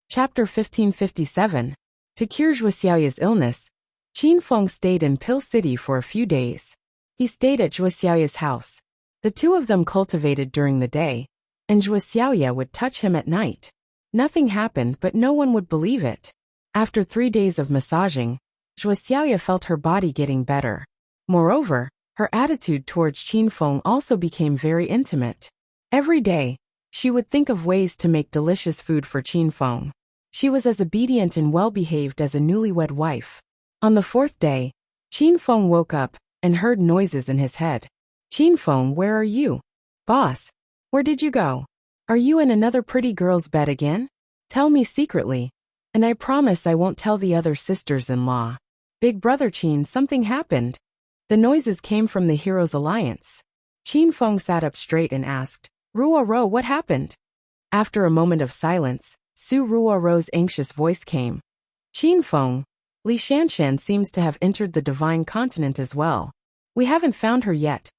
Chapter 1557. To cure Zhuo Xiaoya's illness, Qin Feng stayed in Pill City for a few days. He stayed at Zhuo Xiaoya's house. The two of them cultivated during the day, and Zhuo Xiaoya would touch him at night. Nothing happened, but no one would believe it. After 3 days of massaging, Zhuo Xiaoya felt her body getting better. Moreover, her attitude towards Qin Feng also became very intimate. Every day, she would think of ways to make delicious food for Qin Feng. She was as obedient and well-behaved as a newlywed wife. On the 4th day, Qin Feng woke up and heard noises in his head. "Qin Feng, where are you?" "Boss, where did you go? Are you in another pretty girl's bed again? Tell me secretly, and I promise I won't tell the other sisters-in-law." "Big brother Qin, something happened." The noises came from the Heroes' Alliance. Qin Feng sat up straight and asked, "Ruoro, what happened?" After a moment of silence, Su Ruoro's anxious voice came. "Qin Feng, Li Shanshan seems to have entered the Divine Continent as well. We haven't found her yet."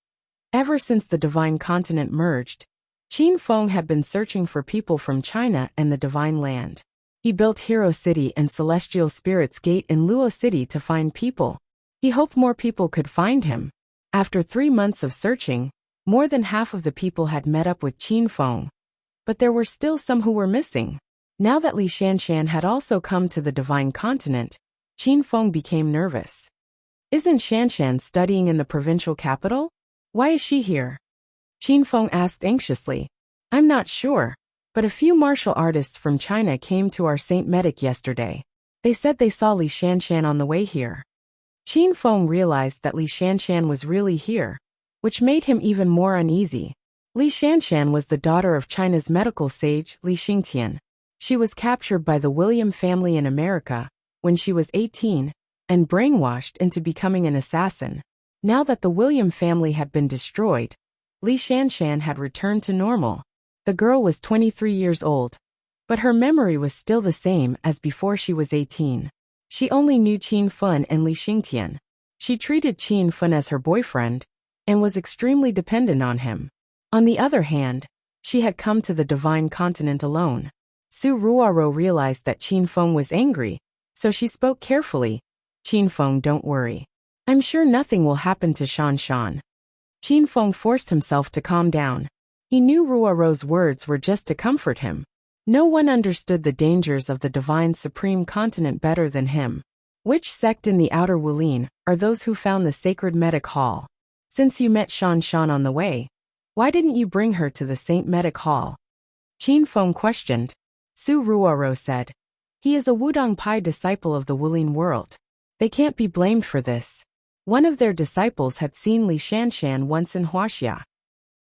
Ever since the Divine Continent merged, Qin Feng had been searching for people from China and the Divine Land. He built Hero City and Celestial Spirits Gate in Luo City to find people. He hoped more people could find him. After 3 months of searching, more than half of the people had met up with Qin Feng. But there were still some who were missing. Now that Li Shanshan had also come to the Divine Continent, Qin Feng became nervous. "Isn't Shanshan studying in the provincial capital? Why is she here?" Qin Feng asked anxiously. "I'm not sure, but a few martial artists from China came to our Saint Medic yesterday. They said they saw Li Shanshan on the way here." Qin Feng realized that Li Shanshan was really here, which made him even more uneasy. Li Shanshan was the daughter of China's medical sage Li Xingtian. She was captured by the William family in America when she was 18 and brainwashed into becoming an assassin. Now that the William family had been destroyed, Li Shanshan had returned to normal. The girl was 23 years old, but her memory was still the same as before she was 18. She only knew Qin Feng and Li Xingtian. She treated Qin Feng as her boyfriend and was extremely dependent on him. On the other hand, she had come to the Divine Continent alone. Su Ruoro realized that Qin Feng was angry, so she spoke carefully. "Qin Feng, don't worry. I'm sure nothing will happen to Shanshan." Qin Feng forced himself to calm down. He knew Ruoro's words were just to comfort him. No one understood the dangers of the Divine Supreme Continent better than him. "Which sect in the Outer Wulin are those who found the sacred Medic Hall? Since you met Shanshan on the way, why didn't you bring her to the Saint Medic Hall?" Qin Feng questioned. Su Ruoro said, "He is a Wudong Pai disciple of the Wulin world. They can't be blamed for this. One of their disciples had seen Li Shanshan once in Huaxia.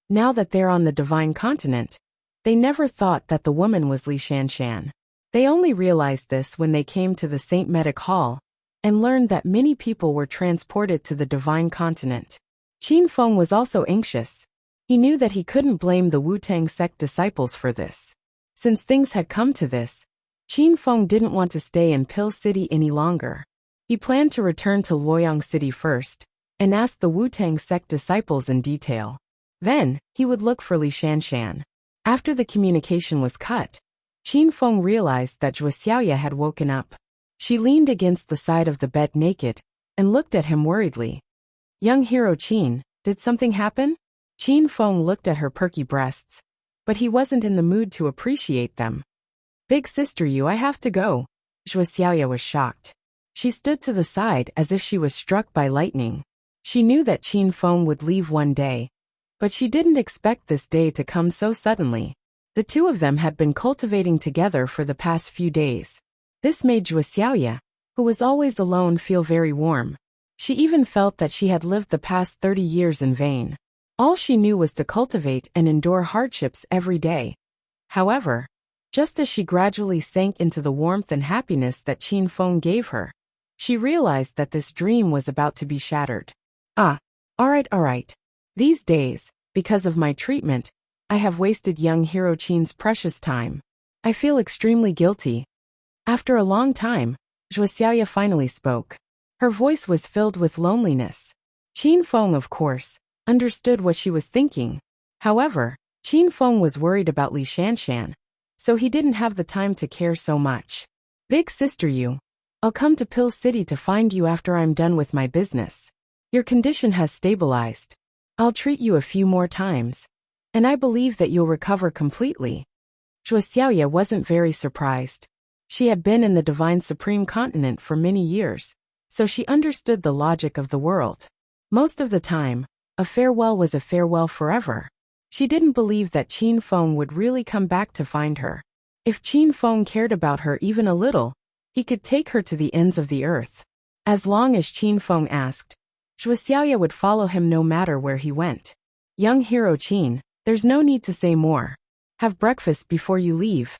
Now that they're on the Divine Continent, they never thought that the woman was Li Shanshan. They only realized this when they came to the Saint Medic Hall and learned that many people were transported to the Divine Continent." Qin Feng was also anxious. He knew that he couldn't blame the Wu-Tang sect disciples for this. Since things had come to this, Qin Feng didn't want to stay in Pill City any longer. He planned to return to Luoyang City first and ask the Wu-Tang sect disciples in detail. Then, he would look for Li Shanshan. After the communication was cut, Qin Feng realized that Zhuo Xiaoya had woken up. She leaned against the side of the bed naked and looked at him worriedly. "Young hero Qin, did something happen?" Qin Feng looked at her perky breasts, but he wasn't in the mood to appreciate them. "Big sister you, I have to go." Zhuo Xiaoya was shocked. She stood to the side as if she was struck by lightning. She knew that Qin Feng would leave one day, but she didn't expect this day to come so suddenly. The two of them had been cultivating together for the past few days. This made Zhuo Xiaoya, who was always alone, feel very warm. She even felt that she had lived the past 30 years in vain. All she knew was to cultivate and endure hardships every day. However, just as she gradually sank into the warmth and happiness that Qin Feng gave her, she realized that this dream was about to be shattered. Alright. These days, because of my treatment, I have wasted young hero Qin's precious time. I feel extremely guilty." After a long time, Zhuo Xiaoya finally spoke. Her voice was filled with loneliness. Qin Feng, of course, understood what she was thinking. However, Qin Feng was worried about Li Shanshan, so he didn't have the time to care so much. Big sister you. I'll come to Pill City to find you after I'm done with my business. Your condition has stabilized. I'll treat you a few more times, and I believe that you'll recover completely. Zhuo Xiaoye wasn't very surprised. She had been in the Divine Supreme Continent for many years, so she understood the logic of the world. Most of the time, a farewell was a farewell forever. She didn't believe that Qin Feng would really come back to find her. If Qin Feng cared about her even a little, he could take her to the ends of the earth. As long as Qin Feng asked, Zhuo Xiaoye would follow him no matter where he went. Young hero Qin, there's no need to say more. Have breakfast before you leave.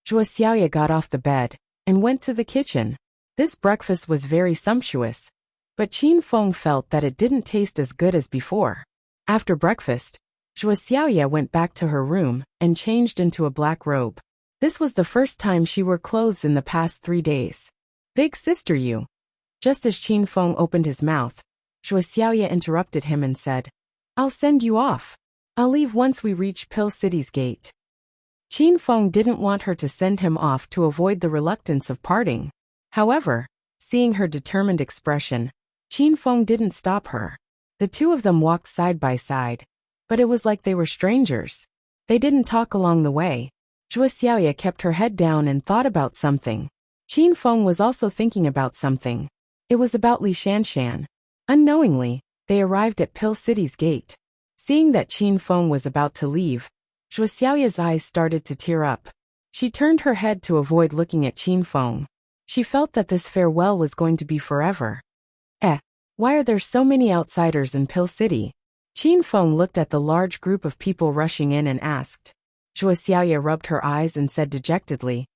Zhuo Xiaoye got off the bed and went to the kitchen. This breakfast was very sumptuous, but Qin Feng felt that it didn't taste as good as before. After breakfast, Zhuo Xiaoye went back to her room and changed into a black robe. This was the first time she wore clothes in the past 3 days. Big sister you. Just as Qin Feng opened his mouth, Zhuo Xiaoye interrupted him and said, I'll send you off. I'll leave once we reach Pill City's gate. Qin Feng didn't want her to send him off to avoid the reluctance of parting. However, seeing her determined expression, Qin Feng didn't stop her. The two of them walked side by side, but it was like they were strangers. They didn't talk along the way. Zhuo Xiaoye kept her head down and thought about something. Qin Feng was also thinking about something. It was about Li Shanshan. Unknowingly, they arrived at Pill City's gate. Seeing that Qin Feng was about to leave, Zhuo Xiaoye's eyes started to tear up. She turned her head to avoid looking at Qin Feng. She felt that this farewell was going to be forever. Why are there so many outsiders in Pill City? Qin Feng looked at the large group of people rushing in and asked. Zhuo Xiaoye rubbed her eyes and said dejectedly,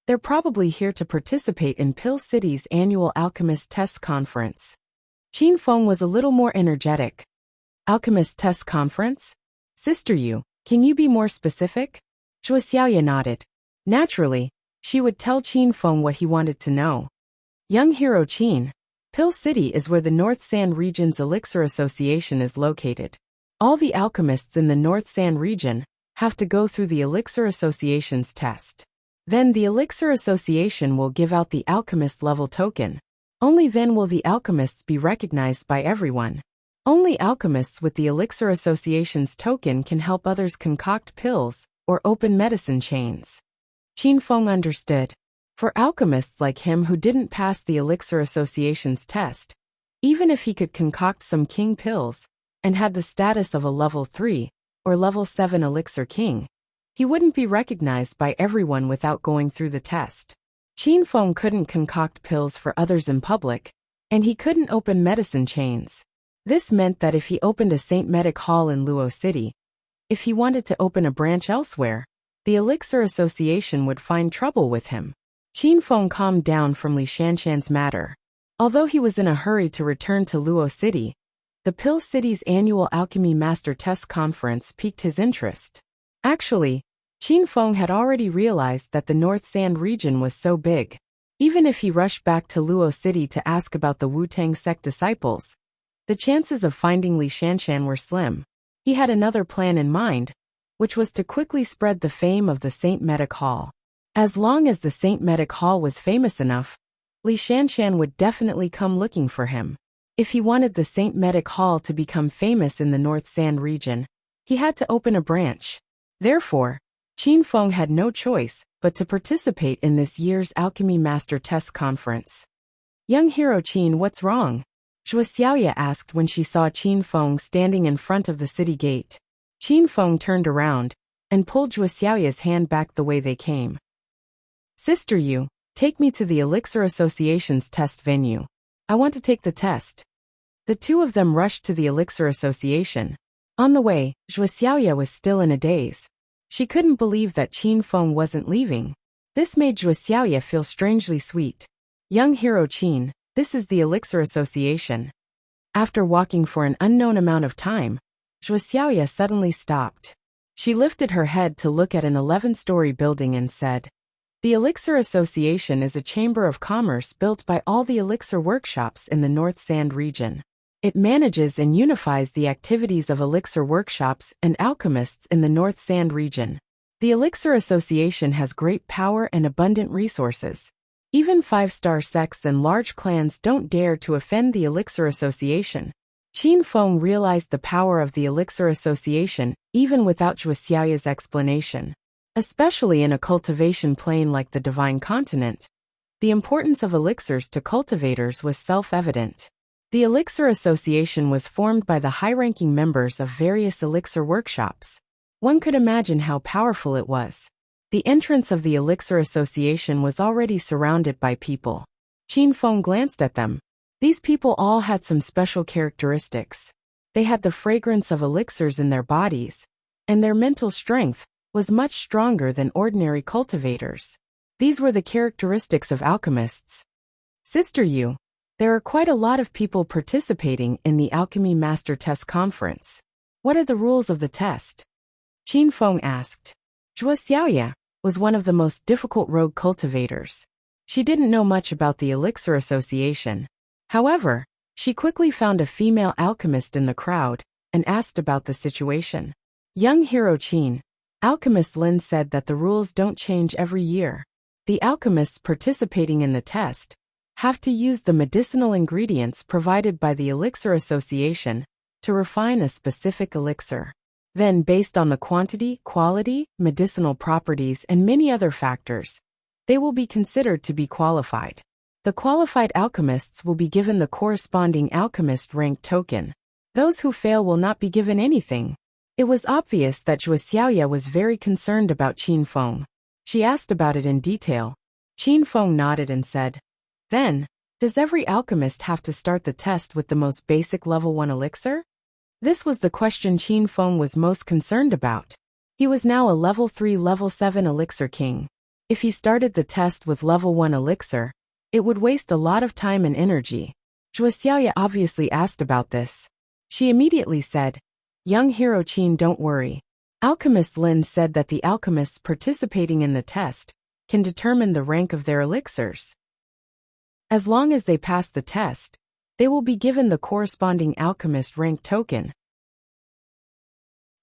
They're probably here to participate in Pill City's annual Alchemist Test Conference. Qin Feng was a little more energetic. Alchemist Test Conference? Sister you, can you be more specific? Zhuo Xiaoye nodded. Naturally, she would tell Qin Feng what he wanted to know. Young hero Qin, Pill City is where the North Sand Region's Elixir Association is located. All the alchemists in the North Sand region have to go through the Elixir Association's test. Then the Elixir Association will give out the alchemist level token. Only then will the alchemists be recognized by everyone. Only alchemists with the Elixir Association's token can help others concoct pills or open medicine chains. Qin Feng understood. For alchemists like him who didn't pass the Elixir Association's test, even if he could concoct some king pills and had the status of a level 3 or level 7 elixir king, he wouldn't be recognized by everyone without going through the test. Qin Feng couldn't concoct pills for others in public, and he couldn't open medicine chains. This meant that if he opened a Saint Medic Hall in Luo City, if he wanted to open a branch elsewhere, the Elixir Association would find trouble with him. Qin Feng calmed down from Li Shanshan's matter. Although he was in a hurry to return to Luo City, the Pill City's annual Alchemy Master Test Conference piqued his interest. Actually, Qin Feng had already realized that the North Sand region was so big. Even if he rushed back to Luo City to ask about the Wu-Tang sect disciples, the chances of finding Li Shanshan were slim. He had another plan in mind, which was to quickly spread the fame of the Saint Medic Hall. As long as the Saint Medic Hall was famous enough, Li Shanshan would definitely come looking for him. If he wanted the Saint Medic Hall to become famous in the North Sand region, he had to open a branch. Therefore, Qin Feng had no choice but to participate in this year's Alchemy Master Test Conference. Young hero Qin, what's wrong? Zhuo Xiaoye asked when she saw Qin Feng standing in front of the city gate. Qin Feng turned around and pulled Zhuo Xiaoye's hand back the way they came. Sister you, take me to the Elixir Association's test venue. I want to take the test. The two of them rushed to the Elixir Association. On the way, Zhuo Xiaoye was still in a daze. She couldn't believe that Qin Feng wasn't leaving. This made Zhuo Xiaoye feel strangely sweet. Young hero Qin, this is the Elixir Association. After walking for an unknown amount of time, Zhuo Xiaoye suddenly stopped. She lifted her head to look at an 11-story building and said, The Elixir Association is a chamber of commerce built by all the elixir workshops in the North Sand region. It manages and unifies the activities of elixir workshops and alchemists in the North Sand region. The Elixir Association has great power and abundant resources. Even 5-star sects and large clans don't dare to offend the Elixir Association. Qin Feng realized the power of the Elixir Association even without Zhuo Xiaoya's explanation. Especially in a cultivation plane like the Divine Continent, the importance of elixirs to cultivators was self-evident. The Elixir Association was formed by the high-ranking members of various elixir workshops. One could imagine how powerful it was. The entrance of the Elixir Association was already surrounded by people. Qin Feng glanced at them. These people all had some special characteristics. They had the fragrance of elixirs in their bodies, and their mental strength was much stronger than ordinary cultivators. These were the characteristics of alchemists. Sister Yu, there are quite a lot of people participating in the Alchemy Master Test Conference. What are the rules of the test? Qin Feng asked. Zhuo Xiaoya was one of the most difficult rogue cultivators. She didn't know much about the Elixir Association. However, she quickly found a female alchemist in the crowd and asked about the situation. Young hero Qin, Alchemist Lin said that the rules don't change every year. The alchemists participating in the test have to use the medicinal ingredients provided by the Elixir Association to refine a specific elixir. Then, based on the quantity, quality, medicinal properties, and many other factors, they will be considered to be qualified. The qualified alchemists will be given the corresponding alchemist rank token. Those who fail will not be given anything. It was obvious that Zhuo Xiaoya was very concerned about Qin Feng. She asked about it in detail. Qin Feng nodded and said, "Then, does every alchemist have to start the test with the most basic level 1 elixir?" This was the question Qin Feng was most concerned about. He was now a level 3, level 7 elixir king. If he started the test with level 1 elixir, it would waste a lot of time and energy. Zhuo Xiaoya obviously asked about this. She immediately said, "Young hero Qin, don't worry. Alchemist Lin said that the alchemists participating in the test can determine the rank of their elixirs. As long as they pass the test, they will be given the corresponding alchemist rank token."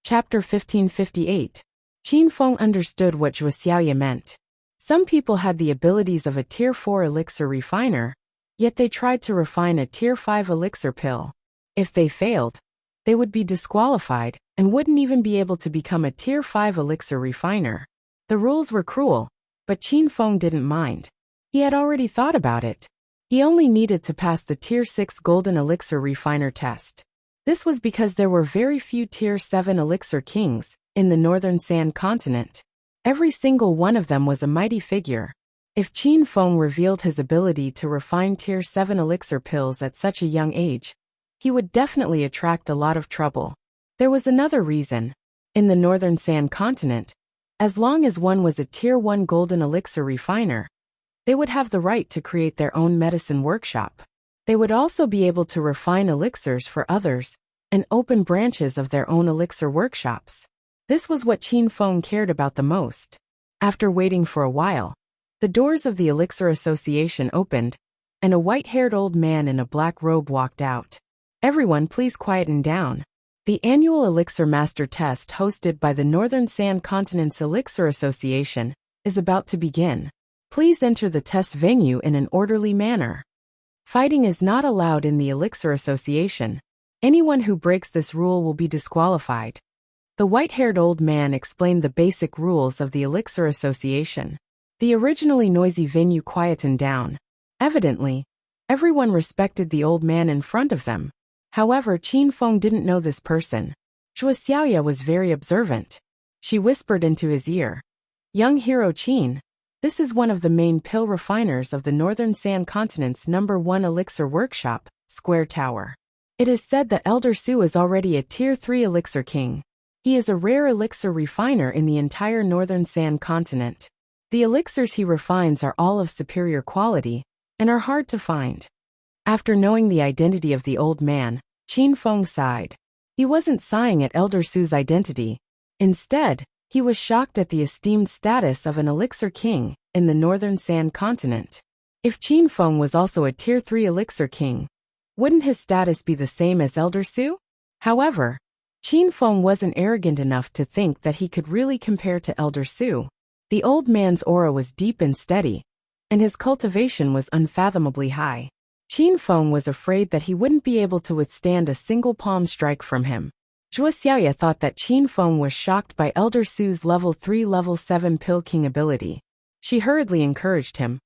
Chapter 1558. Qin Feng understood what Zhuo Xiaoya meant. Some people had the abilities of a Tier 4 elixir refiner, yet they tried to refine a Tier 5 elixir pill. If they failed, they would be disqualified and wouldn't even be able to become a Tier 5 elixir refiner. The rules were cruel, but Qin Feng didn't mind. He had already thought about it. He only needed to pass the Tier 6 golden elixir refiner test. This was because there were very few Tier 7 elixir kings in the northern sand continent. Every single one of them was a mighty figure. If Qin Feng revealed his ability to refine Tier 7 elixir pills at such a young age, he would definitely attract a lot of trouble. There was another reason. In the northern sand continent, as long as one was a Tier 1 golden elixir refiner, they would have the right to create their own medicine workshop. They would also be able to refine elixirs for others and open branches of their own elixir workshops. This was what Qin Feng cared about the most. After waiting for a while, the doors of the Elixir Association opened, and a white-haired old man in a black robe walked out. "Everyone, please quieten down. The annual Elixir Master Test hosted by the Northern Sand Continent's Elixir Association is about to begin. Please enter the test venue in an orderly manner. Fighting is not allowed in the Elixir Association. Anyone who breaks this rule will be disqualified." The white-haired old man explained the basic rules of the Elixir Association. The originally noisy venue quietened down. Evidently, everyone respected the old man in front of them. However, Qin Feng didn't know this person. Zhuo Xiaoya was very observant. She whispered into his ear, "Young hero Qin, this is one of the main pill refiners of the Northern Sand Continent's #1 elixir workshop, Square Tower. It is said that Elder Su is already a Tier 3 elixir king. He is a rare elixir refiner in the entire Northern Sand Continent. The elixirs he refines are all of superior quality and are hard to find." After knowing the identity of the old man, Qin Feng sighed. He wasn't sighing at Elder Su's identity. Instead, he was shocked at the esteemed status of an elixir king in the Northern Sand Continent. If Qin Feng was also a Tier 3 elixir king, wouldn't his status be the same as Elder Su? However, Qin Feng wasn't arrogant enough to think that he could really compare to Elder Su. The old man's aura was deep and steady, and his cultivation was unfathomably high. Qin Feng was afraid that he wouldn't be able to withstand a single palm strike from him. Zhuo Xiaoya thought that Qin Feng was shocked by Elder Su's level 3 level 7 Pill King ability. She hurriedly encouraged him.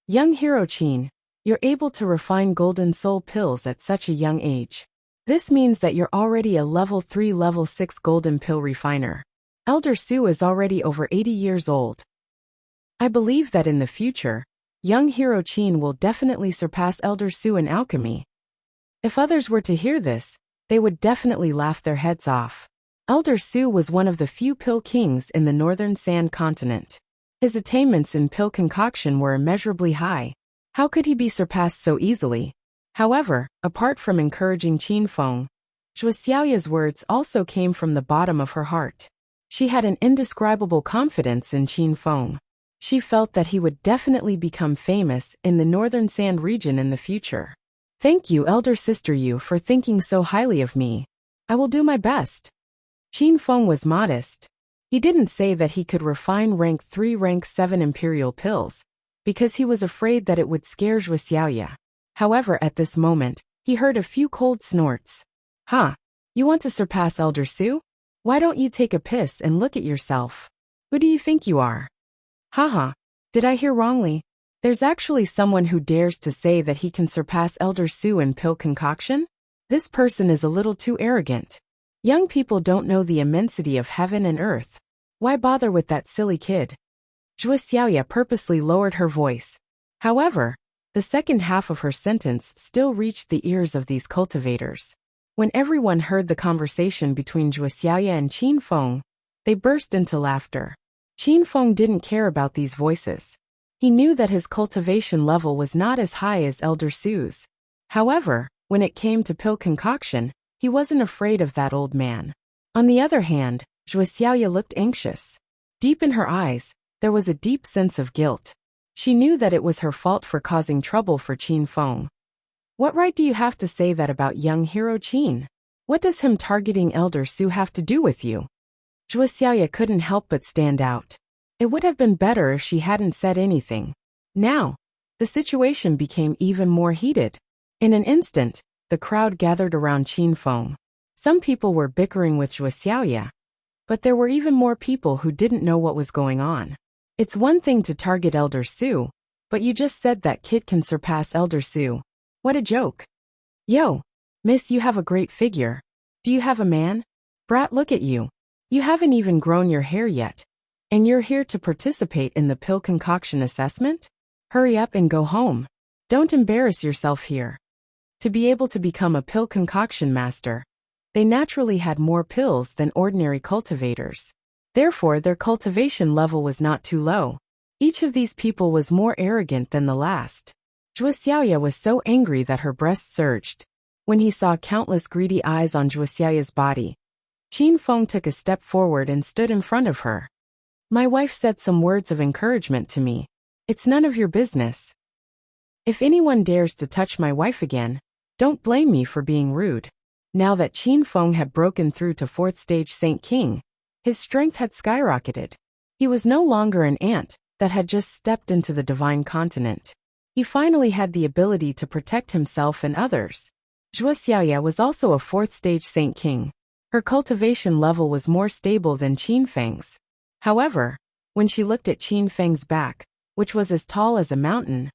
Young hero Qin, you're able to refine golden soul pills at such a young age. This means that you're already a level 3 level 6 golden pill refiner. Elder Su is already over 80 years old. I believe that in the future, young hero Qin will definitely surpass Elder Su in alchemy. If others were to hear this, they would definitely laugh their heads off. Elder Su was one of the few pill kings in the northern sand continent. His attainments in pill concoction were immeasurably high. How could he be surpassed so easily? However, apart from encouraging Qin Feng, Zhuo Xiaoya's words also came from the bottom of her heart. She had an indescribable confidence in Qin Feng. She felt that he would definitely become famous in the northern sand region in the future. Thank you, elder sister Yu, for thinking so highly of me. I will do my best. Qin Feng was modest. He didn't say that he could refine rank 3 rank 7 imperial pills, because he was afraid that it would scare Zhuo Xiaoya. However, at this moment, he heard a few cold snorts. Huh? You want to surpass Elder Su? Why don't you take a piss and look at yourself? Who do you think you are? Haha, did I hear wrongly? There's actually someone who dares to say that he can surpass Elder Su in pill concoction? This person is a little too arrogant. Young people don't know the immensity of heaven and earth. Why bother with that silly kid? Zhuo Xiaoya purposely lowered her voice. However, the second half of her sentence still reached the ears of these cultivators. When everyone heard the conversation between Zhuo Xiaoya and Qin Feng, they burst into laughter. Qin Feng didn't care about these voices. He knew that his cultivation level was not as high as Elder Su's. However, when it came to pill concoction, he wasn't afraid of that old man. On the other hand, Zhuo Xiaoya looked anxious. Deep in her eyes, there was a deep sense of guilt. She knew that it was her fault for causing trouble for Qin Feng. What right do you have to say that about young hero Qin? What does him targeting Elder Su have to do with you? Zhuo Xiaoya couldn't help but stand out. It would have been better if she hadn't said anything. Now, the situation became even more heated. In an instant, the crowd gathered around Qin Feng. Some people were bickering with Zhuo Xiaoya, but there were even more people who didn't know what was going on. It's one thing to target Elder Su, but you just said that kid can surpass Elder Su. What a joke. Yo, miss, you have a great figure. Do you have a man? Brat, look at you. You haven't even grown your hair yet. And you're here to participate in the pill concoction assessment? Hurry up and go home. Don't embarrass yourself here. To be able to become a pill concoction master, they naturally had more pills than ordinary cultivators. Therefore, their cultivation level was not too low. Each of these people was more arrogant than the last. Zhuo Xiaoya was so angry that her breast surged. When he saw countless greedy eyes on Zhuo Xiaoya's body, Qin Feng took a step forward and stood in front of her. My wife said some words of encouragement to me. It's none of your business. If anyone dares to touch my wife again, don't blame me for being rude. Now that Qin Feng had broken through to 4th stage Saint King, his strength had skyrocketed. He was no longer an ant that had just stepped into the divine continent. He finally had the ability to protect himself and others. Zhuo Xiaoya was also a 4th stage Saint King. Her cultivation level was more stable than Qin Feng's. However, when she looked at Qin Feng's back, which was as tall as a mountain,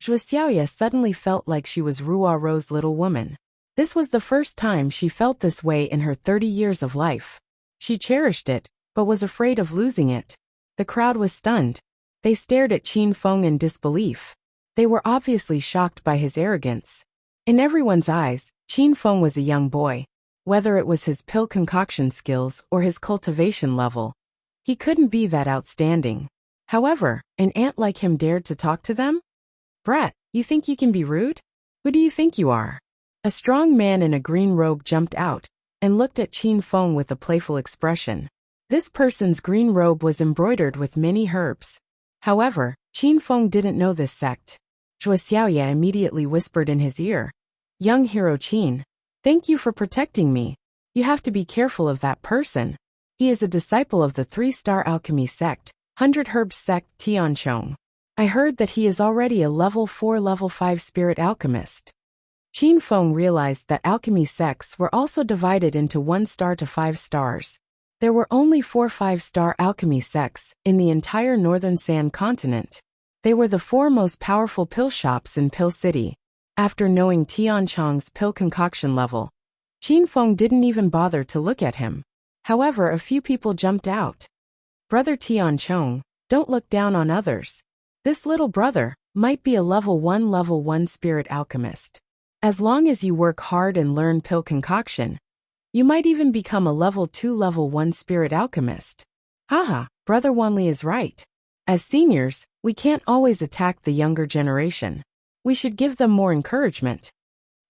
Zhuo Xiaoya suddenly felt like she was Ruo's little woman. This was the first time she felt this way in her 30 years of life. She cherished it, but was afraid of losing it. The crowd was stunned. They stared at Qin Feng in disbelief. They were obviously shocked by his arrogance. In everyone's eyes, Qin Feng was a young boy. Whether it was his pill concoction skills or his cultivation level, he couldn't be that outstanding. However, an ant like him dared to talk to them? Brat, you think you can be rude? Who do you think you are? A strong man in a green robe jumped out and looked at Qin Feng with a playful expression. This person's green robe was embroidered with many herbs. However, Qin Feng didn't know this sect. Zhuo Xiaoya immediately whispered in his ear, Young hero Qin, thank you for protecting me. You have to be careful of that person. He is a disciple of the 3-star alchemy sect, 100 Herbs sect Tianchong. I heard that he is already a level 4 level 5 spirit alchemist. Qin Feng realized that alchemy sects were also divided into 1 star to 5 stars. There were only 4 5-star alchemy sects in the entire northern Sand continent. They were the 4 most powerful pill shops in Pill City. After knowing Tianchong's pill concoction level, Qin Feng didn't even bother to look at him. However, a few people jumped out. Brother Tianchong, don't look down on others. This little brother might be a level 1 spirit alchemist. As long as you work hard and learn pill concoction, you might even become a level 2 level 1 spirit alchemist. Haha, Brother Wanli is right. As seniors, we can't always attack the younger generation. We should give them more encouragement.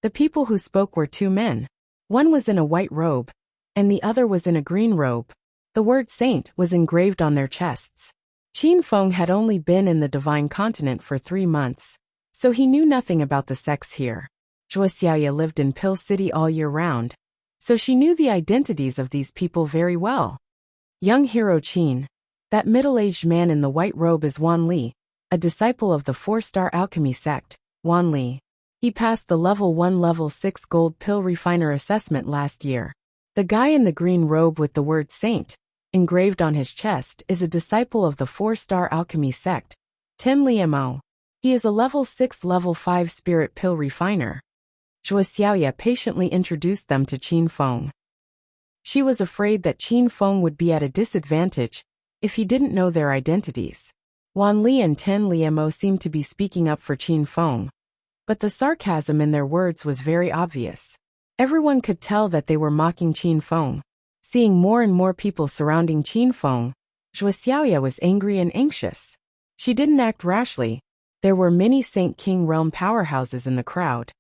The people who spoke were 2 men. One was in a white robe, and the other was in a green robe. The word saint was engraved on their chests. Qin Feng had only been in the divine continent for 3 months, so he knew nothing about the sects here. Zhuo Xiaoya lived in Pill City all year round, so she knew the identities of these people very well. Young hero Qin, that middle-aged man in the white robe is Wan Li, a disciple of the 4-star alchemy sect, Wan Li. He passed the level 1 level 6 gold pill refiner assessment last year. The guy in the green robe with the word saint engraved on his chest is a disciple of the 4-star alchemy sect, Tin Liamo. He is a level 6 level 5 spirit pill refiner. Zhuo Xiaoya patiently introduced them to Qin Feng. She was afraid that Qin Feng would be at a disadvantage if he didn't know their identities. Wan Li and Tin Liamo seemed to be speaking up for Qin Feng, but the sarcasm in their words was very obvious. Everyone could tell that they were mocking Qin Feng. Seeing more and more people surrounding Qin Feng, Zhuo Xiaoya was angry and anxious. She didn't act rashly. There were many Saint King realm powerhouses in the crowd,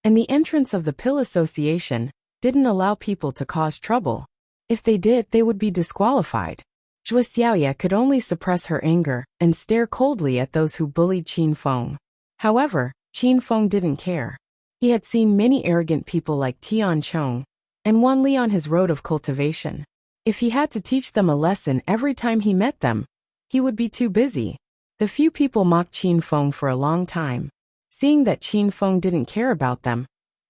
and the entrance of the Pill Association didn't allow people to cause trouble. If they did, they would be disqualified. Zhuo Xiaoya could only suppress her anger and stare coldly at those who bullied Qin Feng. However, Qin Feng didn't care. He had seen many arrogant people like Tianchong and Wan Li on his road of cultivation. If he had to teach them a lesson every time he met them, he would be too busy. The few people mocked Qin Feng for a long time. Seeing that Qin Feng didn't care about them,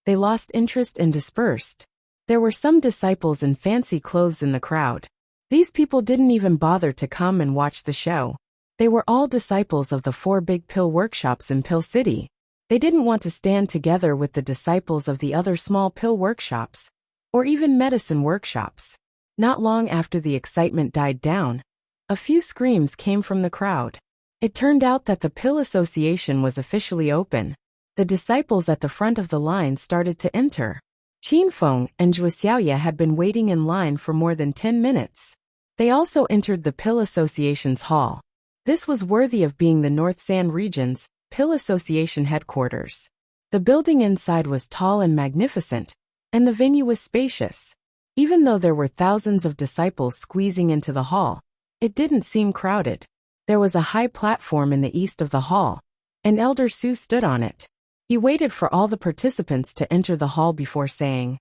they lost interest and dispersed. There were some disciples in fancy clothes in the crowd. These people didn't even bother to come and watch the show. They were all disciples of the 4 big pill workshops in Pill City. They didn't want to stand together with the disciples of the other small pill workshops, or even medicine workshops. Not long after the excitement died down, a few screams came from the crowd. It turned out that the Pill Association was officially open. The disciples at the front of the line started to enter. Qin Feng and Zhuo Xiaoya had been waiting in line for more than 10 minutes. They also entered the Pill Association's hall. This was worthy of being the North Sand region's Pill Association headquarters. The building inside was tall and magnificent, and the venue was spacious. Even though there were thousands of disciples squeezing into the hall, it didn't seem crowded. There was a high platform in the east of the hall, and Elder Su stood on it. He waited for all the participants to enter the hall before saying,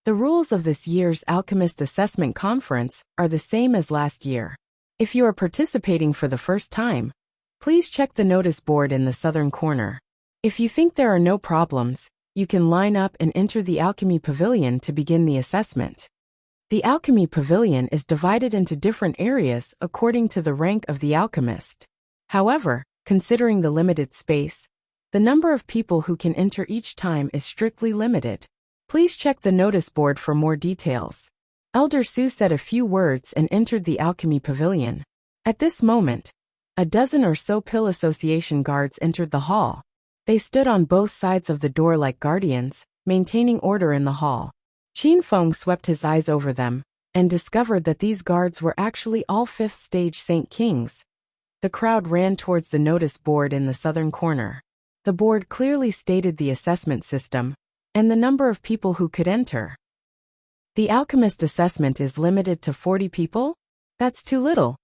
"The rules of this year's Alchemist Assessment Conference are the same as last year. If you are participating for the first time, please check the notice board in the southern corner. If you think there are no problems, you can line up and enter the Alchemy Pavilion to begin the assessment." The Alchemy Pavilion is divided into different areas according to the rank of the alchemist. However, considering the limited space, the number of people who can enter each time is strictly limited. Please check the notice board for more details. Elder Su said a few words and entered the Alchemy Pavilion. At this moment, a dozen or so Pill Association guards entered the hall. They stood on both sides of the door like guardians, maintaining order in the hall. Qin Feng swept his eyes over them and discovered that these guards were actually all 5th stage Saint Kings. The crowd ran towards the notice board in the southern corner. The board clearly stated the assessment system and the number of people who could enter. The alchemist assessment is limited to 40 people? That's too little.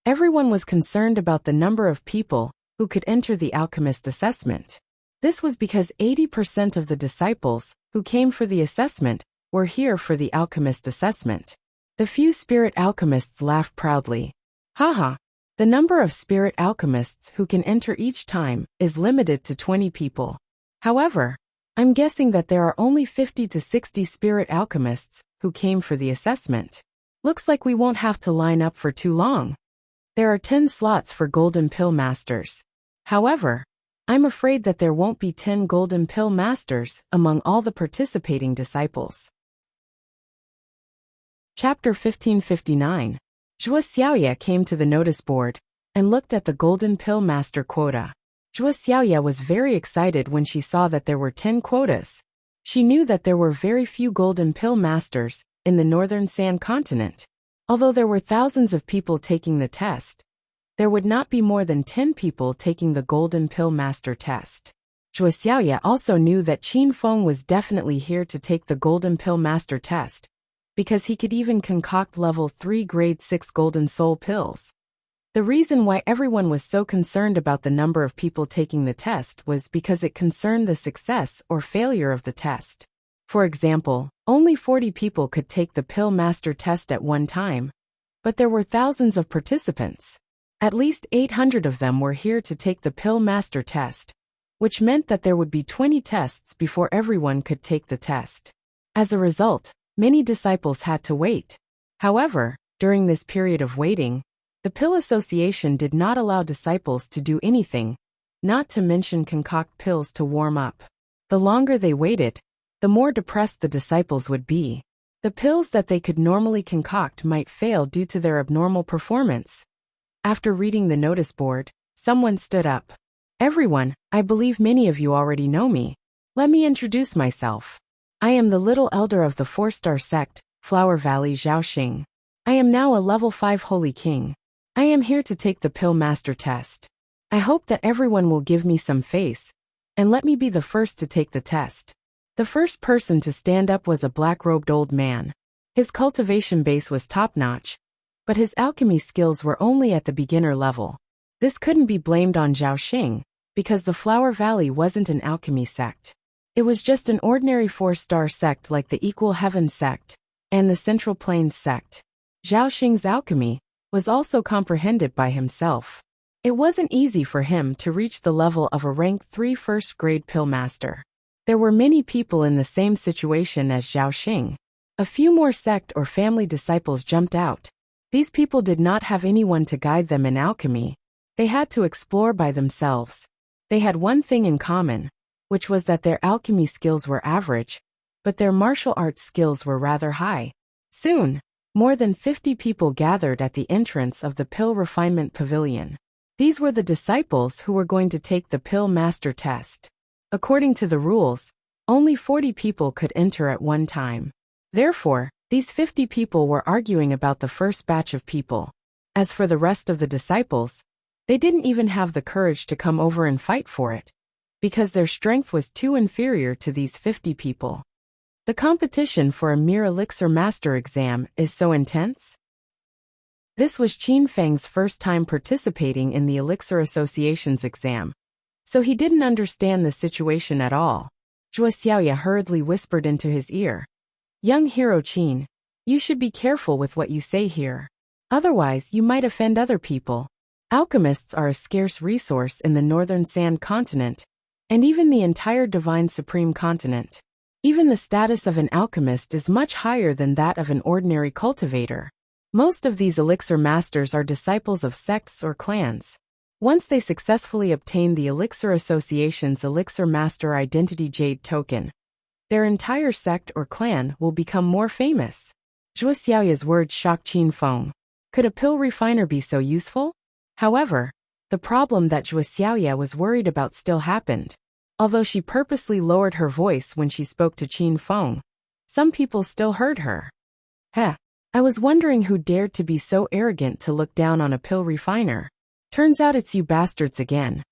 Everyone was concerned about the number of people who could enter the alchemist assessment. This was because 80% of the disciples who came for the assessment were here for the alchemist assessment. The few spirit alchemists laughed proudly. Haha. The number of spirit alchemists who can enter each time is limited to 20 people. However, I'm guessing that there are only 50 to 60 spirit alchemists who came for the assessment. Looks like we won't have to line up for too long. There are 10 slots for Golden Pill Masters. However, I'm afraid that there won't be 10 Golden Pill Masters among all the participating disciples. Chapter 1559. Zhuo Xiaoye came to the notice board and looked at the Golden Pill Master quota. Zhuo Xiaoye was very excited when she saw that there were 10 quotas. She knew that there were very few Golden Pill Masters in the Northern Sand Continent. Although there were thousands of people taking the test, there would not be more than 10 people taking the Golden Pill Master test. Zhuo Xiaoye also knew that Qin Feng was definitely here to take the Golden Pill Master test, because he could even concoct level 3 grade 6 golden soul pills. The reason why everyone was so concerned about the number of people taking the test was because it concerned the success or failure of the test. For example, only 40 people could take the Pill Master test at one time, but there were thousands of participants. At least 800 of them were here to take the Pill Master test, which meant that there would be 20 tests before everyone could take the test. As a result, many disciples had to wait. However, during this period of waiting, the Pill Association did not allow disciples to do anything, not to mention concoct pills to warm up. The longer they waited, the more depressed the disciples would be. The pills that they could normally concoct might fail due to their abnormal performance. After reading the notice board, someone stood up. Everyone, I believe many of you already know me. Let me introduce myself. I am the little elder of the 4-star sect, Flower Valley Zhaoxing. I am now a level 5 holy king. I am here to take the Pill Master test. I hope that everyone will give me some face, and let me be the first to take the test. The first person to stand up was a black-robed old man. His cultivation base was top-notch, but his alchemy skills were only at the beginner level. This couldn't be blamed on Zhaoxing, because the Flower Valley wasn't an alchemy sect. It was just an ordinary 4-star sect like the Equal Heaven sect and the Central Plains sect. Zhaoxing's alchemy was also comprehended by himself. It wasn't easy for him to reach the level of a rank 3 first-grade pill master. There were many people in the same situation as Zhaoxing. A few more sect or family disciples jumped out. These people did not have anyone to guide them in alchemy. They had to explore by themselves. They had one thing in common, which was that their alchemy skills were average, but their martial arts skills were rather high. Soon, more than 50 people gathered at the entrance of the Pill Refinement Pavilion. These were the disciples who were going to take the Pill Master test. According to the rules, only 40 people could enter at one time. Therefore, these 50 people were arguing about the first batch of people. As for the rest of the disciples, they didn't even have the courage to come over and fight for it, because their strength was too inferior to these 50 people. The competition for a mere Elixir Master exam is so intense. This was Qin Feng's first time participating in the Elixir Association's exam, so he didn't understand the situation at all. Zhuo Xiaoye hurriedly whispered into his ear, "Young hero Qin, you should be careful with what you say here. Otherwise, you might offend other people. Alchemists are a scarce resource in the Northern Sand Continent, and even the entire Divine Supreme Continent. Even the status of an alchemist is much higher than that of an ordinary cultivator. Most of these elixir masters are disciples of sects or clans. Once they successfully obtain the Elixir Association's Elixir Master Identity Jade token, their entire sect or clan will become more famous." Zhuo Xiaoye's words shocked Qin Feng. Could a pill refiner be so useful? However, the problem that Zhuo Xiaoye was worried about still happened. Although she purposely lowered her voice when she spoke to Qin Feng, some people still heard her. I was wondering who dared to be so arrogant to look down on a pill refiner. Turns out it's you bastards again."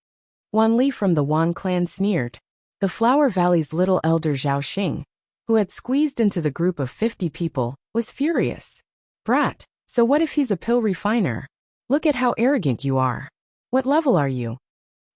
Wan Li from the Wan clan sneered. The Flower Valley's little elder Zhaoxing, who had squeezed into the group of 50 people, was furious. "Brat, so what if he's a pill refiner? Look at how arrogant you are. What level are you?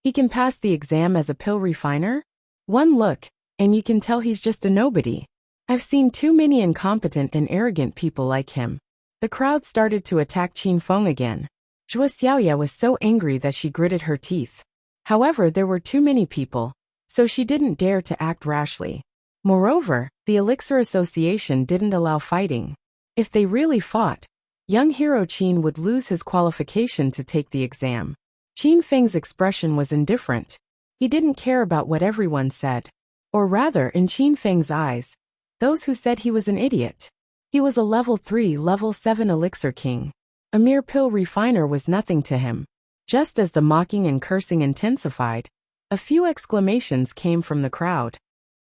He can pass the exam as a pill refiner? One look, and you can tell he's just a nobody. I've seen too many incompetent and arrogant people like him. The crowd started to attack Qin Feng again. Zhuo Xiaoya was so angry that she gritted her teeth. However, there were too many people, so she didn't dare to act rashly. Moreover, the Elixir Association didn't allow fighting. If they really fought, young hero Qin would lose his qualification to take the exam. Qin Feng's expression was indifferent. He didn't care about what everyone said. Or rather, in Qin Feng's eyes, those who said he was an idiot. He was a level 3, level 7 elixir king. A mere pill refiner was nothing to him. Just as the mocking and cursing intensified, a few exclamations came from the crowd.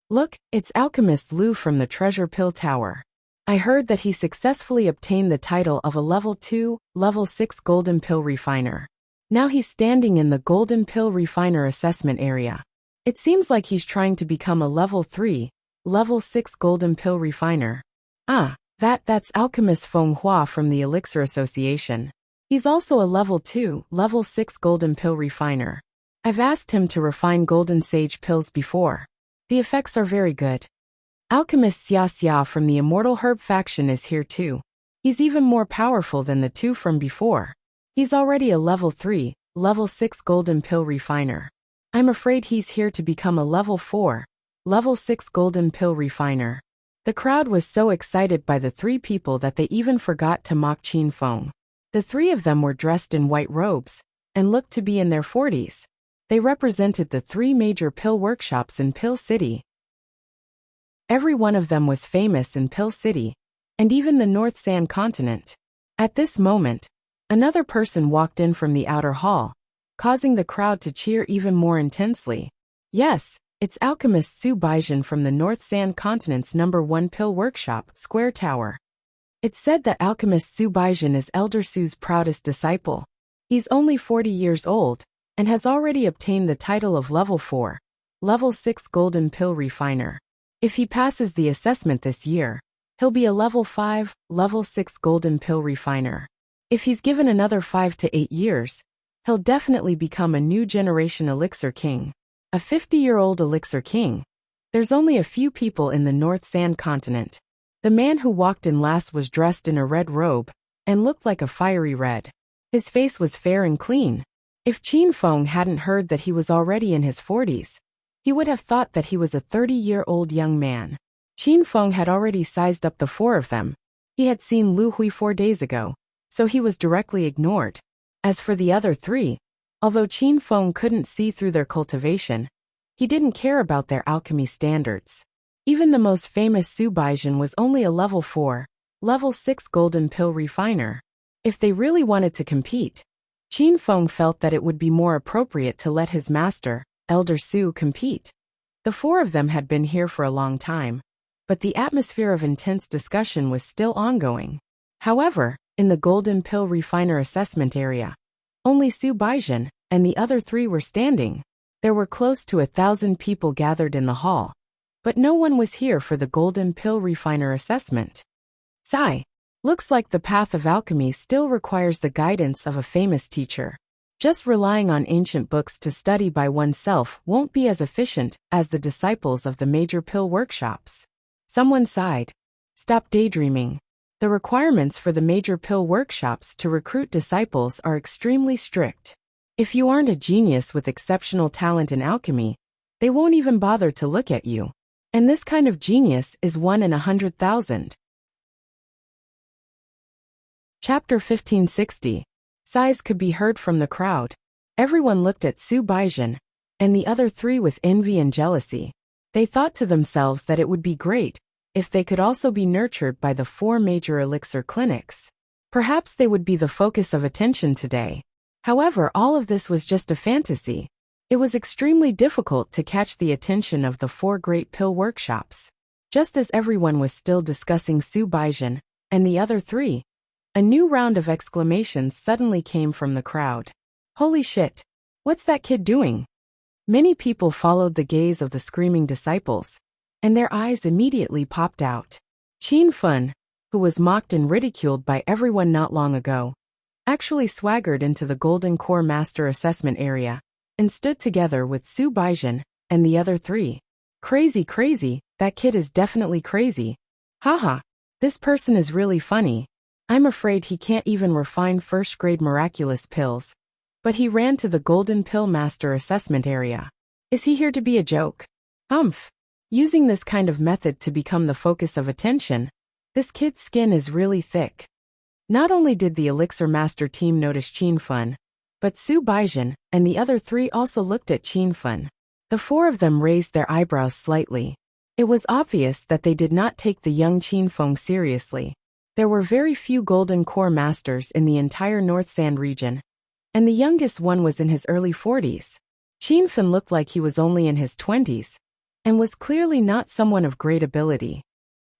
Look, it's alchemist Lu from the Treasure Pill Tower. I heard that he successfully obtained the title of a level 2, level 6 golden pill refiner. Now he's standing in the golden pill refiner assessment area. It seems like he's trying to become a level 3, level 6 golden pill refiner. That's alchemist Feng Hua from the Elixir Association. He's also a level 2, level 6 golden pill refiner. I've asked him to refine golden sage pills before. The effects are very good. Alchemist Xia Xia from the Immortal Herb faction is here too. He's even more powerful than the two from before. He's already a level 3, level 6 golden pill refiner. I'm afraid he's here to become a level 4, level 6 golden pill refiner. The crowd was so excited by the three people that they even forgot to mock Qin Feng. The three of them were dressed in white robes, and looked to be in their 40s. They represented the three major pill workshops in Pill City. Every one of them was famous in Pill City, and even the North Sand continent. At this moment, another person walked in from the outer hall, causing the crowd to cheer even more intensely. Yes, it's alchemist Su Baizhen from the North Sand continent's #1 pill workshop, Square Tower. It's said that alchemist Su Baizhen is Elder Su's proudest disciple. He's only 40 years old, and has already obtained the title of level 4, level 6 golden pill refiner. If he passes the assessment this year, he'll be a level 5, level 6 golden pill refiner. If he's given another 5 to 8 years, he'll definitely become a new generation elixir king. A 50-year-old elixir king. There's only a few people in the North Sand continent. The man who walked in last was dressed in a red robe, and looked like a fiery red. His face was fair and clean. If Qin Feng hadn't heard that he was already in his 40s, he would have thought that he was a 30-year-old young man. Qin Feng had already sized up the four of them. He had seen Lu Hui 4 days ago, so he was directly ignored. As for the other three, although Qin Feng couldn't see through their cultivation, he didn't care about their alchemy standards. Even the most famous Su Baizhen was only a level 4, level 6 golden pill refiner. If they really wanted to compete, Qin Feng felt that it would be more appropriate to let his master, Elder Su, compete. The four of them had been here for a long time, but the atmosphere of intense discussion was still ongoing. However, in the golden pill refiner assessment area, only Su Baizhen and the other three were standing. There were close to 1,000 people gathered in the hall, but no one was here for the golden pill refiner assessment. Sigh. Looks like the path of alchemy still requires the guidance of a famous teacher. Just relying on ancient books to study by oneself won't be as efficient as the disciples of the major pill workshops. Someone sighed. Stop daydreaming. The requirements for the major pill workshops to recruit disciples are extremely strict. If you aren't a genius with exceptional talent in alchemy, they won't even bother to look at you. And this kind of genius is 1 in 100,000. Chapter 1560. Sighs could be heard from the crowd. Everyone looked at Su Baizhen and the other three with envy and jealousy. They thought to themselves that it would be great if they could also be nurtured by the 4 major elixir clinics. Perhaps they would be the focus of attention today. However, all of this was just a fantasy. It was extremely difficult to catch the attention of the 4 great pill workshops. Just as everyone was still discussing Su Baizhen and the other three, a new round of exclamations suddenly came from the crowd. Holy shit! What's that kid doing? Many people followed the gaze of the screaming disciples, and their eyes immediately popped out. Qin Feng, who was mocked and ridiculed by everyone not long ago, actually swaggered into the Golden Core Master assessment area, and stood together with Su Baizhen and the other three. Crazy, crazy, that kid is definitely crazy. Haha, this person is really funny. I'm afraid he can't even refine first-grade miraculous pills. But he ran to the Golden Pill Master assessment area. Is he here to be a joke? Humph. Using this kind of method to become the focus of attention, this kid's skin is really thick. Not only did the Elixir Master team notice Qinfun, but Su Baizhen and the other three also looked at Qinfun. The four of them raised their eyebrows slightly. It was obvious that they did not take the young Qinfeng seriously. There were very few Golden Core Masters in the entire North Sand region, and the youngest one was in his early 40s. Qinfeng looked like he was only in his 20s, and was clearly not someone of great ability.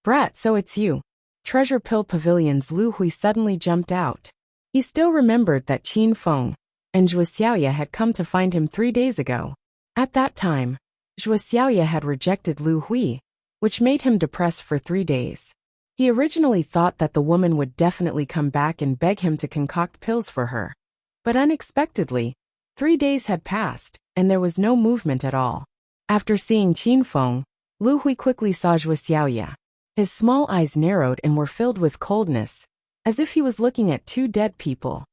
Brat, so it's you. Treasure Pill Pavilion's Lu Hui suddenly jumped out. He still remembered that Qinfeng and Zhuo Xiaoya had come to find him 3 days ago. At that time, Zhuo Xiaoya had rejected Lu Hui, which made him depressed for 3 days. He originally thought that the woman would definitely come back and beg him to concoct pills for her. But unexpectedly, 3 days had passed, and there was no movement at all. After seeing Qinfeng, Lu Hui quickly saw Zhuo Xiaoya. His small eyes narrowed and were filled with coldness, as if he was looking at 2 dead people.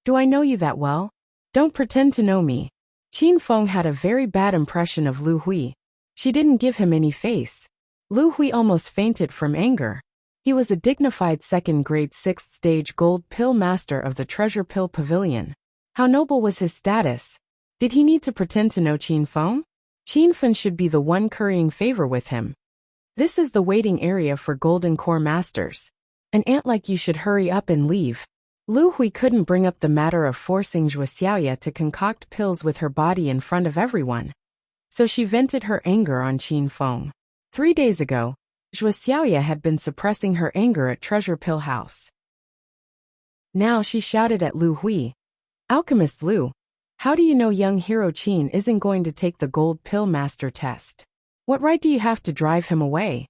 Do I know you that well? Don't pretend to know me. Qinfeng had a very bad impression of Lu Hui. She didn't give him any face. Lu Hui almost fainted from anger. He was a dignified second-grade 6th stage gold pill master of the Treasure Pill Pavilion. How noble was his status? Did he need to pretend to know Qinfeng? Qinfeng should be the one currying favor with him. This is the waiting area for Golden Core Masters. An ant like you should hurry up and leave. Lu Hui couldn't bring up the matter of forcing Zhuo Xiaoya to concoct pills with her body in front of everyone. So she vented her anger on Qinfeng. 3 days ago, Zhuo Xiaoya had been suppressing her anger at Treasure Pill House. Now she shouted at Lu Hui. Alchemist Lu, how do you know young hero Qin isn't going to take the Gold Pill Master test? What right do you have to drive him away?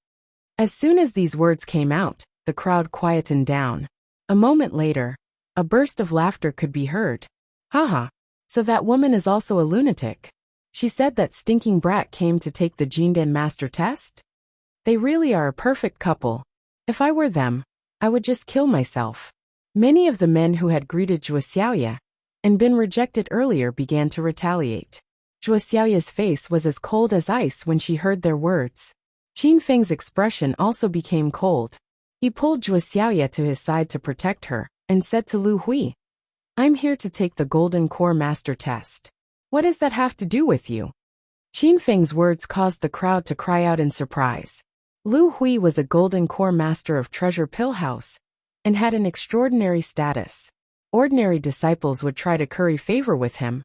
As soon as these words came out, the crowd quietened down. A moment later, a burst of laughter could be heard. Haha, so that woman is also a lunatic. She said that stinking brat came to take the Jindan Master test? They really are a perfect couple. If I were them, I would just kill myself. Many of the men who had greeted Zhuo Xiaoya and been rejected earlier began to retaliate. Zhuo Xiaoya's face was as cold as ice when she heard their words. Qinfeng's expression also became cold. He pulled Zhuo Xiaoya to his side to protect her, and said to Lu Hui, I'm here to take the Golden Core Master test. What does that have to do with you? Qinfeng's words caused the crowd to cry out in surprise. Lu Hui was a Golden Core Master of Treasure Pill House, and had an extraordinary status. Ordinary disciples would try to curry favor with him,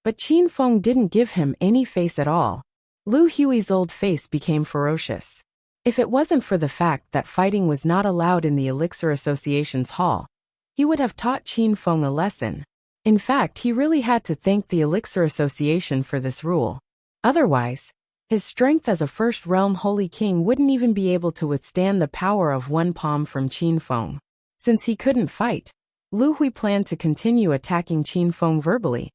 but Qinfeng didn't give him any face at all. Lu Hui's old face became ferocious. If it wasn't for the fact that fighting was not allowed in the Elixir Association's hall, he would have taught Qinfeng a lesson. In fact, he really had to thank the Elixir Association for this rule. Otherwise, his strength as a First Realm Holy King wouldn't even be able to withstand the power of one palm from Qinfeng. Since he couldn't fight, Lu Hui planned to continue attacking Qinfeng verbally.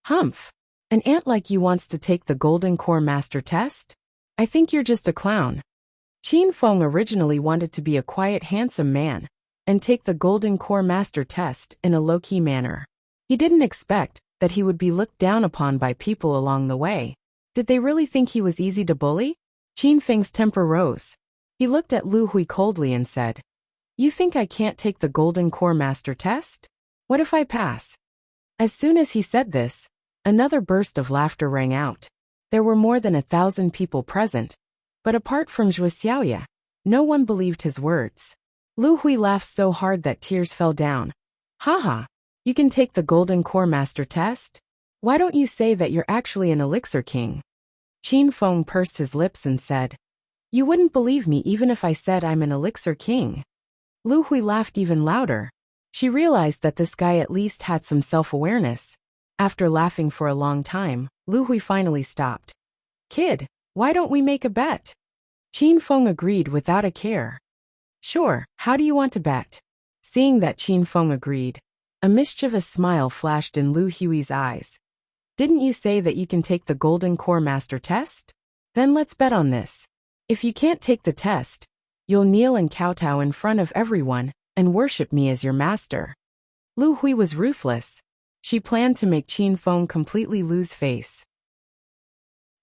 Humph! An ant like you wants to take the Golden Core Master test? I think you're just a clown. Qinfeng originally wanted to be a quiet, handsome man, and take the Golden Core Master test in a low-key manner. He didn't expect that he would be looked down upon by people along the way. Did they really think he was easy to bully? Qinfeng's temper rose. He looked at Lu Hui coldly and said, You think I can't take the Golden Core Master test? What if I pass? As soon as he said this, another burst of laughter rang out. There were more than 1,000 people present, but apart from Zhuo Xiaoya, no one believed his words. Lu Hui laughed so hard that tears fell down. Haha, you can take the Golden Core Master test? Why don't you say that you're actually an Elixir King? Qinfeng pursed his lips and said, You wouldn't believe me even if I said I'm an Elixir King. Lu Hui laughed even louder. She realized that this guy at least had some self-awareness. After laughing for a long time, Lu Hui finally stopped. Kid, why don't we make a bet? Qinfeng agreed without a care. Sure, how do you want to bet? Seeing that Qinfeng agreed, a mischievous smile flashed in Lu Hui's eyes. Didn't you say that you can take the Golden Core Master test? Then let's bet on this. If you can't take the test, you'll kneel and kowtow in front of everyone and worship me as your master. Lu Hui was ruthless. She planned to make Qin Feng completely lose face.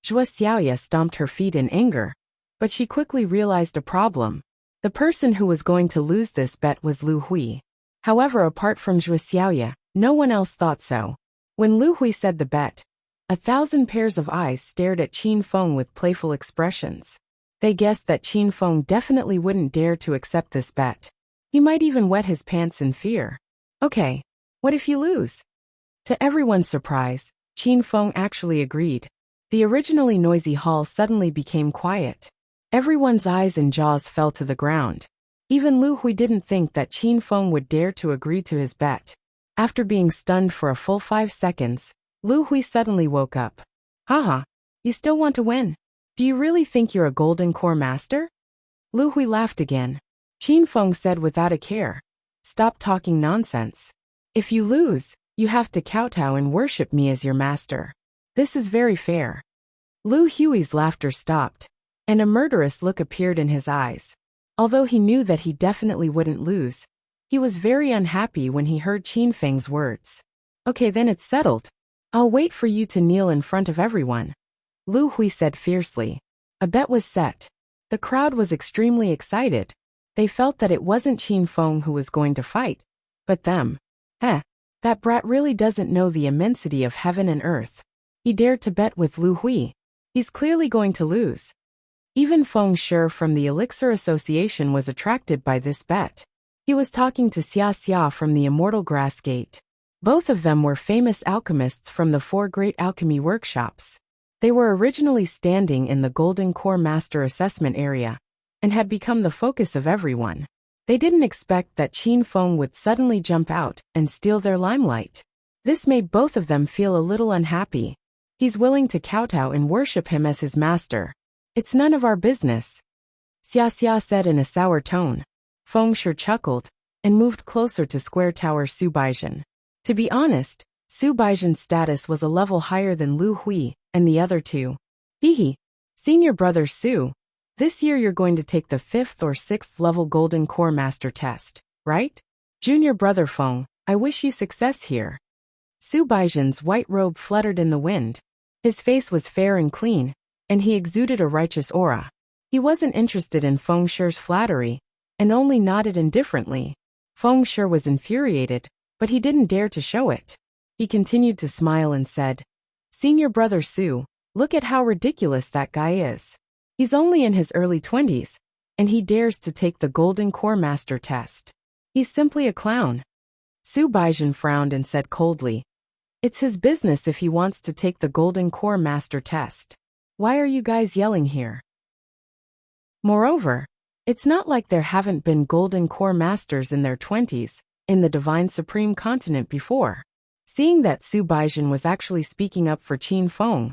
Zhuo Xiaoya stomped her feet in anger, but she quickly realized a problem. The person who was going to lose this bet was Lu Hui. However, apart from Zhuo Xiaoya, no one else thought so. When Lu Hui said the bet, 1,000 pairs of eyes stared at Qin Feng with playful expressions. They guessed that Qin Feng definitely wouldn't dare to accept this bet. He might even wet his pants in fear. Okay, what if you lose? To everyone's surprise, Qin Feng actually agreed. The originally noisy hall suddenly became quiet. Everyone's eyes and jaws fell to the ground. Even Lu Hui didn't think that Qin Feng would dare to agree to his bet. After being stunned for a full 5 seconds, Lu Hui suddenly woke up. Haha, you still want to win? Do you really think you're a golden core master? Lu Hui laughed again. Qin Feng said without a care. Stop talking nonsense. If you lose, you have to kowtow and worship me as your master. This is very fair. Lu Hui's laughter stopped, and a murderous look appeared in his eyes. Although he knew that he definitely wouldn't lose, he was very unhappy when he heard Qin Feng's words. Okay, then it's settled. I'll wait for you to kneel in front of everyone. Lu Hui said fiercely. A bet was set. The crowd was extremely excited. They felt that it wasn't Qin Feng who was going to fight, but them. That brat really doesn't know the immensity of heaven and earth. He dared to bet with Lu Hui. He's clearly going to lose. Even Feng Shi from the Elixir Association was attracted by this bet. He was talking to Xia Xia from the Immortal Grass Gate. Both of them were famous alchemists from the 4 great alchemy workshops. They were originally standing in the Golden Core Master Assessment area, and had become the focus of everyone. They didn't expect that Qin Feng would suddenly jump out and steal their limelight. This made both of them feel a little unhappy. He's willing to kowtow and worship him as his master. It's none of our business. Xia Xia said in a sour tone. Feng Shi chuckled and moved closer to Square Tower Su Baizhen. To be honest, Su Baizhen's status was a level higher than Lu Hui and the other two. Hehe. Senior brother Su, this year you're going to take the 5th or 6th level Golden Core Master test, right? Junior brother Feng, I wish you success here. Su Baizhen's white robe fluttered in the wind. His face was fair and clean, and he exuded a righteous aura. He wasn't interested in Feng Shi's flattery, and only nodded indifferently. Feng Shi was infuriated, but he didn't dare to show it. He continued to smile and said, Senior brother Su, look at how ridiculous that guy is. He's only in his early 20s, and he dares to take the Golden Core Master test. He's simply a clown. Su Baizhen frowned and said coldly, It's his business if he wants to take the Golden Core Master test. Why are you guys yelling here? Moreover, it's not like there haven't been Golden Core Masters in their 20s in the Divine Supreme Continent before. Seeing that Su Baizhen was actually speaking up for Qin Feng,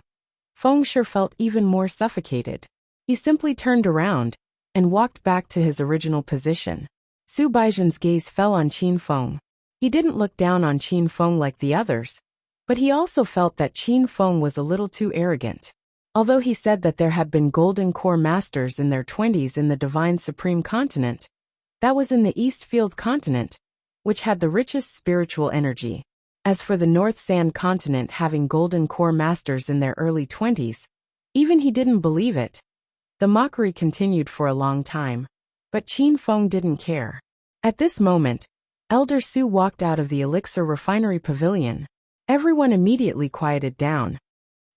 Feng Shi felt even more suffocated. He simply turned around and walked back to his original position. Su Baizhen's gaze fell on Qin Feng. He didn't look down on Qin Feng like the others, but he also felt that Qin Feng was a little too arrogant. Although he said that there had been Golden Core Masters in their 20s in the Divine Supreme Continent, that was in the Eastfield Continent, which had the richest spiritual energy. As for the North Sand Continent having Golden Core Masters in their early 20s, even he didn't believe it. The mockery continued for a long time, but Qin Feng didn't care. At this moment, Elder Su walked out of the Elixir Refinery Pavilion. Everyone immediately quieted down.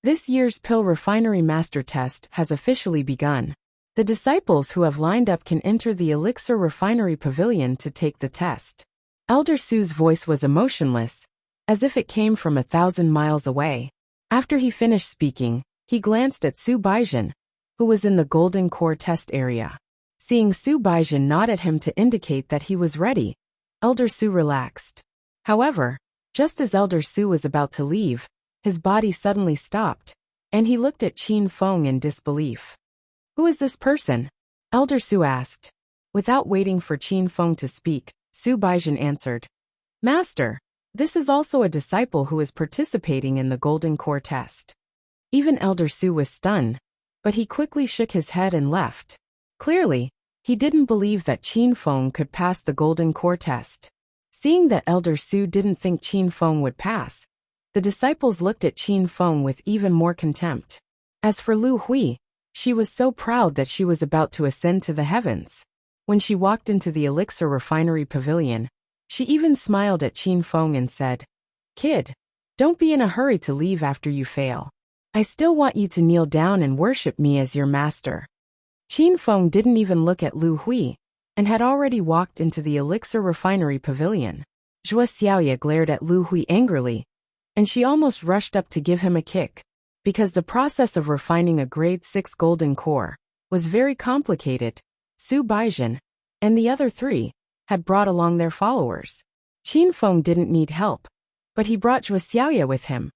This year's Pill Refinery Master Test has officially begun. The disciples who have lined up can enter the Elixir Refinery Pavilion to take the test. Elder Su's voice was emotionless, as if it came from 1,000 miles away. After he finished speaking, he glanced at Su Baizhen, who was in the Golden Core test area. Seeing Su Baizhen nod at him to indicate that he was ready, Elder Su relaxed. However, just as Elder Su was about to leave, his body suddenly stopped, and he looked at Qin Feng in disbelief. Who is this person? Elder Su asked. Without waiting for Qin Feng to speak, Su Baizhen answered, Master, this is also a disciple who is participating in the Golden Core test. Even Elder Su was stunned. but he quickly shook his head and left. Clearly, he didn't believe that Qin Feng could pass the golden core test. Seeing that Elder Su didn't think Qin Feng would pass, the disciples looked at Qin Feng with even more contempt. As for Lu Hui, she was so proud that she was about to ascend to the heavens. When she walked into the elixir refinery pavilion, she even smiled at Qin Feng and said, "Kid, don't be in a hurry to leave after you fail. I still want you to kneel down and worship me as your master." Qin Feng didn't even look at Lu Hui, and had already walked into the elixir refinery pavilion. Zhuo Xiaoya glared at Lu Hui angrily, and she almost rushed up to give him a kick. Because the process of refining a grade 6 golden core was very complicated, Su Baizhen, and the other three, had brought along their followers. Qin Feng didn't need help, but he brought Zhuo Xiaoya with him,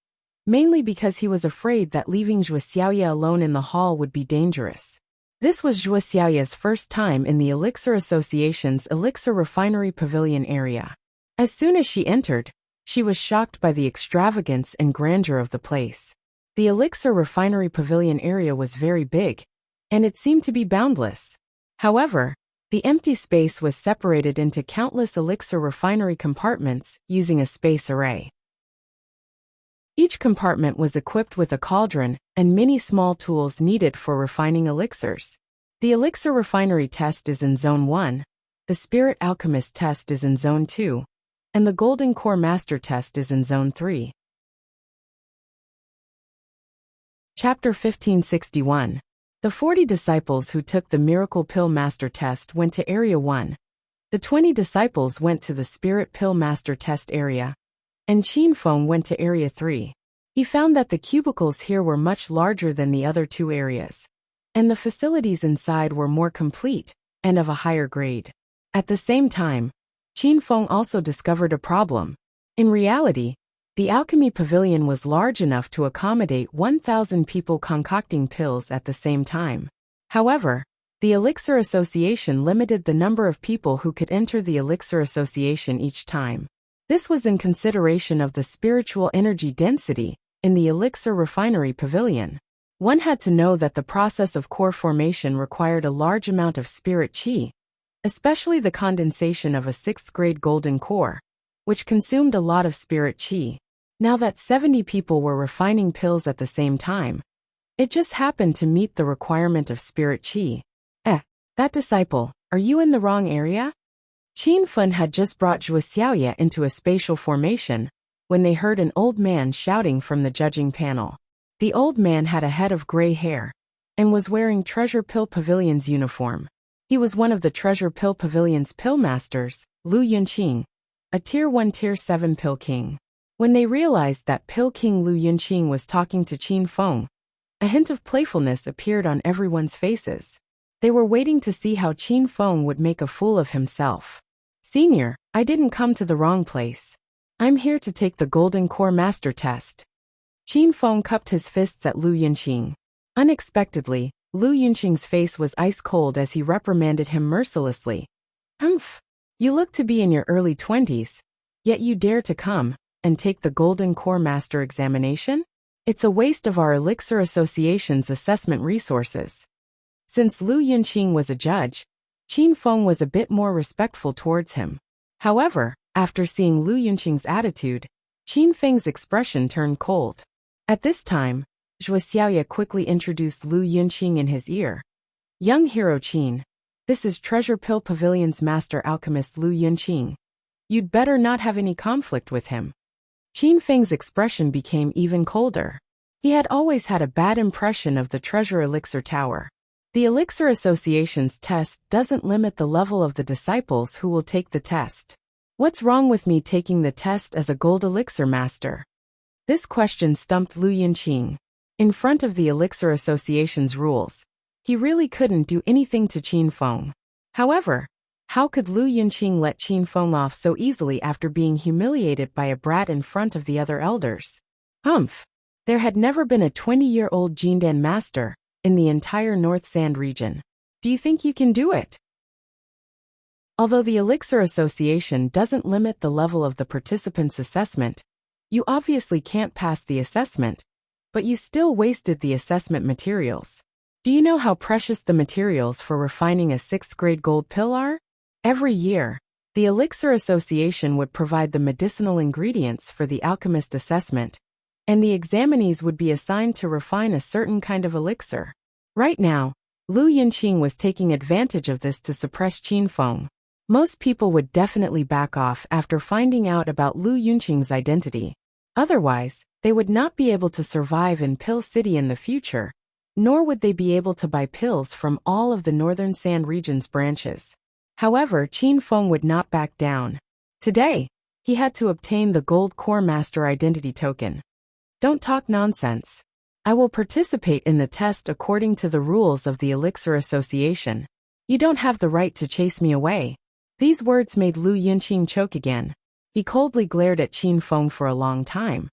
mainly because he was afraid that leaving Zhuo Xiaoya alone in the hall would be dangerous. This was Zhuo Xiaoya's first time in the Elixir Association's Elixir Refinery Pavilion area. As soon as she entered, she was shocked by the extravagance and grandeur of the place. The Elixir Refinery Pavilion area was very big, and it seemed to be boundless. However, the empty space was separated into countless elixir refinery compartments using a space array. Each compartment was equipped with a cauldron and many small tools needed for refining elixirs. The elixir refinery test is in Zone 1, the Spirit Alchemist test is in Zone 2, and the Golden Core Master test is in Zone 3. Chapter 1561. The 40 disciples who took the Miracle Pill Master test went to Area 1. The 20 disciples went to the Spirit Pill Master test area, and Qin Feng went to Area 3. He found that the cubicles here were much larger than the other two areas, and the facilities inside were more complete and of a higher grade. At the same time, Qin Feng also discovered a problem. In reality, the alchemy pavilion was large enough to accommodate 1,000 people concocting pills at the same time. However, the Elixir Association limited the number of people who could enter the Elixir Association each time. This was in consideration of the spiritual energy density in the Elixir Refinery Pavilion. One had to know that the process of core formation required a large amount of spirit qi, especially the condensation of a 6th-grade golden core, which consumed a lot of spirit qi. Now that 70 people were refining pills at the same time, it just happened to meet the requirement of spirit qi. That disciple, are you in the wrong area? Qin Feng had just brought Zhuo Xiaoya into a spatial formation when they heard an old man shouting from the judging panel. The old man had a head of gray hair and was wearing Treasure Pill Pavilion's uniform. He was one of the Treasure Pill Pavilion's pill masters, Lu Yunqing, a Tier 1 Tier 7 pill king. When they realized that Pill King Lu Yunqing was talking to Qin Feng, a hint of playfulness appeared on everyone's faces. They were waiting to see how Qin Feng would make a fool of himself. "Senior, I didn't come to the wrong place. I'm here to take the Golden Core Master test." Qin Feng cupped his fists at Lu Yunqing. Unexpectedly, Lu Yunqing's face was ice cold as he reprimanded him mercilessly. "Humph! You look to be in your early 20s, yet you dare to come and take the Golden Core Master examination? It's a waste of our Elixir Association's assessment resources." Since Lu Yunqing was a judge, Qin Feng was a bit more respectful towards him. However, after seeing Lu Yunqing's attitude, Qin Feng's expression turned cold. At this time, Zhuo Xiaoya quickly introduced Lu Yunqing in his ear. "Young hero Qin, this is Treasure Pill Pavilion's master alchemist Lu Yunqing. You'd better not have any conflict with him." Qin Feng's expression became even colder. He had always had a bad impression of the Treasure Elixir Tower. The Elixir Association's test doesn't limit the level of the disciples who will take the test. What's wrong with me taking the test as a Gold Elixir Master? This question stumped Lu Yunqing. In front of the Elixir Association's rules, he really couldn't do anything to Qin Feng. However, how could Lu Yunqing let Qin Feng off so easily after being humiliated by a brat in front of the other elders? Humph! There had never been a 20-year-old Jindan master in the entire North Sand region. Do you think you can do it? Although the Elixir Association doesn't limit the level of the participants' assessment, you obviously can't pass the assessment, but you still wasted the assessment materials. Do you know how precious the materials for refining a 6th-grade gold pill are? Every year, the Elixir Association would provide the medicinal ingredients for the alchemist assessment, and the examinees would be assigned to refine a certain kind of elixir. Right now, Lu Yinqing was taking advantage of this to suppress Qin Feng. Most people would definitely back off after finding out about Lu Yinqing's identity. Otherwise, they would not be able to survive in Pill City in the future, nor would they be able to buy pills from all of the Northern Sand region's branches. However, Qin Feng would not back down. Today, he had to obtain the Gold Core Master Identity Token. Don't talk nonsense. I will participate in the test according to the rules of the Elixir Association. You don't have the right to chase me away. These words made Lu Yinqing choke again. He coldly glared at Qin Feng for a long time.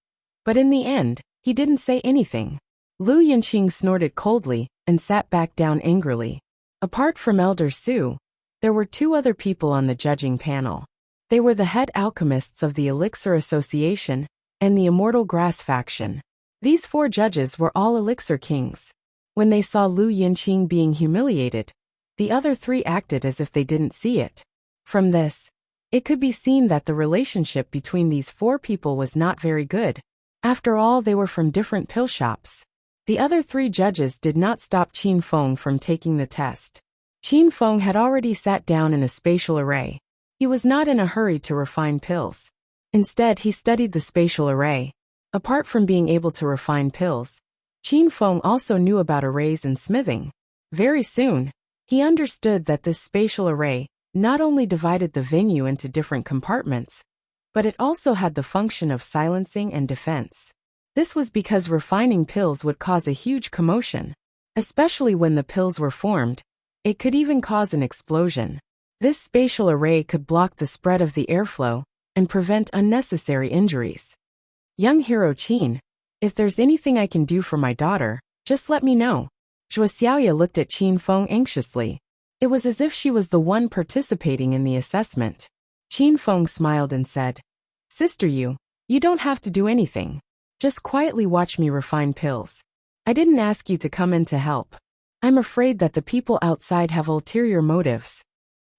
But in the end, he didn't say anything. Lu Yinqing snorted coldly and sat back down angrily. Apart from Elder Su, there were 2 other people on the judging panel. They were the head alchemists of the Elixir Association and the Immortal Grass faction. These 4 judges were all Elixir Kings. When they saw Lu Yinqing being humiliated, the other 3 acted as if they didn't see it. From this, it could be seen that the relationship between these 4 people was not very good. After all, they were from different pill shops. The other 3 judges did not stop Qin Feng from taking the test. Qin Feng had already sat down in a spatial array. He was not in a hurry to refine pills. Instead, he studied the spatial array. Apart from being able to refine pills, Qin Feng also knew about arrays and smithing. Very soon, he understood that this spatial array not only divided the venue into different compartments, but it also had the function of silencing and defense. This was because refining pills would cause a huge commotion. Especially when the pills were formed, it could even cause an explosion. This spatial array could block the spread of the airflow and prevent unnecessary injuries. Young hero Qin, if there's anything I can do for my daughter, just let me know. Zhuo Xiaoya looked at Qin Feng anxiously. It was as if she was the one participating in the assessment. Qin Feng smiled and said, Sister you don't have to do anything. Just quietly watch me refine pills. I didn't ask you to come in to help. I'm afraid that the people outside have ulterior motives.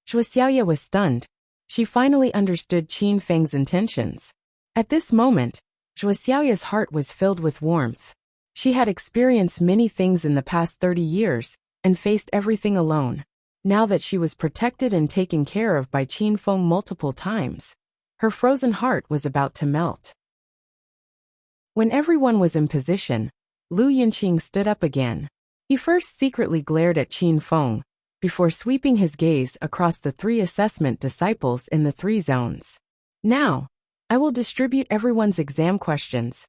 Zhuo Xiaoya was stunned. She finally understood Qin Feng's intentions. At this moment, Zhuo Xiaoya's heart was filled with warmth. She had experienced many things in the past 30 years and faced everything alone. Now that she was protected and taken care of by Qin Feng multiple times, her frozen heart was about to melt. When everyone was in position, Lu Yinqing stood up again. He first secretly glared at Qin Feng, before sweeping his gaze across the 3 assessment disciples in the 3 zones. Now, I will distribute everyone's exam questions.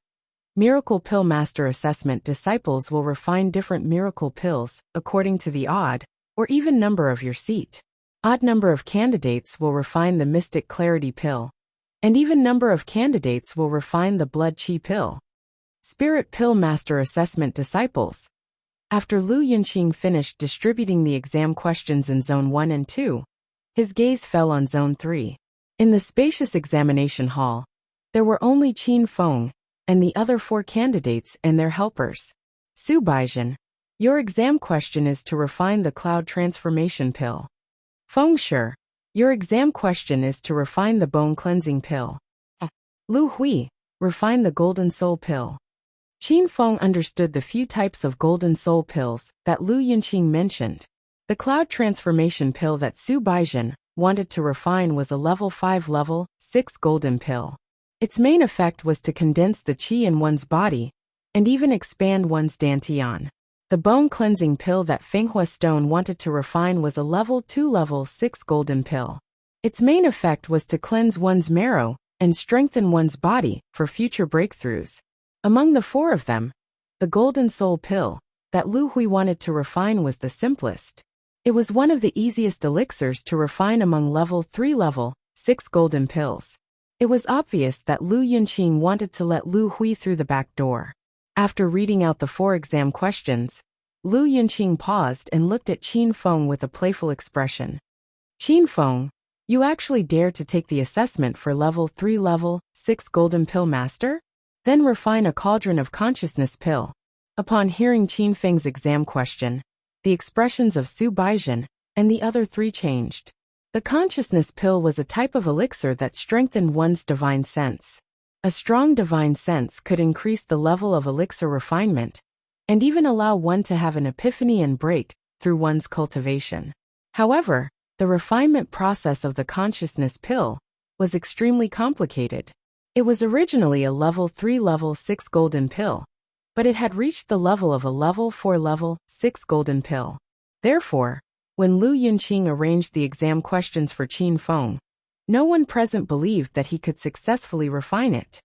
Miracle Pill Master Assessment disciples will refine different miracle pills according to the odd or even number of your seat. Odd number of candidates will refine the Mystic Clarity Pill, and even number of candidates will refine the Blood Qi Pill. Spirit Pill Master Assessment disciples. After Lu Yinqing finished distributing the exam questions in Zone 1 and 2, his gaze fell on Zone 3. In the spacious examination hall, there were only Qin Feng and the other 4 candidates and their helpers. Su Baizhen, your exam question is to refine the Cloud Transformation Pill. Feng Shi, your exam question is to refine the Bone Cleansing Pill. Lu Hui, refine the Golden Soul Pill. Qin Feng understood the few types of Golden Soul Pills that Lu Yinqing mentioned. The Cloud Transformation Pill that Su Baizhen wanted to refine was a level 5 level 6 golden pill. Its main effect was to condense the qi in one's body and even expand one's dantian. The bone cleansing pill that Fenghua Stone wanted to refine was a level 2 level 6 golden pill. Its main effect was to cleanse one's marrow and strengthen one's body for future breakthroughs. Among the 4 of them, the Golden Soul Pill that Lu Hui wanted to refine was the simplest. It was one of the easiest elixirs to refine among level 3 level 6 golden pills. It was obvious that Lu Yinqing wanted to let Lu Hui through the back door. After reading out the 4 exam questions, Lu Yinqing paused and looked at Qin Feng with a playful expression. Qin Feng, you actually dare to take the assessment for level 3 level 6 golden pill master? Then refine a Cauldron of Consciousness pill. Upon hearing Qin Feng's exam question, the expressions of Su Baizhen, and the other three changed. The consciousness pill was a type of elixir that strengthened one's divine sense. A strong divine sense could increase the level of elixir refinement, and even allow one to have an epiphany and break through one's cultivation. However, the refinement process of the consciousness pill was extremely complicated. It was originally a level 3 level 6 golden pill, but it had reached the level of a level 4 level 6 golden pill. Therefore, when Lu Yunqing arranged the exam questions for Qin Feng, no one present believed that he could successfully refine it.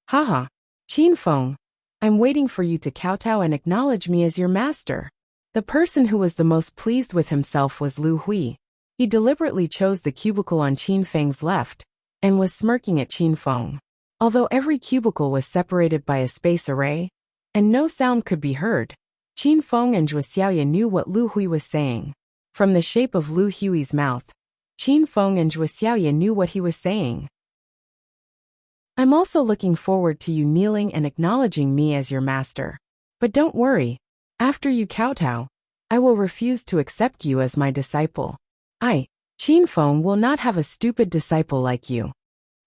Haha, Qin Feng, I'm waiting for you to kowtow and acknowledge me as your master. The person who was the most pleased with himself was Lu Hui. He deliberately chose the cubicle on Qin Feng's left, and was smirking at Qin Feng. Although every cubicle was separated by a space array, and no sound could be heard, Qin Feng and Zhuo Xiaoya knew what Lu Hui was saying. From the shape of Lu Hui's mouth, Qin Feng and Zhuo Xiaoya knew what he was saying. I'm also looking forward to you kneeling and acknowledging me as your master. But don't worry, after you kowtow, I will refuse to accept you as my disciple. Qin Feng, will not have a stupid disciple like you.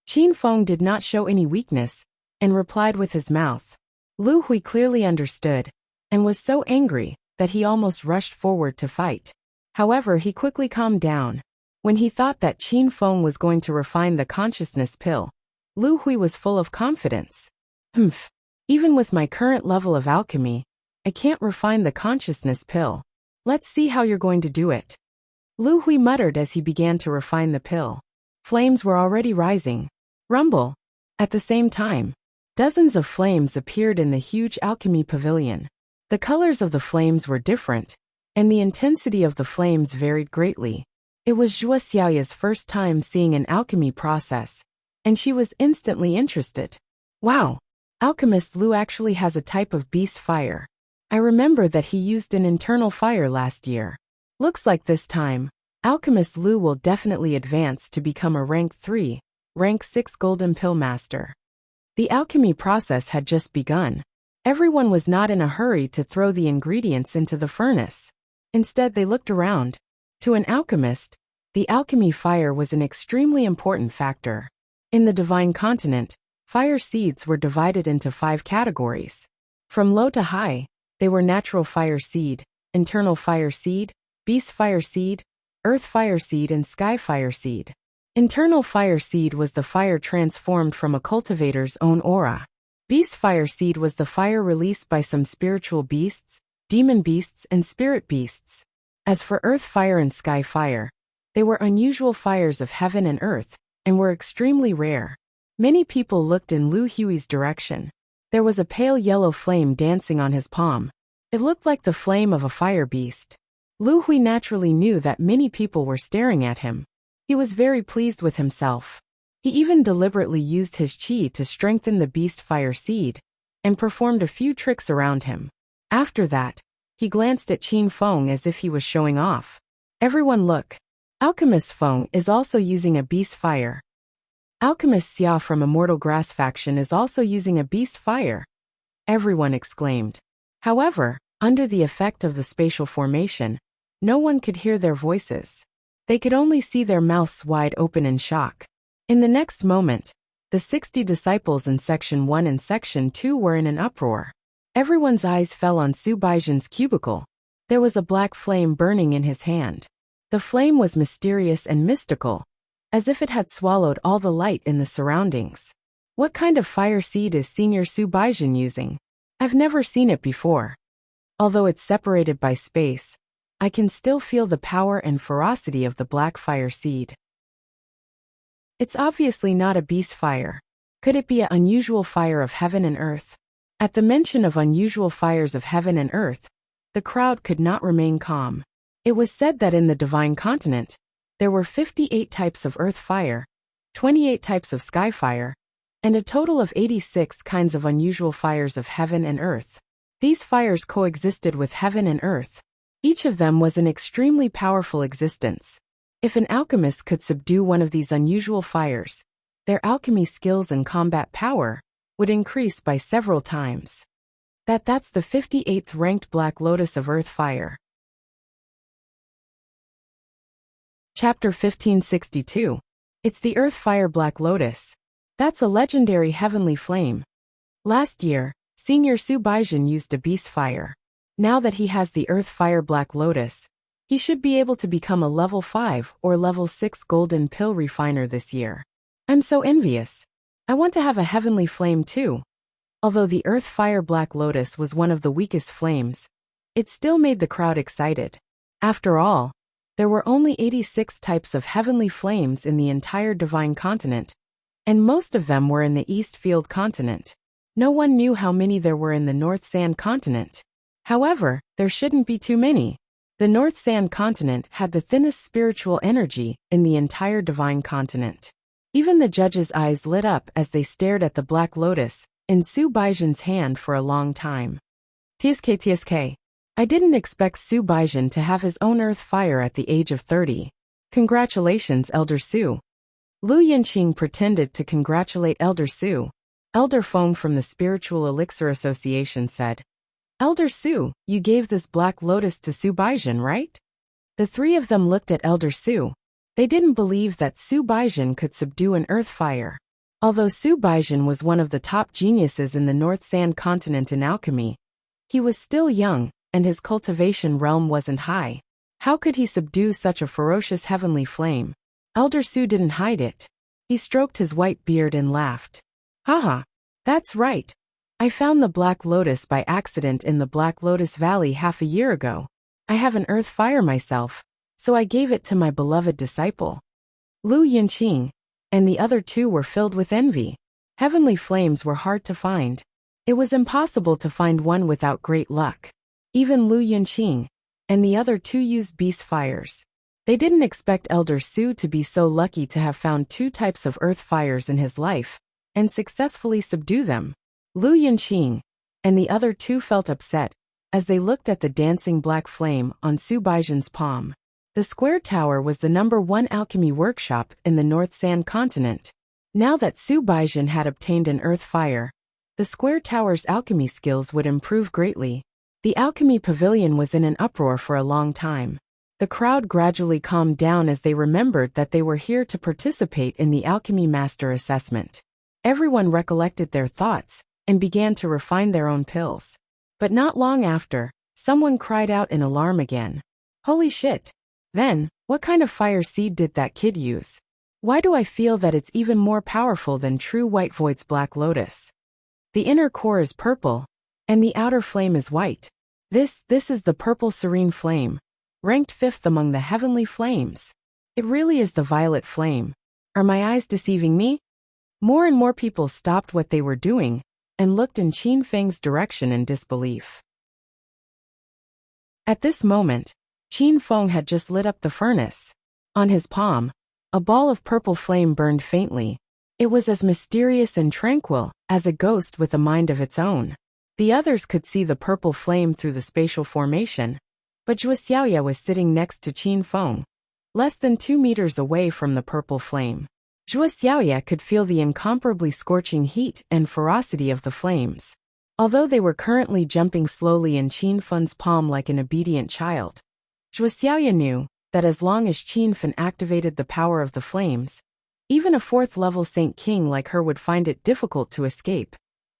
Qin Feng did not show any weakness, and replied with his mouth. Lu Hui clearly understood, and was so angry that he almost rushed forward to fight. However, he quickly calmed down. When he thought that Qin Feng was going to refine the consciousness pill, Lu Hui was full of confidence. Even with my current level of alchemy, I can't refine the consciousness pill. Let's see how you're going to do it. Lu Hui muttered as he began to refine the pill. Flames were already rising. Rumble. At the same time, dozens of flames appeared in the huge alchemy pavilion. The colors of the flames were different, and the intensity of the flames varied greatly. It was Zhuo Xiaoya's first time seeing an alchemy process, and she was instantly interested. Wow! Alchemist Lu actually has a type of beast fire. I remember that he used an internal fire last year. Looks like this time, Alchemist Lu will definitely advance to become a rank 3, rank 6 golden pill master. The alchemy process had just begun. Everyone was not in a hurry to throw the ingredients into the furnace. Instead, they looked around. To an alchemist, the alchemy fire was an extremely important factor. In the divine continent, fire seeds were divided into 5 categories. From low to high, they were natural fire seed, internal fire seed, beast fire seed, earth fire seed, and sky fire seed. Internal fire seed was the fire transformed from a cultivator's own aura. Beast fire seed was the fire released by some spiritual beasts, demon beasts, and spirit beasts. As for earth fire and sky fire, they were unusual fires of heaven and earth, and were extremely rare. Many people looked in Lu Hui's direction. There was a pale yellow flame dancing on his palm. It looked like the flame of a fire beast. Lu Hui naturally knew that many people were staring at him. He was very pleased with himself. He even deliberately used his qi to strengthen the beast fire seed, and performed a few tricks around him. After that, he glanced at Qin Feng as if he was showing off. Everyone look. Alchemist Feng is also using a beast fire. Alchemist Xia from Immortal Grass faction is also using a beast fire. Everyone exclaimed. However, under the effect of the spatial formation, no one could hear their voices. They could only see their mouths wide open in shock. In the next moment, the 60 disciples in Section 1 and Section 2 were in an uproar. Everyone's eyes fell on Su Baizhen's cubicle. There was a black flame burning in his hand. The flame was mysterious and mystical, as if it had swallowed all the light in the surroundings. What kind of fire seed is Senior Su Baizhen using? I've never seen it before. Although it's separated by space, I can still feel the power and ferocity of the black fire seed. It's obviously not a beast fire. Could it be an unusual fire of heaven and earth? At the mention of unusual fires of heaven and earth, the crowd could not remain calm. It was said that in the divine continent, there were 58 types of earth fire, 28 types of sky fire, and a total of 86 kinds of unusual fires of heaven and earth. These fires coexisted with heaven and earth. Each of them was an extremely powerful existence. If an alchemist could subdue one of these unusual fires, their alchemy skills and combat power would increase by several times. That's the 58th ranked Black Lotus of Earth Fire. Chapter 1562. It's the Earth Fire Black Lotus. That's a legendary heavenly flame. Last year, Senior Su Baijin used a beast fire. Now that he has the Earth Fire Black Lotus, he should be able to become a level 5 or level 6 golden pill refiner this year. I'm so envious. I want to have a heavenly flame too. Although the Earth Fire Black Lotus was one of the weakest flames, it still made the crowd excited. After all, there were only 86 types of heavenly flames in the entire Divine Continent, and most of them were in the East Field Continent. No one knew how many there were in the North Sand Continent. However, there shouldn't be too many. The North Sand Continent had the thinnest spiritual energy in the entire Divine Continent. Even the judges' eyes lit up as they stared at the Black Lotus in Su Baijin's hand for a long time. TSK. I didn't expect Su Baijin to have his own earth fire at the age of 30. Congratulations, Elder Su. Lu Yinqing pretended to congratulate Elder Su. Elder Feng from the Spiritual Elixir Association said, Elder Su, you gave this Black Lotus to Su Baijin, right? The three of them looked at Elder Su. They didn't believe that Su Baijin could subdue an earth fire. Although Su Baijin was one of the top geniuses in the North Sand Continent in alchemy, he was still young, and his cultivation realm wasn't high. How could he subdue such a ferocious heavenly flame? Elder Su didn't hide it. He stroked his white beard and laughed. Haha, that's right. I found the Black Lotus by accident in the Black Lotus Valley half a year ago. I have an earth fire myself, so I gave it to my beloved disciple. Lu Yinqing and the other two were filled with envy. Heavenly flames were hard to find. It was impossible to find one without great luck. Even Lu Yinqing and the other two used beast fires. They didn't expect Elder Su to be so lucky to have found two types of earth fires in his life and successfully subdue them. Lu Yinqing and the other two felt upset as they looked at the dancing black flame on Su Baijin's palm. The Square Tower was the #1 alchemy workshop in the North Sand Continent. Now that Su Baijin had obtained an earth fire, the Square Tower's alchemy skills would improve greatly. The alchemy pavilion was in an uproar for a long time. The crowd gradually calmed down as they remembered that they were here to participate in the alchemy master assessment. Everyone recollected their thoughts and began to refine their own pills. But not long after, someone cried out in alarm again. Holy shit! Then, what kind of fire seed did that kid use? Why do I feel that it's even more powerful than true White Void's Black Lotus? The inner core is purple, and the outer flame is white. This is the purple serene flame, ranked 5th among the heavenly flames. It really is the violet flame. Are my eyes deceiving me? More and more people stopped what they were doing and looked in Qin Feng's direction in disbelief. At this moment, Qin Feng had just lit up the furnace. On his palm, a ball of purple flame burned faintly. It was as mysterious and tranquil as a ghost with a mind of its own. The others could see the purple flame through the spatial formation, but Zhuo Xiaoya was sitting next to Qin Feng, less than 2 meters away from the purple flame. Zhuo Xiaoya could feel the incomparably scorching heat and ferocity of the flames. Although they were currently jumping slowly in Qin Feng's palm like an obedient child, Zhuo Xiaoya knew that as long as Qin Feng activated the power of the flames, even a 4th-level Saint King like her would find it difficult to escape.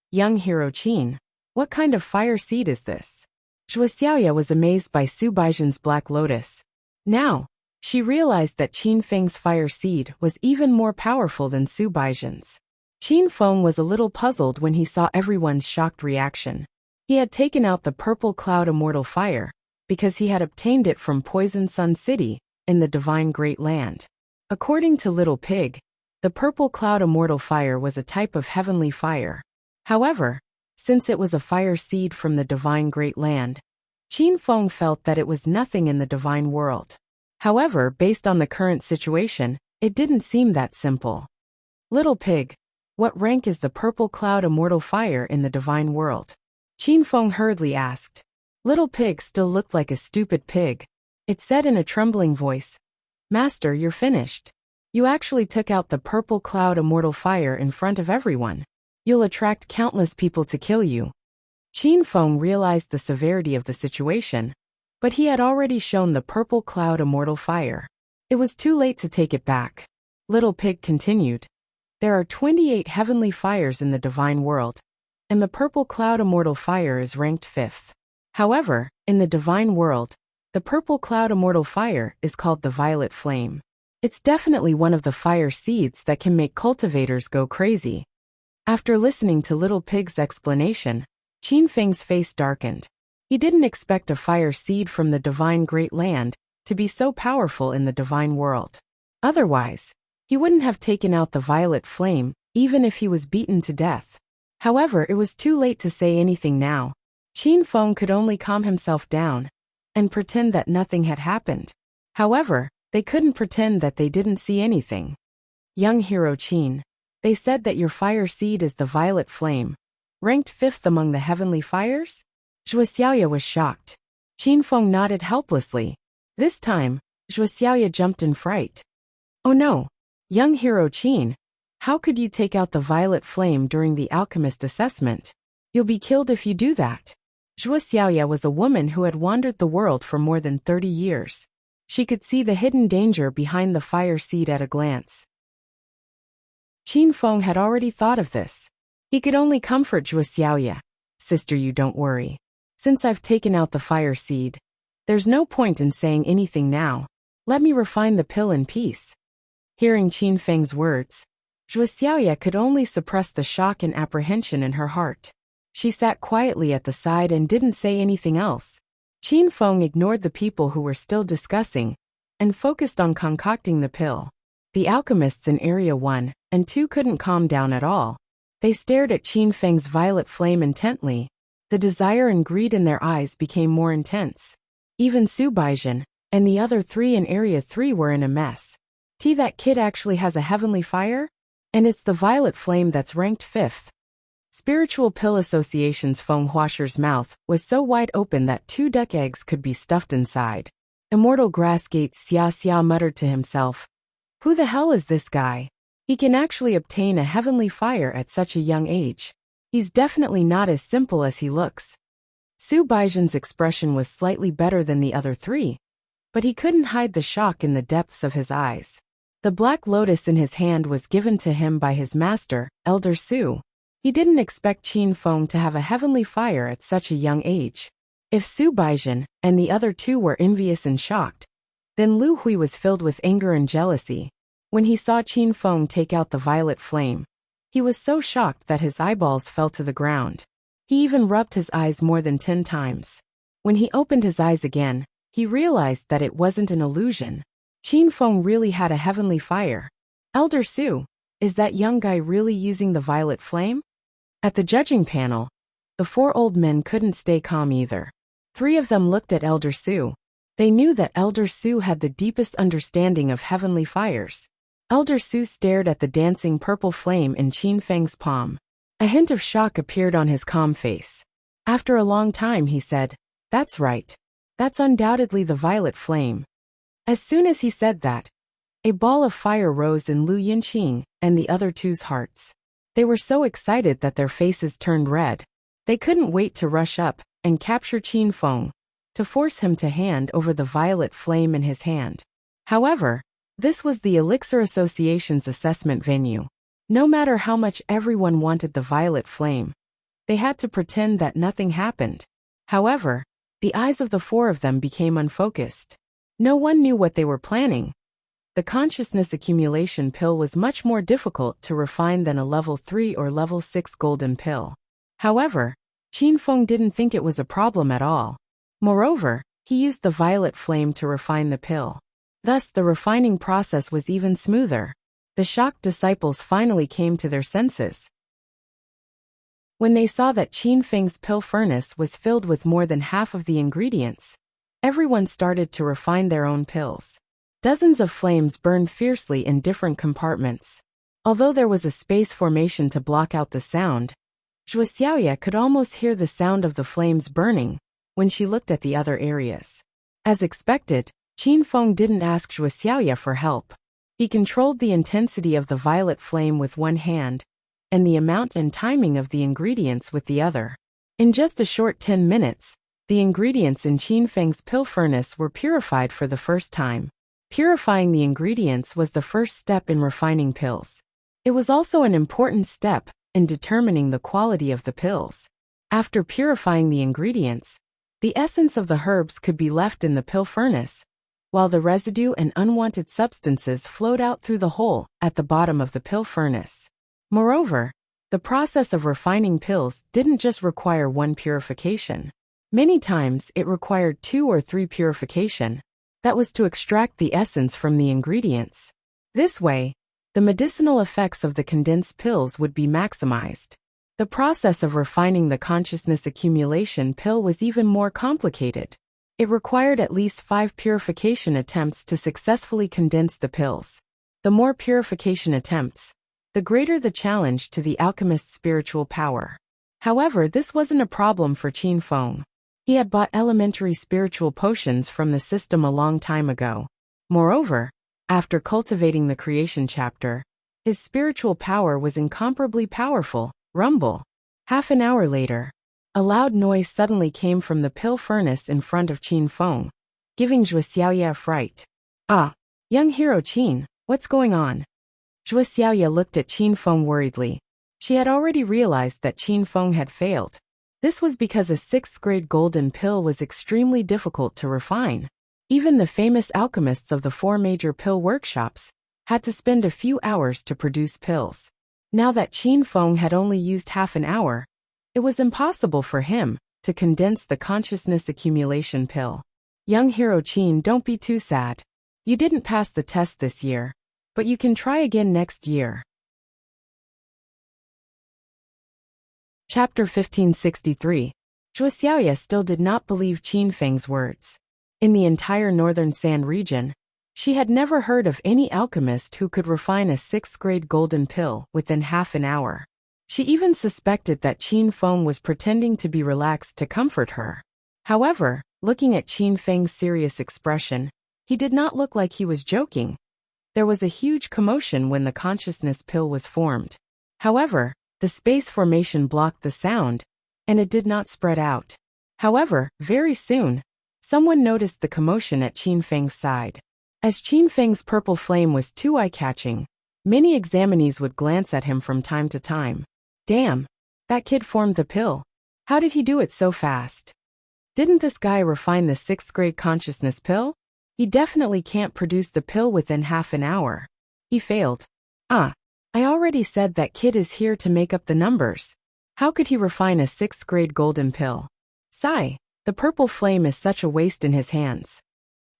Young hero Qin, what kind of fire seed is this? Zhuo Xiaoya was amazed by Su Baijin's Black Lotus. Now, she realized that Qin Feng's fire seed was even more powerful than Su Baijin's. Qin Feng was a little puzzled when he saw everyone's shocked reaction. He had taken out the purple cloud immortal fire, because he had obtained it from Poison Sun City, in the Divine Great Land. According to Little Pig, the purple cloud immortal fire was a type of heavenly fire. However, since it was a fire seed from the Divine Great Land, Qin Feng felt that it was nothing in the divine world. However, based on the current situation, it didn't seem that simple. Little Pig, what rank is the purple cloud immortal fire in the divine world? Qin Feng hurriedly asked. Little Pig still looked like a stupid pig. It said in a trembling voice, Master, you're finished. You actually took out the purple cloud immortal fire in front of everyone. You'll attract countless people to kill you. Qin Feng realized the severity of the situation, but he had already shown the purple cloud immortal fire. It was too late to take it back. Little Pig continued. There are 28 heavenly fires in the divine world, and the purple cloud immortal fire is ranked 5th. However, in the divine world, the purple cloud immortal fire is called the violet flame. It's definitely one of the fire seeds that can make cultivators go crazy. After listening to Little Pig's explanation, Qin Feng's face darkened. He didn't expect a fire seed from the divine great land to be so powerful in the divine world. Otherwise, he wouldn't have taken out the violet flame, even if he was beaten to death. However, it was too late to say anything now. Qin Feng could only calm himself down and pretend that nothing had happened. However, they couldn't pretend that they didn't see anything. Young hero Qin, they said that your fire seed is the violet flame, ranked 5th among the heavenly fires? Zhuo Xiaoya was shocked. Qin Feng nodded helplessly. This time, Zhuo Xiaoya jumped in fright. Oh no! Young hero Qin, how could you take out the violet flame during the alchemist assessment? You'll be killed if you do that. Zhuo Xiaoya was a woman who had wandered the world for more than 30 years. She could see the hidden danger behind the fire seed at a glance. Qin Feng had already thought of this. He could only comfort Zhuo Xiaoya. Sister, you don't worry. Since I've taken out the fire seed, there's no point in saying anything now. Let me refine the pill in peace. Hearing Qin Feng's words, Zhuo Xiaoya could only suppress the shock and apprehension in her heart. She sat quietly at the side and didn't say anything else. Qin Feng ignored the people who were still discussing and focused on concocting the pill. The alchemists in Area 1 and 2 couldn't calm down at all. They stared at Qin Feng's violet flame intently. The desire and greed in their eyes became more intense. Even Su Baizhen and the other 3 in Area 3 were in a mess. That kid actually has a heavenly fire? And it's the violet flame that's ranked 5th. Spiritual Pill Association's Feng Huasher's mouth was so wide open that 2 duck eggs could be stuffed inside. Immortal Grassgate Xia Xia muttered to himself. Who the hell is this guy? He can actually obtain a heavenly fire at such a young age. He's definitely not as simple as he looks. Su Baizhen's expression was slightly better than the other 3, but he couldn't hide the shock in the depths of his eyes. The black lotus in his hand was given to him by his master, Elder Su. He didn't expect Qin Feng to have a heavenly fire at such a young age. If Su Baizhen and the other 2 were envious and shocked, then Lu Hui was filled with anger and jealousy. When he saw Qin Feng take out the violet flame, he was so shocked that his eyeballs fell to the ground. He even rubbed his eyes more than 10 times. When he opened his eyes again, he realized that it wasn't an illusion. Qin Feng really had a heavenly fire. Elder Su, is that young guy really using the violet flame? At the judging panel, the 4 old men couldn't stay calm either. 3 of them looked at Elder Su. They knew that Elder Su had the deepest understanding of heavenly fires. Elder Su stared at the dancing purple flame in Qin Feng's palm. A hint of shock appeared on his calm face. After a long time he said, "That's right. That's undoubtedly the violet flame." As soon as he said that, a ball of fire rose in Lu Yinqing and the other 2's hearts. They were so excited that their faces turned red. They couldn't wait to rush up and capture Qin Feng, to force him to hand over the violet flame in his hand. However, this was the Elixir Association's assessment venue. No matter how much everyone wanted the violet flame, they had to pretend that nothing happened. However, the eyes of the 4 of them became unfocused. No one knew what they were planning. The consciousness accumulation pill was much more difficult to refine than a level 3 or level 6 golden pill. However, Qin Feng didn't think it was a problem at all. Moreover, he used the violet flame to refine the pill. Thus, the refining process was even smoother. The shocked disciples finally came to their senses. When they saw that Qin Feng's pill furnace was filled with more than half of the ingredients, everyone started to refine their own pills. Dozens of flames burned fiercely in different compartments. Although there was a space formation to block out the sound, Zhuo Xiaoya could almost hear the sound of the flames burning when she looked at the other areas. As expected, Qin Feng didn't ask Zhuo Xiaoya for help. He controlled the intensity of the violet flame with one hand, and the amount and timing of the ingredients with the other. In just a short 10 minutes, the ingredients in Qin Feng's pill furnace were purified for the first time. Purifying the ingredients was the first step in refining pills. It was also an important step in determining the quality of the pills. After purifying the ingredients, the essence of the herbs could be left in the pill furnace, while the residue and unwanted substances flowed out through the hole at the bottom of the pill furnace. Moreover, the process of refining pills didn't just require one purification. Many times it required 2 or 3 purification. That was to extract the essence from the ingredients. This way, the medicinal effects of the condensed pills would be maximized. The process of refining the consciousness accumulation pill was even more complicated. It required at least 5 purification attempts to successfully condense the pills. The more purification attempts, the greater the challenge to the alchemist's spiritual power. However, this wasn't a problem for Qin Feng. He had bought elementary spiritual potions from the system a long time ago. Moreover, after cultivating the creation chapter, his spiritual power was incomparably powerful. Rumble. Half an hour later, a loud noise suddenly came from the pill furnace in front of Qin Feng, giving Zhuo Xiaoye a fright. "Ah, young hero Qin, what's going on?" Zhuo Xiaoye looked at Qin Feng worriedly. She had already realized that Qin Feng had failed. This was because a 6th-grade golden pill was extremely difficult to refine. Even the famous alchemists of the 4 major pill workshops had to spend a few hours to produce pills. Now that Qin Feng had only used half an hour, it was impossible for him to condense the consciousness accumulation pill. "Young hero Qin, don't be too sad. You didn't pass the test this year, but you can try again next year." Chapter 1563. Zhuo Xiaoye still did not believe Qin Feng's words. In the entire northern Sand region, she had never heard of any alchemist who could refine a 6th-grade golden pill within half an hour. She even suspected that Qin Feng was pretending to be relaxed to comfort her. However, looking at Qin Feng's serious expression, he did not look like he was joking. There was a huge commotion when the consciousness pill was formed. However, the space formation blocked the sound, and it did not spread out. However, very soon, someone noticed the commotion at Qin Feng's side. As Qin Feng's purple flame was too eye-catching, many examinees would glance at him from time to time. "Damn, that kid formed the pill. How did he do it so fast? Didn't this guy refine the 6th-grade consciousness pill? He definitely can't produce the pill within half an hour. He failed. I already said that kid is here to make up the numbers. How could he refine a 6th-grade golden pill? Sigh, the purple flame is such a waste in his hands."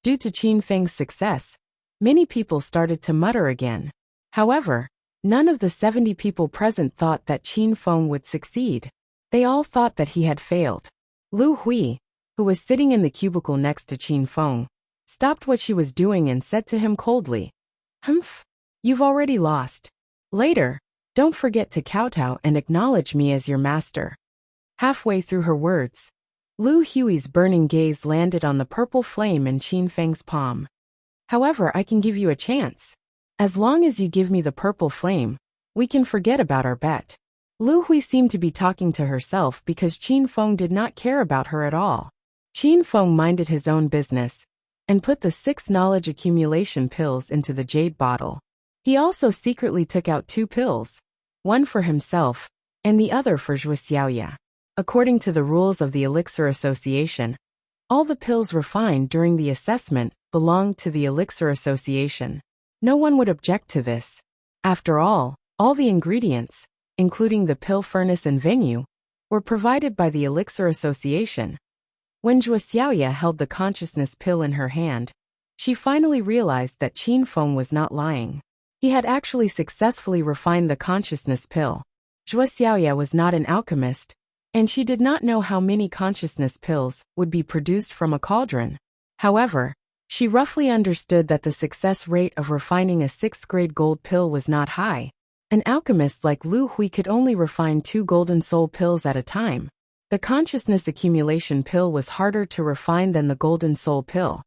Due to Qin Feng's success, many people started to mutter again. However, none of the 70 people present thought that Qin Feng would succeed. They all thought that he had failed. Lu Hui, who was sitting in the cubicle next to Qin Feng, stopped what she was doing and said to him coldly, "Humph, you've already lost. Later, don't forget to kowtow and acknowledge me as your master." Halfway through her words, Lu Hui's burning gaze landed on the purple flame in Qin Feng's palm. "However, I can give you a chance. As long as you give me the purple flame, we can forget about our bet." Lu Hui seemed to be talking to herself because Qin Feng did not care about her at all. Qin Feng minded his own business and put the 6 knowledge accumulation pills into the jade bottle. He also secretly took out 2 pills, one for himself and the other for Zhuo Xiaoye. According to the rules of the Elixir Association, all the pills refined during the assessment belonged to the Elixir Association. No one would object to this. After all the ingredients, including the pill furnace and venue, were provided by the Elixir Association. When Zhuo Xiaoye held the consciousness pill in her hand, she finally realized that Qin Feng was not lying. He had actually successfully refined the consciousness pill. Zhuo Xiaoye was not an alchemist, and she did not know how many consciousness pills would be produced from a cauldron. However, she roughly understood that the success rate of refining a 6th-grade gold pill was not high. An alchemist like Lu Hui could only refine 2 golden soul pills at a time. The consciousness accumulation pill was harder to refine than the golden soul pill.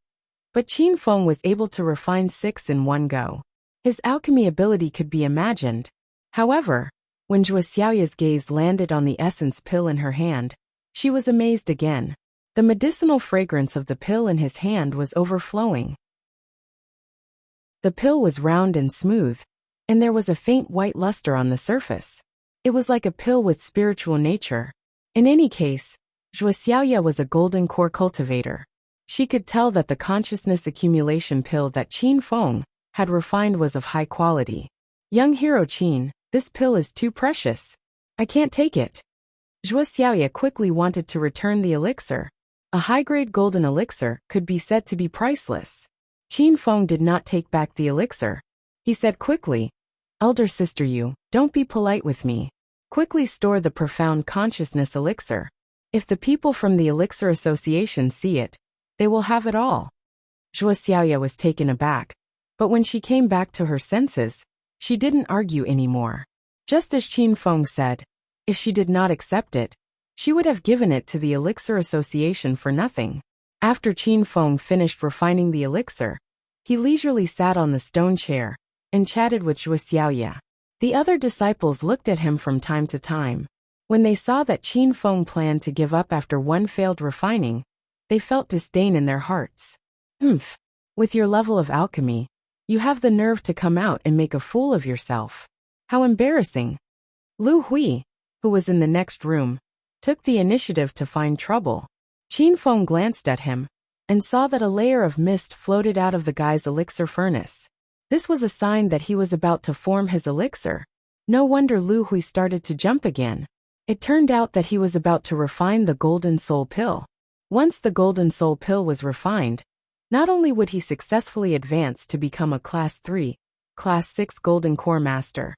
But Qin Feng was able to refine 6 in one go. His alchemy ability could be imagined. However, when Zhuo Xiaoye's gaze landed on the essence pill in her hand, she was amazed again. The medicinal fragrance of the pill in his hand was overflowing. The pill was round and smooth, and there was a faint white luster on the surface. It was like a pill with spiritual nature. In any case, Zhuo Xiaoya was a golden core cultivator. She could tell that the consciousness accumulation pill that Qin Feng had refined was of high quality. Young hero Qin, this pill is too precious. I can't take it. Zhuo Xiaoya quickly wanted to return the elixir. A high-grade golden elixir could be said to be priceless. Qin Feng did not take back the elixir. He said quickly, "Elder sister Yu, don't be polite with me. Quickly store the profound consciousness elixir. If the people from the Elixir Association see it, they will have it all." Zhuo Xiaoya was taken aback, but when she came back to her senses, she didn't argue anymore. Just as Qin Feng said, if she did not accept it, she would have given it to the Elixir Association for nothing. After Qin Feng finished refining the elixir, he leisurely sat on the stone chair and chatted with Zhuo Xiaoya. The other disciples looked at him from time to time. When they saw that Qin Feng planned to give up after one failed refining, they felt disdain in their hearts. With your level of alchemy, you have the nerve to come out and make a fool of yourself. How embarrassing. Lu Hui, who was in the next room, took the initiative to find trouble. Qin Feng glanced at him and saw that a layer of mist floated out of the guy's elixir furnace. This was a sign that he was about to form his elixir. No wonder Lu Hui started to jump again. It turned out that he was about to refine the Golden Soul Pill. Once the Golden Soul Pill was refined, not only would he successfully advance to become a Class 3, Class 6 Golden Core Master,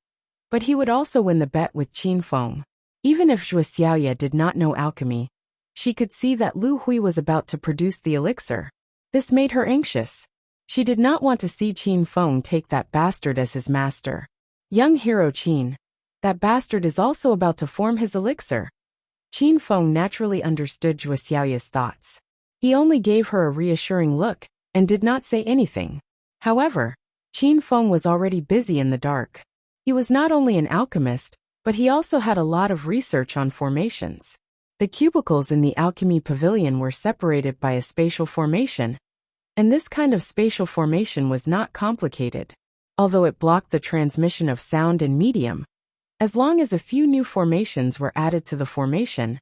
but he would also win the bet with Qin Feng. Even if Zhuo Xiaoya did not know alchemy, she could see that Lu Hui was about to produce the elixir. This made her anxious. She did not want to see Qin Feng take that bastard as his master. Young hero Qin, that bastard is also about to form his elixir. Qin Feng naturally understood Zhuo Xiaoya's thoughts. He only gave her a reassuring look and did not say anything. However, Qin Feng was already busy in the dark. He was not only an alchemist, but he also had a lot of research on formations. The cubicles in the alchemy pavilion were separated by a spatial formation, and this kind of spatial formation was not complicated. Although it blocked the transmission of sound and medium, as long as a few new formations were added to the formation,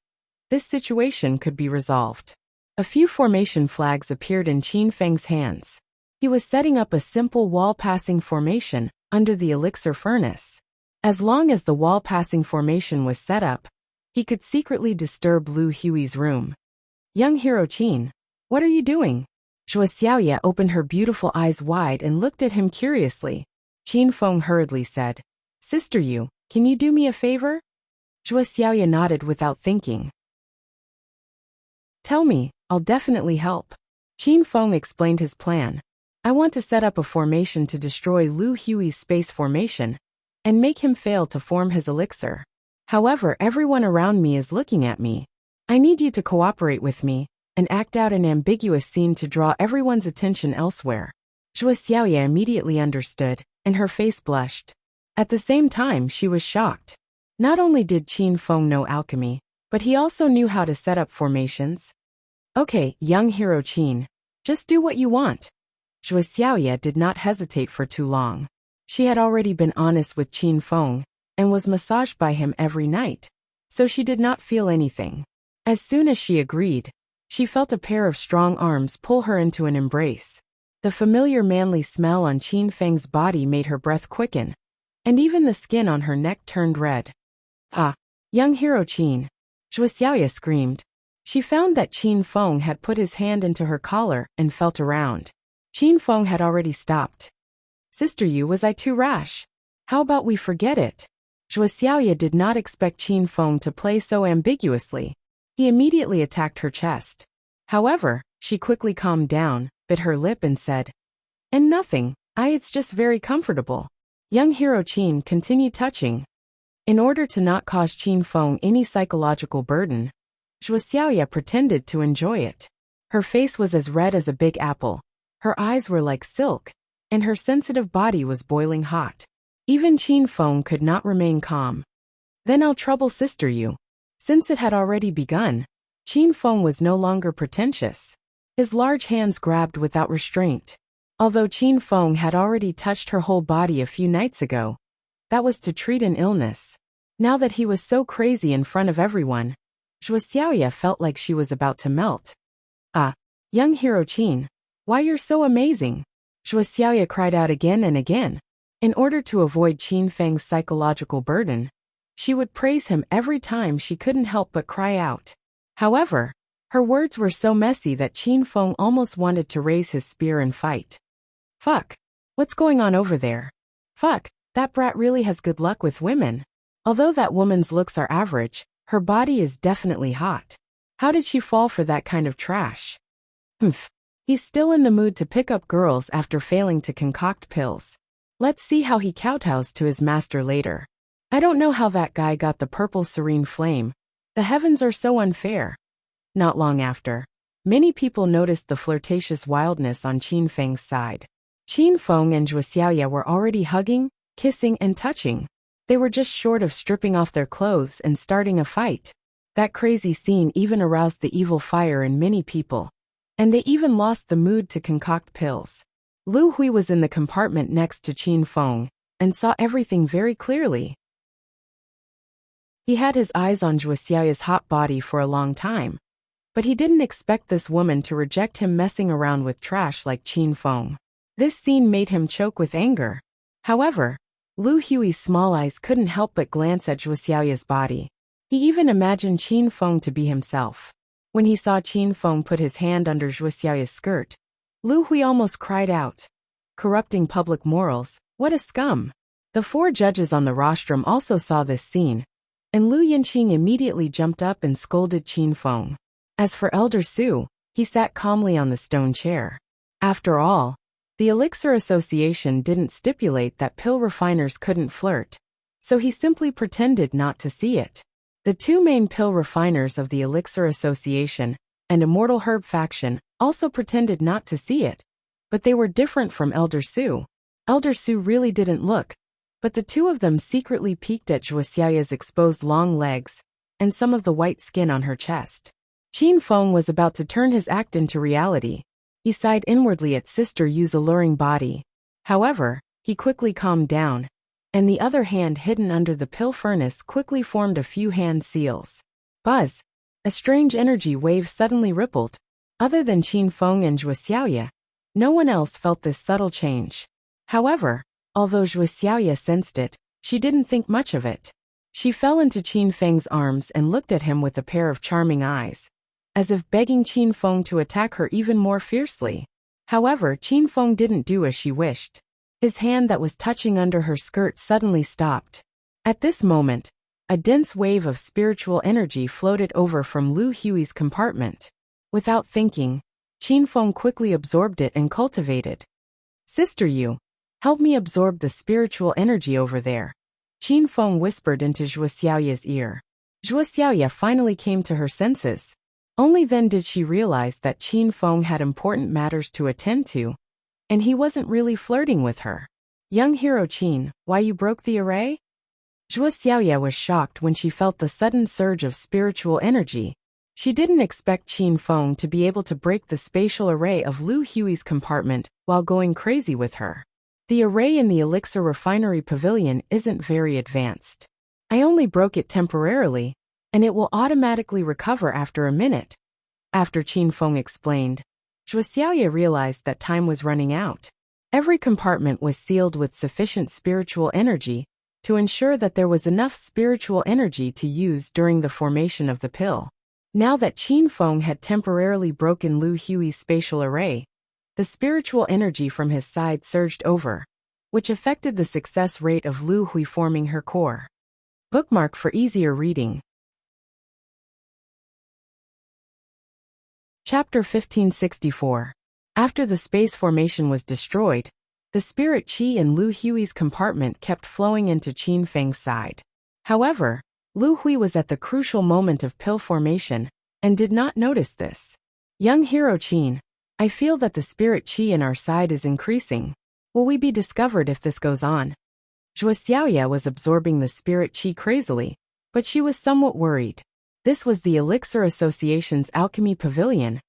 this situation could be resolved. A few formation flags appeared in Qin Feng's hands. He was setting up a simple wall-passing formation under the elixir furnace. As long as the wall-passing formation was set up, he could secretly disturb Lu Hui's room. Young hero Qin, what are you doing? Zhuo Xiaoya opened her beautiful eyes wide and looked at him curiously. Qin Feng hurriedly said, "Sister Yu, can you do me a favor?" Zhuo Xiaoya nodded without thinking. "Tell me, I'll definitely help." Qin Feng explained his plan. "I want to set up a formation to destroy Lu Hui's space formation and make him fail to form his elixir. However, everyone around me is looking at me. I need you to cooperate with me and act out an ambiguous scene to draw everyone's attention elsewhere." Zhuo Xiaoya immediately understood, and her face blushed. At the same time, she was shocked. Not only did Qin Feng know alchemy, but he also knew how to set up formations. "Okay, young hero Qin, just do what you want." Zhuo Xiaoya did not hesitate for too long. She had already been honest with Qin Feng and was massaged by him every night, so she did not feel anything. As soon as she agreed, she felt a pair of strong arms pull her into an embrace. The familiar manly smell on Qin Feng's body made her breath quicken, and even the skin on her neck turned red. "Ah, young hero Qin," Zhuo Xiaoya screamed. She found that Qin Feng had put his hand into her collar and felt around. Qin Feng had already stopped. "Sister Yu, was I too rash? How about we forget it?" Zhuo Xiaoya did not expect Qin Feng to play so ambiguously. He immediately attacked her chest. However, she quickly calmed down, bit her lip and said, "And nothing, it's just very comfortable." Young hero Qin continued touching. In order to not cause Qin Feng any psychological burden, Zhuo Xiaoya pretended to enjoy it. Her face was as red as a big apple, her eyes were like silk, and her sensitive body was boiling hot. Even Qin Feng could not remain calm. "Then I'll trouble Sister Yu." Since it had already begun, Qin Feng was no longer pretentious. His large hands grabbed without restraint. Although Qin Feng had already touched her whole body a few nights ago, that was to treat an illness. Now that he was so crazy in front of everyone, Zhuo Xiaoya felt like she was about to melt. "Ah, young hero Qin, why you're so amazing," Zhuo Xiaoya cried out again and again. In order to avoid Qin Feng's psychological burden, she would praise him every time she couldn't help but cry out. However, her words were so messy that Qin Feng almost wanted to raise his spear and fight. "Fuck. What's going on over there? Fuck, that brat really has good luck with women. Although that woman's looks are average, her body is definitely hot. How did she fall for that kind of trash? Humph. He's still in the mood to pick up girls after failing to concoct pills. Let's see how he kowtows to his master later. I don't know how that guy got the purple serene flame. The heavens are so unfair." Not long after, many people noticed the flirtatious wildness on Qin Feng's side. Qin Feng and Zhuo Xiaoya were already hugging, kissing, and touching. They were just short of stripping off their clothes and starting a fight. That crazy scene even aroused the evil fire in many people. And they even lost the mood to concoct pills. Lu Hui was in the compartment next to Qin Feng and saw everything very clearly. He had his eyes on Zhuo Xiaoya's hot body for a long time, but he didn't expect this woman to reject him messing around with trash like Qin Feng. This scene made him choke with anger. However, Lu Hui's small eyes couldn't help but glance at Zhuo Xiaoya's body. He even imagined Qin Feng to be himself. When he saw Qin Feng put his hand under Zhuo Xiaoya's skirt, Lu Hui almost cried out. Corrupting public morals, what a scum! The 4 judges on the rostrum also saw this scene, and Lu Yinqing immediately jumped up and scolded Qin Feng. As for Elder Su, he sat calmly on the stone chair. After all, the Elixir Association didn't stipulate that pill refiners couldn't flirt, so he simply pretended not to see it. The 2 main pill refiners of the Elixir Association and Immortal Herb faction also pretended not to see it, but they were different from Elder Su. Elder Su really didn't look, but the 2 of them secretly peeked at Zhuo Xiaoya's exposed long legs and some of the white skin on her chest. Qin Feng was about to turn his act into reality. He sighed inwardly at Sister Yu's alluring body. However, he quickly calmed down, and the other hand hidden under the pill furnace quickly formed a few hand seals. Buzz! A strange energy wave suddenly rippled. Other than Qin Feng and Zhuo Xiaoya, no one else felt this subtle change. However, although Zhuo Xiaoya sensed it, she didn't think much of it. She fell into Qin Feng's arms and looked at him with a pair of charming eyes, as if begging Qin Feng to attack her even more fiercely. However, Qin Feng didn't do as she wished. His hand that was touching under her skirt suddenly stopped. At this moment, a dense wave of spiritual energy floated over from Lu Hui's compartment. Without thinking, Qin Feng quickly absorbed it and cultivated. "Sister Yu, help me absorb the spiritual energy over there," Qin Feng whispered into Zhuo Xiaoya's ear. Zhuo Xiaoya finally came to her senses. Only then did she realize that Qin Feng had important matters to attend to, and he wasn't really flirting with her. "Young hero Qin, why you broke the array?" Zhuo Xiaoya was shocked when she felt the sudden surge of spiritual energy. She didn't expect Qin Feng to be able to break the spatial array of Lu Hui's compartment while going crazy with her. The array in the Elixir Refinery Pavilion isn't very advanced. I only broke it temporarily, and it will automatically recover after a minute. After Qin Feng explained, Zhuo Xiaoya realized that time was running out. Every compartment was sealed with sufficient spiritual energy to ensure that there was enough spiritual energy to use during the formation of the pill. Now that Qin Feng had temporarily broken Lu Hui's spatial array, the spiritual energy from his side surged over, which affected the success rate of Lu Hui forming her core. Bookmark for easier reading. Chapter 1564. After the space formation was destroyed, the spirit qi in Lu Hui's compartment kept flowing into Qin Feng's side. However, Lu Hui was at the crucial moment of pill formation and did not notice this. "Young hero Qin, I feel that the spirit qi in our side is increasing. Will we be discovered if this goes on?" Zhuo Xiaoya was absorbing the spirit qi crazily, but she was somewhat worried. This was the Elixir Association's Alchemy Pavilion,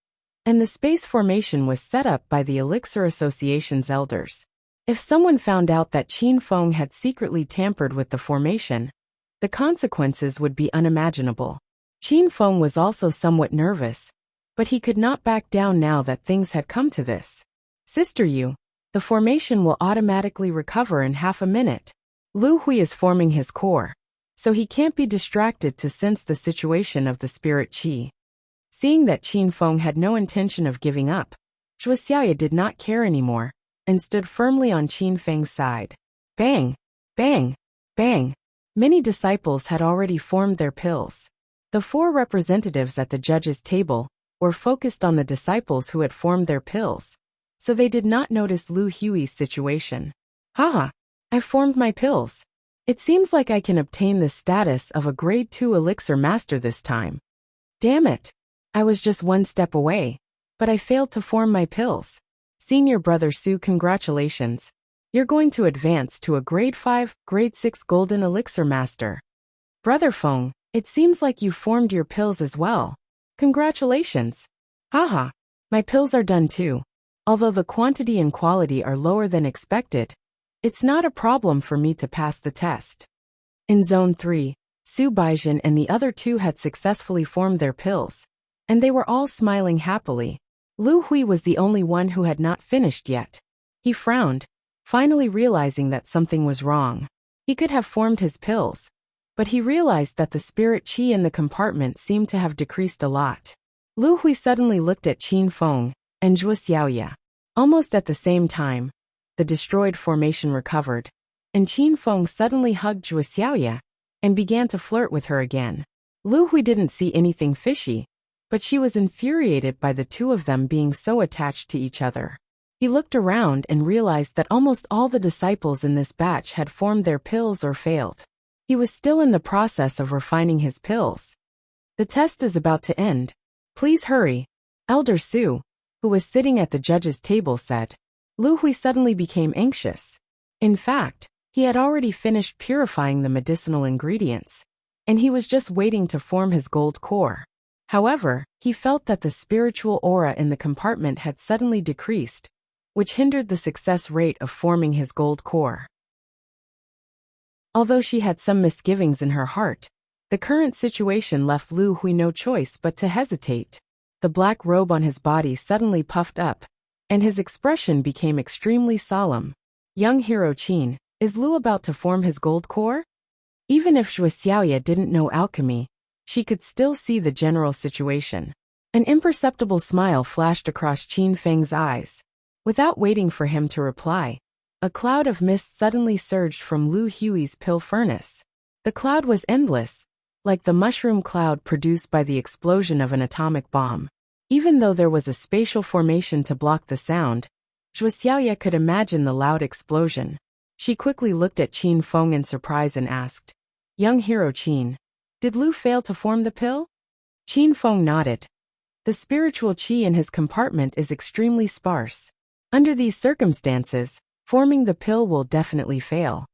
and the space formation was set up by the Elixir Association's elders. If someone found out that Qin Feng had secretly tampered with the formation, the consequences would be unimaginable. Qin Feng was also somewhat nervous, but he could not back down now that things had come to this. Sister Yu, the formation will automatically recover in half a minute. Lu Hui is forming his core, so he can't be distracted to sense the situation of the spirit qi. Seeing that Qin Feng had no intention of giving up, Zhuo Xiaoya did not care anymore and stood firmly on Qin Feng's side. Bang! Bang! Bang! Many disciples had already formed their pills. The 4 representatives at the judges' table were focused on the disciples who had formed their pills, so they did not notice Lu Hui's situation. Haha! I formed my pills. It seems like I can obtain the status of a grade 2 elixir master this time. Damn it! I was just one step away, but I failed to form my pills. Senior brother Su, congratulations. You're going to advance to a grade 5, grade 6 golden elixir master. Brother Feng, it seems like you formed your pills as well. Congratulations. Haha, my pills are done too. Although the quantity and quality are lower than expected, it's not a problem for me to pass the test. In Zone 3, Su Baizhen and the other 2 had successfully formed their pills, and they were all smiling happily. Lu Hui was the only one who had not finished yet. He frowned, finally realizing that something was wrong. He could have formed his pills, but he realized that the spirit qi in the compartment seemed to have decreased a lot. Lu Hui suddenly looked at Qin Feng and Zhuo Xiaoya. Almost at the same time, the destroyed formation recovered, and Qin Feng suddenly hugged Zhuo Xiaoya and began to flirt with her again. Lu Hui didn't see anything fishy, but she was infuriated by the 2 of them being so attached to each other. He looked around and realized that almost all the disciples in this batch had formed their pills or failed. He was still in the process of refining his pills. The test is about to end. Please hurry. Elder Su, who was sitting at the judge's table, said. Lu Hui suddenly became anxious. In fact, he had already finished purifying the medicinal ingredients, and he was just waiting to form his gold core. However, he felt that the spiritual aura in the compartment had suddenly decreased, which hindered the success rate of forming his gold core. Although she had some misgivings in her heart, the current situation left Lu Hui no choice but to hesitate. The black robe on his body suddenly puffed up, and his expression became extremely solemn. Young hero Qin, is Lu about to form his gold core? Even if Zhuo Xiaoya didn't know alchemy, she could still see the general situation. An imperceptible smile flashed across Qin Feng's eyes. Without waiting for him to reply, a cloud of mist suddenly surged from Lu Hui's pill furnace. The cloud was endless, like the mushroom cloud produced by the explosion of an atomic bomb. Even though there was a spatial formation to block the sound, Zhuo Xiaoya could imagine the loud explosion. She quickly looked at Qin Feng in surprise and asked, Young hero Qin, did Lu fail to form the pill? Qin Feng nodded. The spiritual qi in his compartment is extremely sparse. Under these circumstances, forming the pill will definitely fail.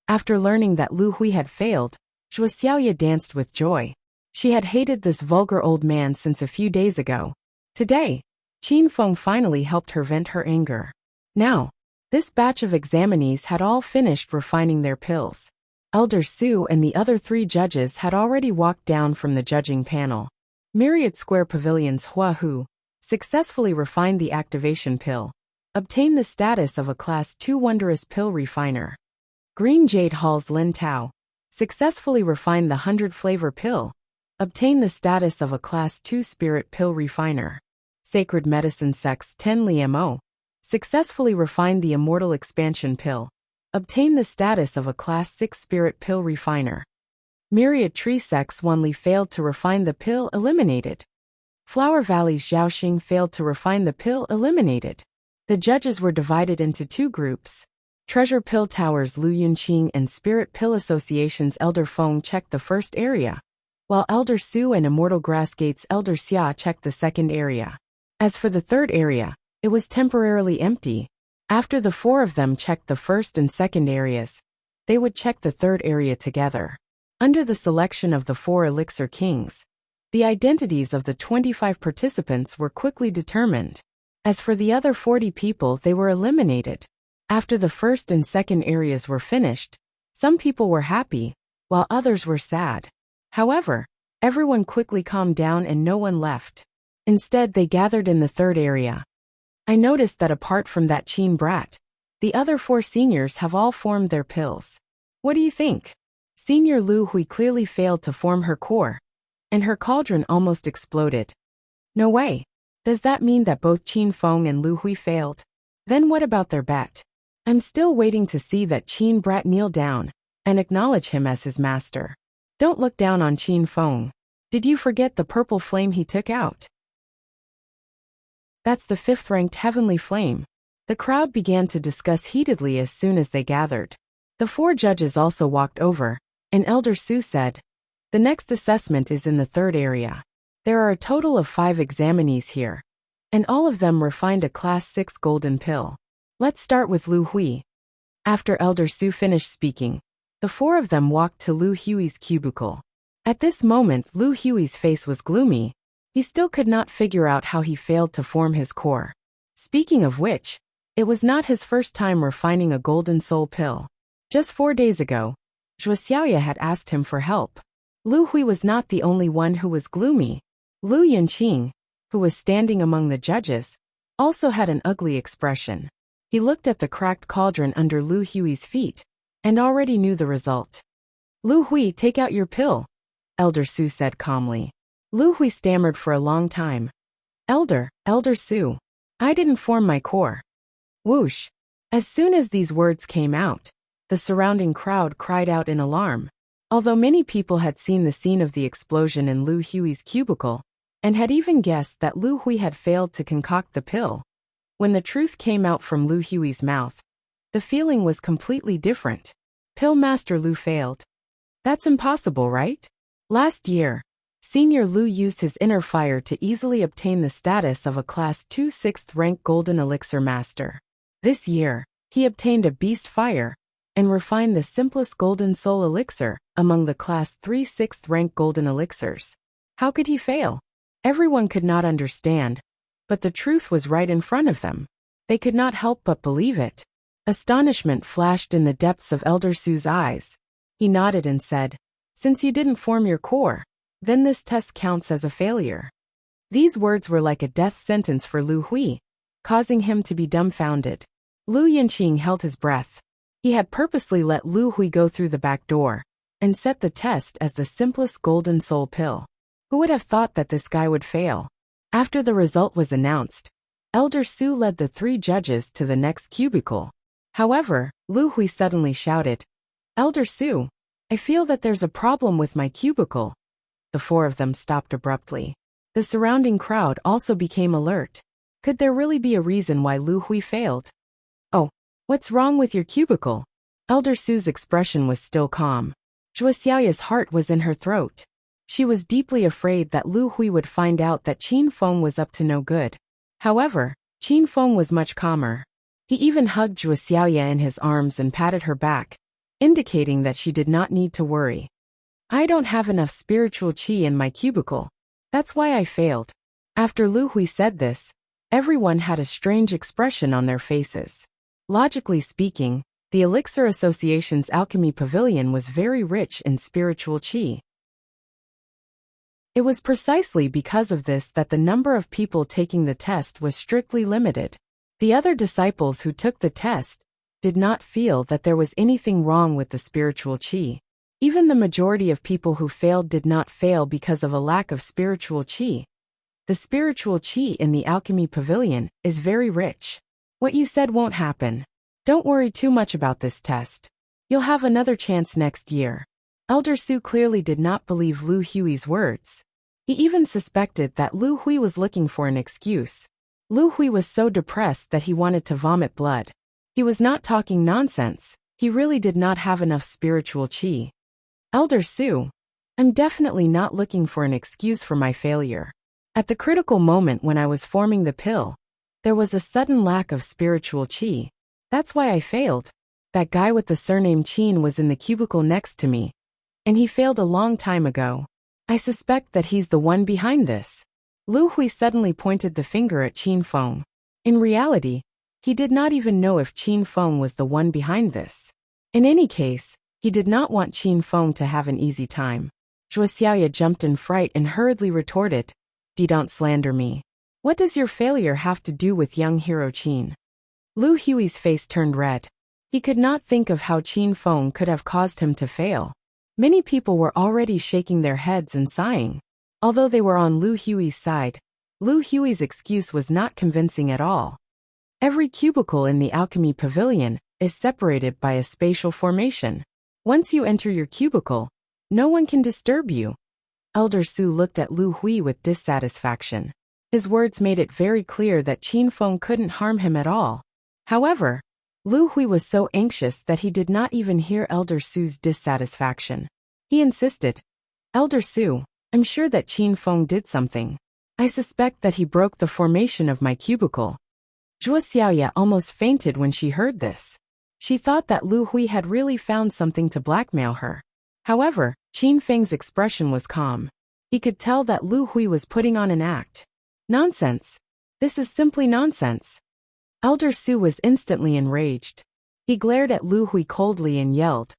After learning that Lu Hui had failed, Zhuo Xiaoya danced with joy. She had hated this vulgar old man since a few days ago. Today, Qin Feng finally helped her vent her anger. Now, this batch of examinees had all finished refining their pills. Elder Su and the other 3 judges had already walked down from the judging panel. Myriad Square Pavilion's Hua Hu successfully refined the activation pill, obtained the status of a Class 2 Wondrous Pill Refiner. Green Jade Hall's Lin Tao successfully refined the 100-flavor pill, obtained the status of a Class 2 Spirit Pill Refiner. Sacred Medicine Sect's 10 Li Mo successfully refined the Immortal Expansion Pill, obtained the status of a Class 6 Spirit Pill Refiner. Myriad Tree Sect's 1 Li failed to refine the pill, eliminated. Flower Valley's Xiaoxing failed to refine the pill, eliminated. The judges were divided into 2 groups. Treasure Pill Tower's Lu Yunqing and Spirit Pill Association's Elder Feng checked the first area, while Elder Su and Immortal Grass Gate's Elder Xia checked the second area. As for the third area, it was temporarily empty. After the 4 of them checked the first and second areas, they would check the third area together. Under the selection of the 4 Elixir Kings, The identities of the 25 participants were quickly determined. As for the other 40 people, they were eliminated. After the first and second areas were finished, some people were happy, while others were sad. However, everyone quickly calmed down and no one left. Instead, they gathered in the third area. I noticed that apart from that Qin brat, the other 4 seniors have all formed their pills. What do you think? Senior Lu Hui clearly failed to form her core, and her cauldron almost exploded. No way. Does that mean that both Qin Feng and Lu Hui failed? Then what about their bet? I'm still waiting to see that Qin brat kneel down and acknowledge him as his master. Don't look down on Qin Feng. Did you forget the purple flame he took out? That's the 5th-ranked heavenly flame. The crowd began to discuss heatedly as soon as they gathered. The 4 judges also walked over, and Elder Su said, "The next assessment is in the third area. There are a total of 5 examinees here, and all of them refined a Class 6 golden pill. Let's start with Lu Hui." After Elder Su finished speaking, the 4 of them walked to Lu Hui's cubicle. At this moment, Lu Hui's face was gloomy. He still could not figure out how he failed to form his core. Speaking of which, it was not his first time refining a golden soul pill. Just 4 days ago, Zhuo Xiaoya had asked him for help. Lu Hui was not the only one who was gloomy. Lu Yanqing, who was standing among the judges, also had an ugly expression. He looked at the cracked cauldron under Lu Hui's feet, and already knew the result. "Lu Hui, take out your pill," Elder Su said calmly. Lu Hui stammered for a long time. Elder Su, I didn't form my core." Whoosh! As soon as these words came out, the surrounding crowd cried out in alarm. Although many people had seen the scene of the explosion in Lu Hui's cubicle, and had even guessed that Lu Hui had failed to concoct the pill, when the truth came out from Lu Hui's mouth, the feeling was completely different. Pill Master Lu failed. That's impossible, right? Last year, Senior Lu used his inner fire to easily obtain the status of a Class 2 6th-rank Golden Elixir Master. This year, he obtained a Beast Fire and refined the simplest Golden Soul Elixir among the Class 3 6th-rank Golden Elixirs. How could he fail? Everyone could not understand, but the truth was right in front of them. They could not help but believe it. Astonishment flashed in the depths of Elder Su's eyes. He nodded and said, "Since you didn't form your core, then this test counts as a failure." These words were like a death sentence for Lu Hui, causing him to be dumbfounded. Lu Yanqing held his breath. He had purposely let Lu Hui go through the back door, and set the test as the simplest golden soul pill. Who would have thought that this guy would fail? After the result was announced, Elder Su led the 3 judges to the next cubicle. However, Lu Hui suddenly shouted, "Elder Su, I feel that there's a problem with my cubicle." The 4 of them stopped abruptly. The surrounding crowd also became alert. Could there really be a reason why Lu Hui failed? "Oh, what's wrong with your cubicle?" Elder Su's expression was still calm. Zhuo Xiaoya's heart was in her throat. She was deeply afraid that Lu Hui would find out that Qin Feng was up to no good. However, Qin Feng was much calmer. He even hugged Zhuo Xiaoya in his arms and patted her back, indicating that she did not need to worry. "I don't have enough spiritual qi in my cubicle. That's why I failed." After Lu Hui said this, everyone had a strange expression on their faces. Logically speaking, the Elixir Association's Alchemy Pavilion was very rich in spiritual qi. It was precisely because of this that the number of people taking the test was strictly limited. The other disciples who took the test did not feel that there was anything wrong with the spiritual qi. Even the majority of people who failed did not fail because of a lack of spiritual qi. The spiritual qi in the Alchemy Pavilion is very rich. What you said won't happen. Don't worry too much about this test. You'll have another chance next year. Elder Su clearly did not believe Lu Hui's words. He even suspected that Lu Hui was looking for an excuse. Lu Hui was so depressed that he wanted to vomit blood. He was not talking nonsense. He really did not have enough spiritual qi. "Elder Su, I'm definitely not looking for an excuse for my failure. At the critical moment when I was forming the pill, there was a sudden lack of spiritual qi. That's why I failed. That guy with the surname Qin was in the cubicle next to me, and he failed a long time ago. I suspect that he's the one behind this. Lu Hui suddenly pointed the finger at Qin Feng. In reality, he did not even know if Qin Feng was the one behind this. In any case, he did not want Qin Feng to have an easy time. Zhuo Xiaoya jumped in fright and hurriedly retorted, "Don't slander me. What does your failure have to do with young hero Qin?" Lu Hui's face turned red. He could not think of how Qin Feng could have caused him to fail. Many people were already shaking their heads and sighing. Although they were on Lu Hui's side, Lu Hui's excuse was not convincing at all. Every cubicle in the alchemy pavilion is separated by a spatial formation. Once you enter your cubicle, no one can disturb you. Elder Su looked at Lu Hui with dissatisfaction. His words made it very clear that Qin Feng couldn't harm him at all. However, Lu Hui was so anxious that he did not even hear Elder Su's dissatisfaction. He insisted, "Elder Su, I'm sure that Qin Feng did something. I suspect that he broke the formation of my cubicle." Zhuo Xiaoya almost fainted when she heard this. She thought that Lu Hui had really found something to blackmail her. However, Qin Feng's expression was calm. He could tell that Lu Hui was putting on an act. Nonsense. This is simply nonsense. Elder Su was instantly enraged. He glared at Lu Hui coldly and yelled.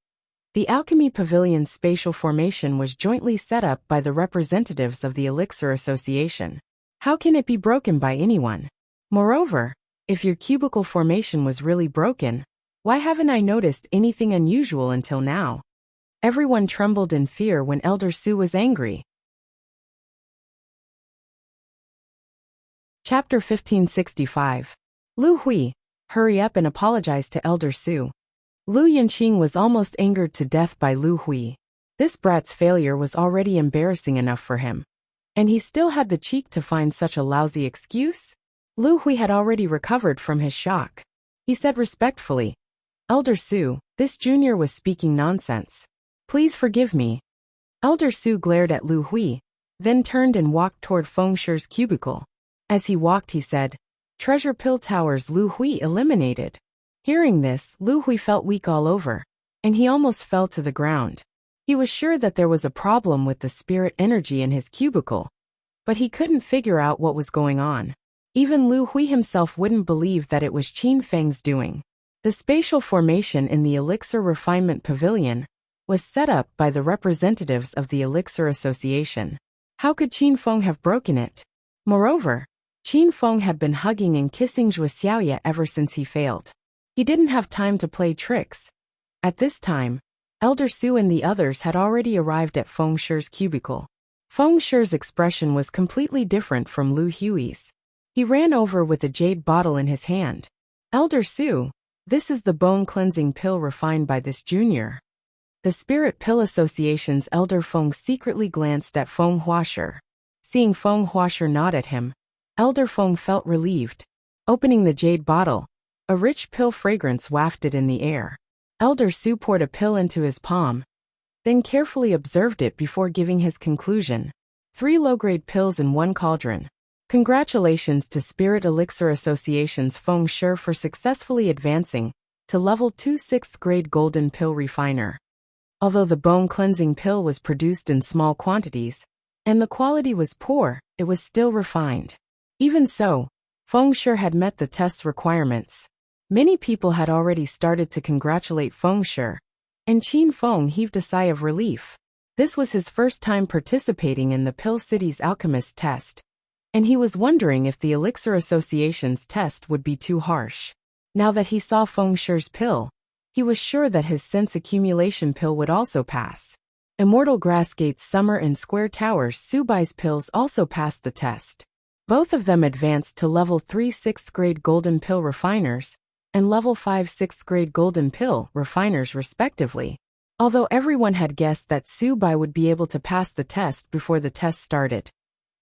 The Alchemy Pavilion's spatial formation was jointly set up by the representatives of the Elixir Association. How can it be broken by anyone? Moreover, if your cubicle formation was really broken, why haven't I noticed anything unusual until now? Everyone trembled in fear when Elder Su was angry. Chapter 1565. Lu Hui, hurry up and apologize to Elder Su. Lu Yanqing was almost angered to death by Lu Hui. This brat's failure was already embarrassing enough for him. And he still had the cheek to find such a lousy excuse? Lu Hui had already recovered from his shock. He said respectfully, "Elder Su, this junior was speaking nonsense. Please forgive me." Elder Su glared at Lu Hui, then turned and walked toward Feng Shi's cubicle. As he walked he said, "Treasure Pill Towers Lu Hui eliminated." Hearing this, Lu Hui felt weak all over, and he almost fell to the ground. He was sure that there was a problem with the spirit energy in his cubicle, but he couldn't figure out what was going on. Even Lu Hui himself wouldn't believe that it was Qin Feng's doing. The spatial formation in the Elixir Refinement Pavilion was set up by the representatives of the Elixir Association. How could Qin Feng have broken it? Moreover, Qin Feng had been hugging and kissing Zhuo Xiaoya ever since he failed. He didn't have time to play tricks. At this time, Elder Su and the others had already arrived at Feng Shi's cubicle. Feng Shi's expression was completely different from Lu Hui's. He ran over with a jade bottle in his hand. "Elder Su, this is the bone cleansing pill refined by this junior." The Spirit Pill Association's Elder Feng secretly glanced at Feng Huashi. Seeing Feng Huashi nod at him, Elder Feng felt relieved. Opening the jade bottle, a rich pill fragrance wafted in the air. Elder Su poured a pill into his palm, then carefully observed it before giving his conclusion. 3 low-grade pills in 1 cauldron. Congratulations to Spirit Elixir Association's Feng Shi for successfully advancing to level 2 6th-grade golden pill refiner. Although the bone cleansing pill was produced in small quantities, and the quality was poor, it was still refined. Even so, Feng Shi had met the test's requirements. Many people had already started to congratulate Feng Shi, and Qin Feng heaved a sigh of relief. This was his first time participating in the Pill City's alchemist test, and he was wondering if the Elixir Association's test would be too harsh. Now that he saw Feng Shi's pill, he was sure that his sense accumulation pill would also pass. Immortal Grassgate's Summer and Square Towers Subai's pills also passed the test. Both of them advanced to level 3 6th-grade golden pill refiners, and level 5 6th-grade golden pill refiners respectively. Although everyone had guessed that Subai would be able to pass the test before the test started,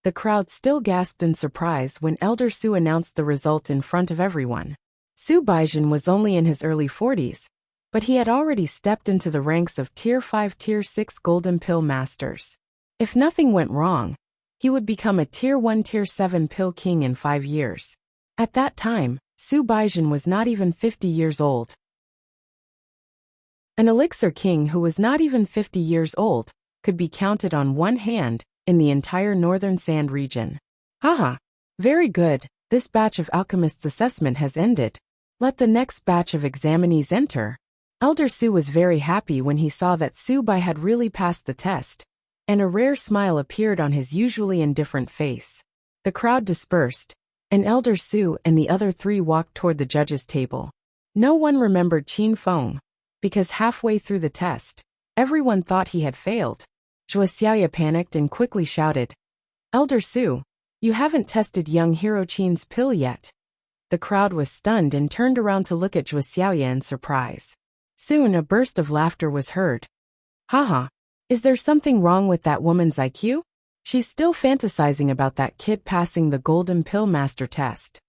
the crowd still gasped in surprise when Elder Su announced the result in front of everyone. Su Baizhen was only in his early 40s, but he had already stepped into the ranks of Tier 5 Tier 6 golden pill masters. If nothing went wrong, he would become a Tier 1 Tier 7 pill king in 5 years. At that time, Su Baizhen was not even 50 years old. An elixir king who was not even 50 years old could be counted on one hand in the entire northern sand region. Haha. Very good, this batch of alchemists' assessment has ended. Let the next batch of examinees enter. Elder Su was very happy when he saw that Su Bai had really passed the test, and a rare smile appeared on his usually indifferent face. The crowd dispersed, and Elder Su and the other three walked toward the judges' table. No one remembered Qin Feng, because halfway through the test, everyone thought he had failed. Zhuo Xiaoya panicked and quickly shouted, "Elder Su, you haven't tested young hero Qin's pill yet." The crowd was stunned and turned around to look at Zhuo Xiaoya in surprise. Soon a burst of laughter was heard. Haha, is there something wrong with that woman's IQ? She's still fantasizing about that kid passing the golden pill master test.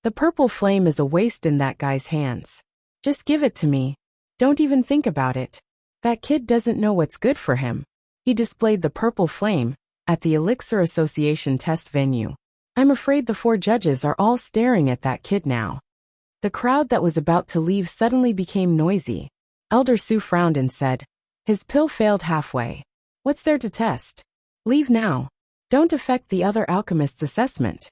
The purple flame is a waste in that guy's hands. Just give it to me. Don't even think about it. That kid doesn't know what's good for him. He displayed the purple flame at the Elixir Association test venue. I'm afraid the four judges are all staring at that kid now. The crowd that was about to leave suddenly became noisy. Elder Su frowned and said, "His pill failed halfway. What's there to test? Leave now. Don't affect the other alchemist's assessment."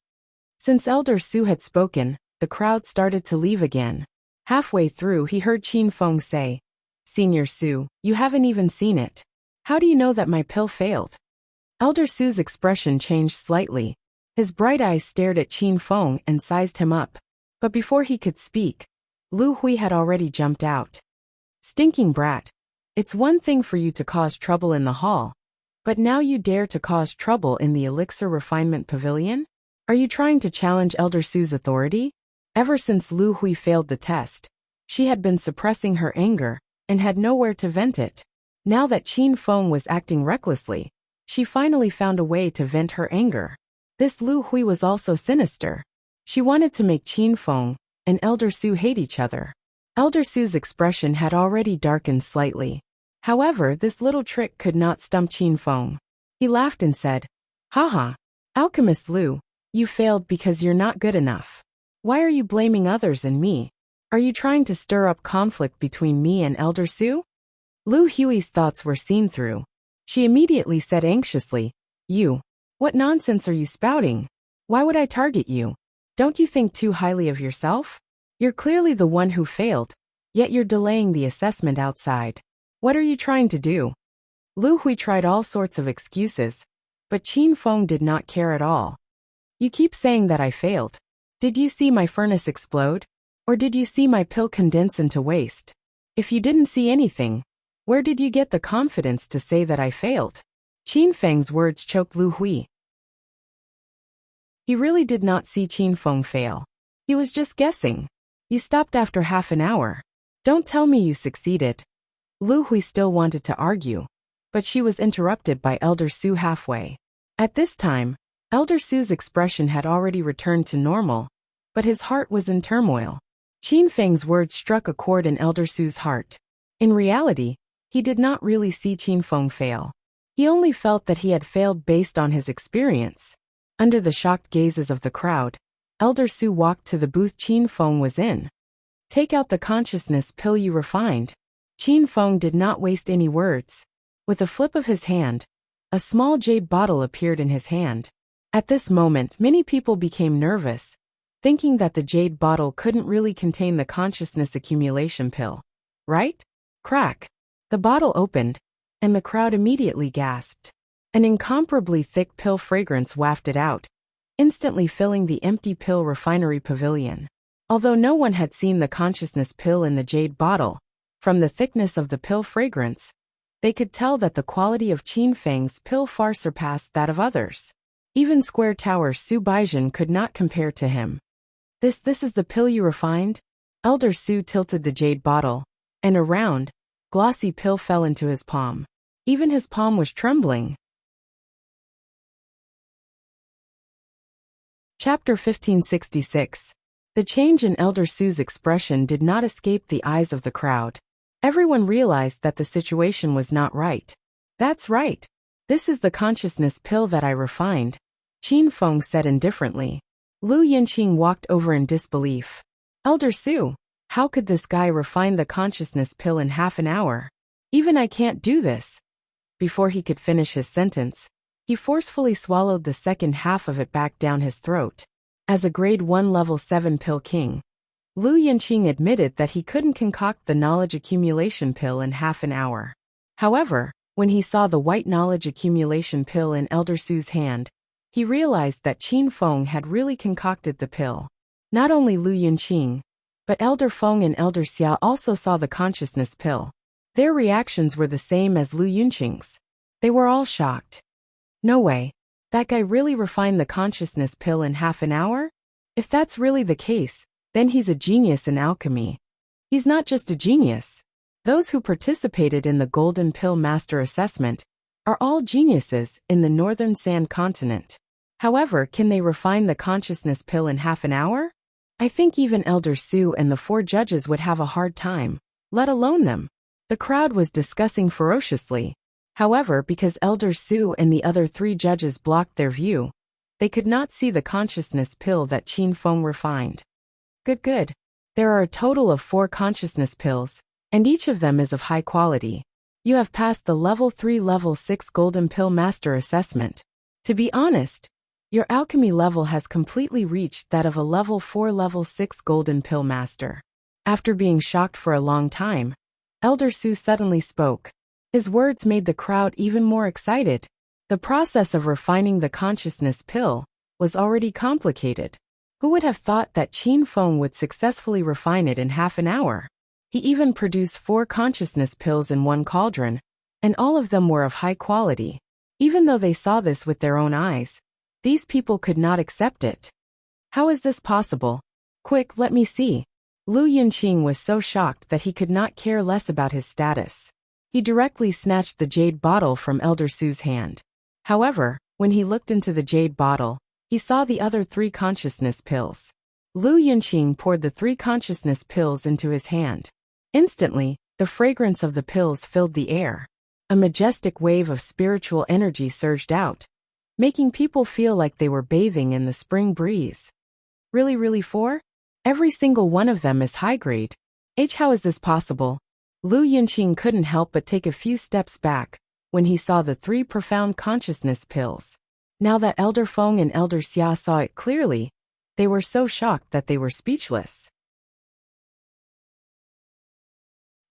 Since Elder Su had spoken, the crowd started to leave again. Halfway through he heard Qin Feng say, "Senior Su, you haven't even seen it. How do you know that my pill failed?" Elder Su's expression changed slightly. His bright eyes stared at Qin Feng and sized him up. But before he could speak, Lu Hui had already jumped out. "Stinking brat. It's one thing for you to cause trouble in the hall, but now you dare to cause trouble in the Elixir Refinement Pavilion? Are you trying to challenge Elder Su's authority?" Ever since Lu Hui failed the test, she had been suppressing her anger and had nowhere to vent it. Now that Qin Feng was acting recklessly, she finally found a way to vent her anger. This Lu Hui was also sinister. She wanted to make Qin Feng and Elder Su hate each other. Elder Su's expression had already darkened slightly. However, this little trick could not stump Qin Feng. He laughed and said, "Haha, Alchemist Lu, you failed because you're not good enough. Why are you blaming others and me? Are you trying to stir up conflict between me and Elder Su?" Lu Hui's thoughts were seen through. She immediately said anxiously, "You, what nonsense are you spouting? Why would I target you? Don't you think too highly of yourself? You're clearly the one who failed, yet you're delaying the assessment outside. What are you trying to do?" Lu Hui tried all sorts of excuses, but Qin Feng did not care at all. "You keep saying that I failed. Did you see my furnace explode? Or did you see my pill condense into waste? If you didn't see anything, where did you get the confidence to say that I failed?" Qin Feng's words choked Lu Hui. He really did not see Qin Feng fail. He was just guessing. "You stopped after half an hour. Don't tell me you succeeded." Lu Hui still wanted to argue, but she was interrupted by Elder Su halfway. At this time, Elder Su's expression had already returned to normal, but his heart was in turmoil. Qin Feng's words struck a chord in Elder Su's heart. In reality, he did not really see Qin Feng fail. He only felt that he had failed based on his experience. Under the shocked gazes of the crowd, Elder Su walked to the booth Qin Feng was in. "Take out the consciousness pill you refined." Qin Feng did not waste any words. With a flip of his hand, a small jade bottle appeared in his hand. At this moment, many people became nervous, thinking that the jade bottle couldn't really contain the consciousness accumulation pill. Right? Crack. The bottle opened, and the crowd immediately gasped. An incomparably thick pill fragrance wafted out, instantly filling the empty pill refinery pavilion. Although no one had seen the consciousness pill in the jade bottle, from the thickness of the pill fragrance, they could tell that the quality of Qin Feng's pill far surpassed that of others. Even Square Tower Su Baizhen could not compare to him. This is the pill you refined?" Elder Su tilted the jade bottle, and a round, glossy pill fell into his palm. Even his palm was trembling. Chapter 1566. The change in Elder Su's expression did not escape the eyes of the crowd. Everyone realized that the situation was not right. "That's right. This is the consciousness pill that I refined," Qin Feng said indifferently. Lu Yinqing walked over in disbelief. "Elder Su, how could this guy refine the consciousness pill in half an hour? Even I can't do this." Before he could finish his sentence, he forcefully swallowed the second half of it back down his throat. As a grade 1 level 7 pill king, Lu Yunqing admitted that he couldn't concoct the knowledge accumulation pill in half an hour. However, when he saw the white knowledge accumulation pill in Elder Su's hand, he realized that Qin Feng had really concocted the pill. Not only Lu Yunqing, but Elder Feng and Elder Xia also saw the consciousness pill. Their reactions were the same as Lu Yunqing's. They were all shocked. No way. That guy really refined the consciousness pill in half an hour? If that's really the case, then he's a genius in alchemy. He's not just a genius. Those who participated in the Golden Pill Master Assessment are all geniuses in the Northern Sand Continent. However, can they refine the consciousness pill in half an hour? I think even Elder Su and the 4 judges would have a hard time, let alone them. The crowd was discussing ferociously. However, because Elder Su and the other 3 judges blocked their view, they could not see the consciousness pill that Qin Feng refined. Good. There are a total of 4 consciousness pills, and each of them is of high quality. You have passed the Level 3 Level 6 Golden Pill Master Assessment. To be honest, your alchemy level has completely reached that of a Level 4 Level 6 Golden Pill Master. After being shocked for a long time, Elder Su suddenly spoke. His words made the crowd even more excited. The process of refining the consciousness pill was already complicated. Who would have thought that Qin Feng would successfully refine it in half an hour? He even produced 4 consciousness pills in one cauldron, and all of them were of high quality. Even though they saw this with their own eyes, these people could not accept it. How is this possible? Quick, let me see. Lu Yunqing was so shocked that he could not care less about his status. He directly snatched the jade bottle from Elder Su's hand. However, when he looked into the jade bottle, he saw the other 3 consciousness pills. Lu Yunqing poured the 3 consciousness pills into his hand. Instantly, the fragrance of the pills filled the air. A majestic wave of spiritual energy surged out, making people feel like they were bathing in the spring breeze. Really 4? Every single one of them is high grade. How is this possible? Lu Yunqing couldn't help but take a few steps back when he saw the 3 profound consciousness pills. Now that Elder Feng and Elder Xia saw it clearly, they were so shocked that they were speechless.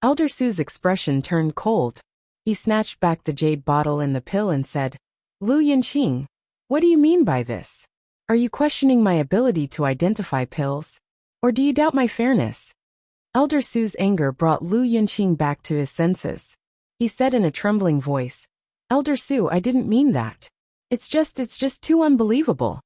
Elder Su's expression turned cold. He snatched back the jade bottle and the pill and said, Lu Yunqing, what do you mean by this? Are you questioning my ability to identify pills? Or do you doubt my fairness? Elder Su's anger brought Lu Yunqing back to his senses. He said in a trembling voice, Elder Su, I didn't mean that. It's just too unbelievable.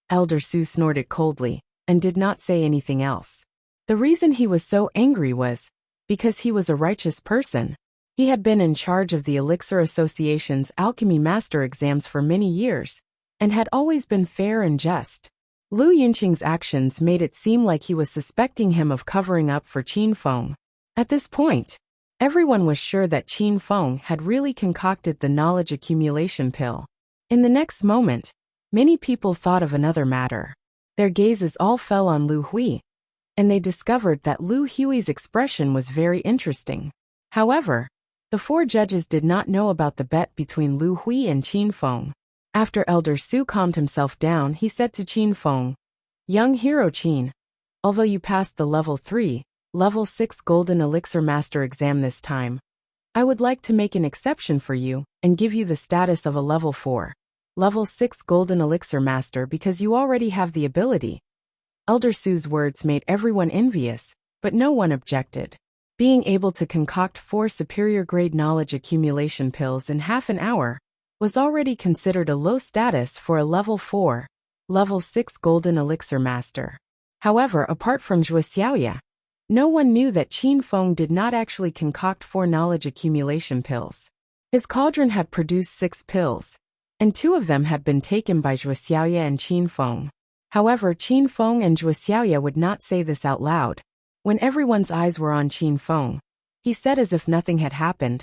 Elder Su snorted coldly and did not say anything else. The reason he was so angry was because he was a righteous person. He had been in charge of the Elixir Association's Alchemy Master exams for many years and had always been fair and just. Lu Yunqing's actions made it seem like he was suspecting him of covering up for Qin Feng. At this point, everyone was sure that Qin Feng had really concocted the knowledge accumulation pill. In the next moment, many people thought of another matter. Their gazes all fell on Lu Hui, and they discovered that Lu Hui's expression was very interesting. However, the 4 judges did not know about the bet between Lu Hui and Qin Feng. After Elder Su calmed himself down, he said to Qin Feng, Young hero Qin, although you passed the Level 3, Level 6 Golden Elixir Master exam this time, I would like to make an exception for you and give you the status of a Level 4, Level 6 Golden Elixir Master because you already have the ability. Elder Su's words made everyone envious, but no one objected. Being able to concoct 4 superior grade knowledge accumulation pills in half an hour was already considered a low status for a Level 4, Level 6 Golden Elixir Master. However, apart from Zhuo Xiaoya, no one knew that Qin Feng did not actually concoct 4 knowledge accumulation pills. His cauldron had produced 6 pills, and 2 of them had been taken by Zhuo Xiaoya and Qin Feng. However, Qin Feng and Zhuo Xiaoya would not say this out loud. When everyone's eyes were on Qin Feng, he said as if nothing had happened,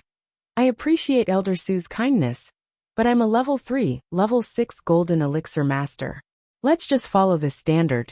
I appreciate Elder Su's kindness, but I'm a Level 3, Level 6 Golden Elixir Master. Let's just follow this standard.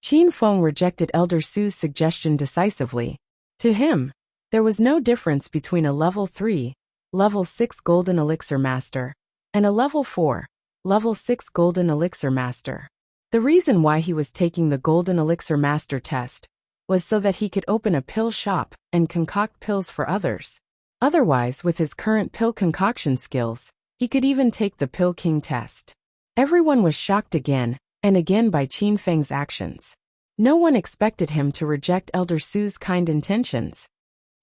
Qin Feng rejected Elder Su's suggestion decisively. To him, there was no difference between a Level 3, level 6 golden elixir master, and a level 4, level 6 golden elixir master. The reason why he was taking the golden elixir master test was so that he could open a pill shop and concoct pills for others. Otherwise, with his current pill concoction skills, he could even take the Pill King test. Everyone was shocked again and again by Qin Feng's actions. No one expected him to reject Elder Su's kind intentions.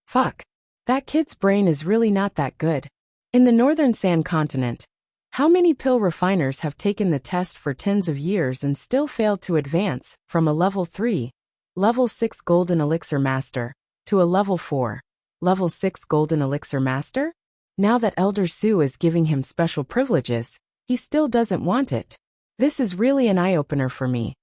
Fuck. That kid's brain is really not that good. In the Northern Sand Continent, how many pill refiners have taken the test for tens of years and still failed to advance from a level 3, level 6 golden elixir master, to a level 4, level 6 golden elixir master? Now that Elder Su is giving him special privileges, he still doesn't want it. This is really an eye-opener for me.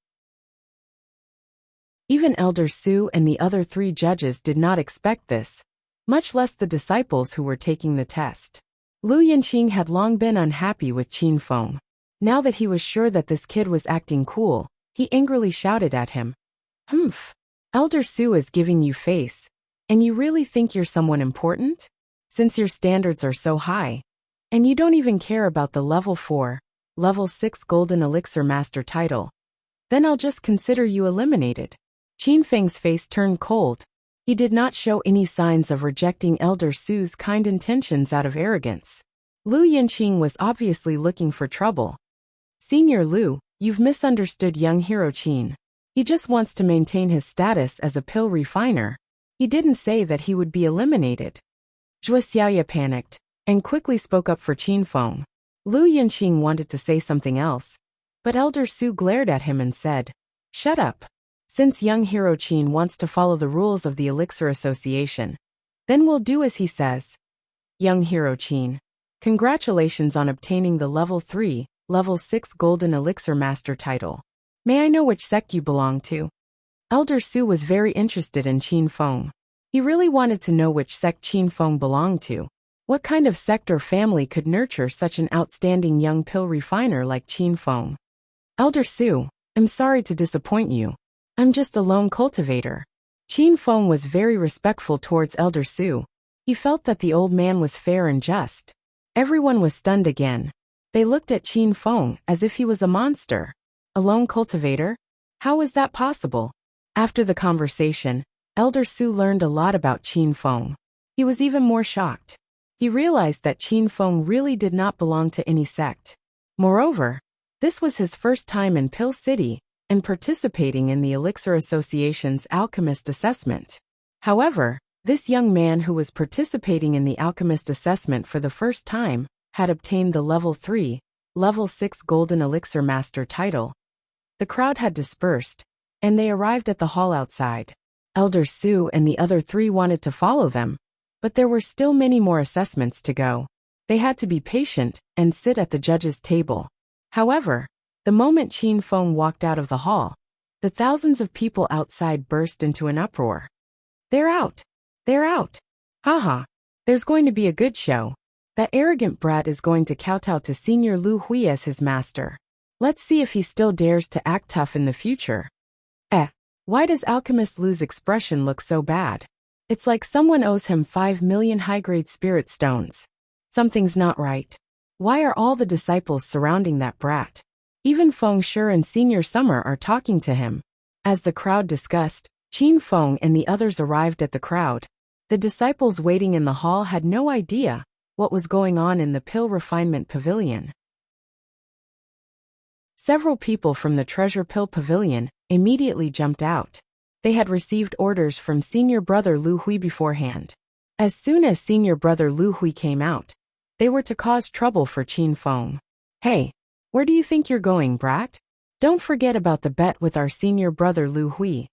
Even Elder Su and the other 3 judges did not expect this, much less the disciples who were taking the test. Lu Yinqing had long been unhappy with Qin Feng. Now that he was sure that this kid was acting cool, he angrily shouted at him. Humph. Elder Su is giving you face, and you really think you're someone important? Since your standards are so high, and you don't even care about the level 4, level 6 golden elixir master title, then I'll just consider you eliminated. Qin Feng's face turned cold. He did not show any signs of rejecting Elder Su's kind intentions out of arrogance. Lu Yinqing was obviously looking for trouble. Senior Lu, you've misunderstood young hero Qin. He just wants to maintain his status as a pill refiner. He didn't say that he would be eliminated. Zhuo Xiaoya panicked and quickly spoke up for Qin Feng. Lu Yinqing wanted to say something else, but Elder Su glared at him and said, "Shut up. Since young hero Qin wants to follow the rules of the Elixir Association, then we'll do as he says." Young hero Qin, congratulations on obtaining the level 3, level 6 golden elixir master title. May I know which sect you belong to? Elder Su was very interested in Qin Feng. He really wanted to know which sect Qin Feng belonged to. What kind of sect or family could nurture such an outstanding young pill refiner like Qin Feng? Elder Su, I'm sorry to disappoint you. I'm just a lone cultivator. Qin Feng was very respectful towards Elder Su. He felt that the old man was fair and just. Everyone was stunned again. They looked at Qin Feng as if he was a monster. A lone cultivator? How was that possible? After the conversation, Elder Su learned a lot about Qin Feng. He was even more shocked. He realized that Qin Feng really did not belong to any sect. Moreover, this was his first time in Pill City and participating in the Elixir Association's Alchemist Assessment. However, this young man who was participating in the Alchemist Assessment for the first time had obtained the level 3, level 6 golden elixir master title. The crowd had dispersed, and they arrived at the hall outside. Elder Su and the other 3 wanted to follow them, but there were still many more assessments to go. They had to be patient and sit at the judge's table. However, the moment Qin Feng walked out of the hall, the thousands of people outside burst into an uproar. They're out! They're out! Haha! There's going to be a good show. That arrogant brat is going to kowtow to Senior Lu Hui as his master. Let's see if he still dares to act tough in the future. Why does Alchemist Lu's expression look so bad? It's like someone owes him 5 million high-grade spirit stones. Something's not right. Why are all the disciples surrounding that brat? Even Feng Shi and Senior Summer are talking to him. As the crowd discussed, Qin Feng and the others arrived at the crowd. The disciples waiting in the hall had no idea what was going on in the Pill Refinement Pavilion. Several people from the Treasure Pill Pavilion immediately jumped out. They had received orders from Senior Brother Lu Hui beforehand. As soon as Senior Brother Lu Hui came out, they were to cause trouble for Qin Feng. Hey, where do you think you're going, brat? Don't forget about the bet with our Senior Brother Lu Hui.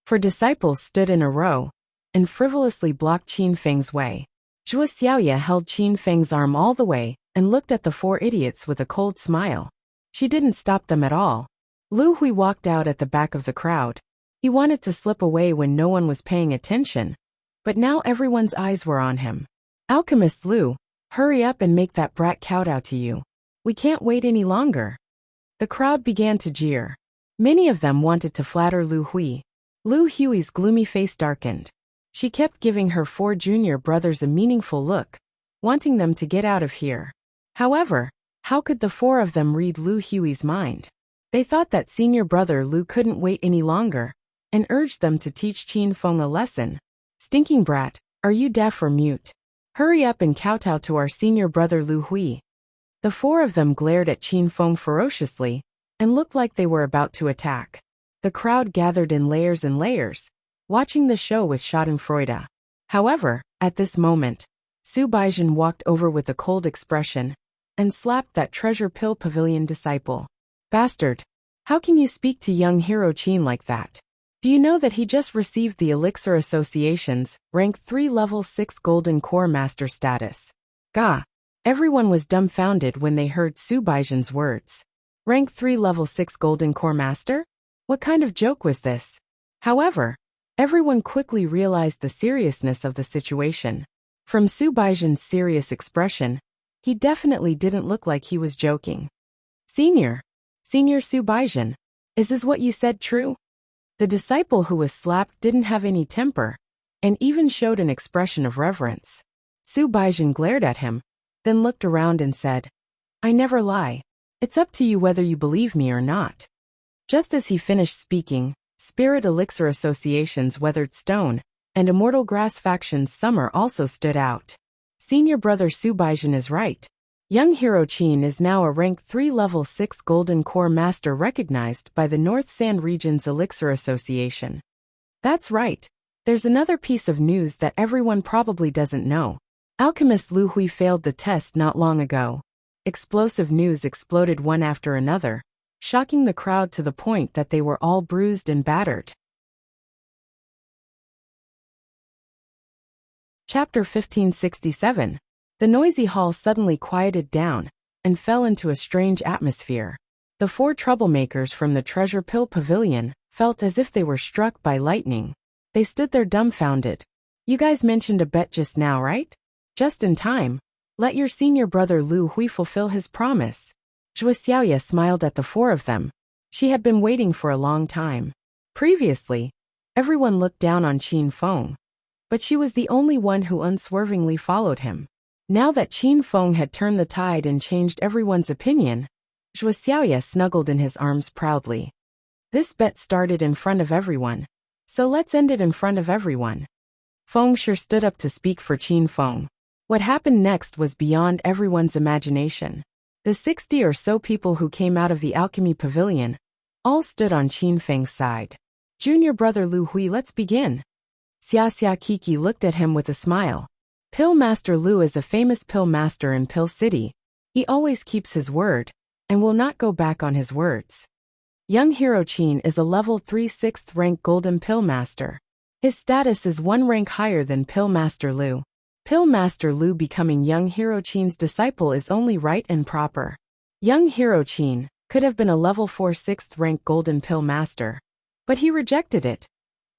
For disciples stood in a row and frivolously blocked Qin Feng's way. Zhuo Xiaoya held Qin Feng's arm all the way and looked at the 4 idiots with a cold smile. She didn't stop them at all. Lu Hui walked out at the back of the crowd. He wanted to slip away when no one was paying attention, but now everyone's eyes were on him. Alchemist Lu, hurry up and make that brat kowtow to you. We can't wait any longer. The crowd began to jeer. Many of them wanted to flatter Lu Hui. Lu Hui's gloomy face darkened. She kept giving her 4 junior brothers a meaningful look. wanting them to get out of here. However, how could the four of them read Lu Hui's mind? They thought that senior brother Lu couldn't wait any longer, and urged them to teach Qin Feng a lesson. Stinking brat, are you deaf or mute? Hurry up and kowtow to our senior brother Lu Hui. The four of them glared at Qin Feng ferociously, and looked like they were about to attack. The crowd gathered in layers and layers, watching the show with schadenfreude. However, at this moment, Su Baizhen walked over with a cold expression, and slapped that treasure pill pavilion disciple. Bastard! How can you speak to young hero Qin like that? Do you know that he just received the Elixir Association's rank 3 level 6 golden core master status? Gah! Everyone was dumbfounded when they heard Su Baizhen's words. Rank 3 level 6 golden core master? What kind of joke was this? However, everyone quickly realized the seriousness of the situation. From Su Baizhen's serious expression, he definitely didn't look like he was joking. Senior Su Baizhen, is this what you said true? The disciple who was slapped didn't have any temper, and even showed an expression of reverence. Su Baizhen glared at him, then looked around and said, I never lie. It's up to you whether you believe me or not. Just as he finished speaking, Spirit Elixir Association's Weathered Stone and Immortal Grass Faction's Summer also stood out. Senior brother Su Baizhen is right. Young hero Qin is now a rank 3 level 6 golden core master recognized by the North Sand Region's Elixir Association. That's right. There's another piece of news that everyone probably doesn't know. Alchemist Lu Hui failed the test not long ago. Explosive news exploded one after another, shocking the crowd to the point that they were all bruised and battered. Chapter 1567. The noisy hall suddenly quieted down and fell into a strange atmosphere. The four troublemakers from the Treasure Pill Pavilion felt as if they were struck by lightning. They stood there dumbfounded. You guys mentioned a bet just now, right? Just in time. Let your senior brother Lu Hui fulfill his promise. Zhuo Xiaoya smiled at the four of them. She had been waiting for a long time. Previously, everyone looked down on Qin Feng, but she was the only one who unswervingly followed him. Now that Qin Feng had turned the tide and changed everyone's opinion, Zhuo Xiaoya snuggled in his arms proudly. This bet started in front of everyone, so let's end it in front of everyone. Feng sure stood up to speak for Qin Feng. What happened next was beyond everyone's imagination. The 60 or so people who came out of the Alchemy Pavilion all stood on Qin Feng's side. Junior brother Lu Hui, let's begin. Xia Kiki looked at him with a smile. Pill Master Lu is a famous pill master in Pill City. He always keeps his word, and will not go back on his words. Young hero Qin is a level 3 6th rank golden pill master. His status is one rank higher than Pill Master Lu. Pill Master Lu becoming young hero Qin's disciple is only right and proper. Young hero Qin could have been a level 4 6th rank golden pill master, but he rejected it.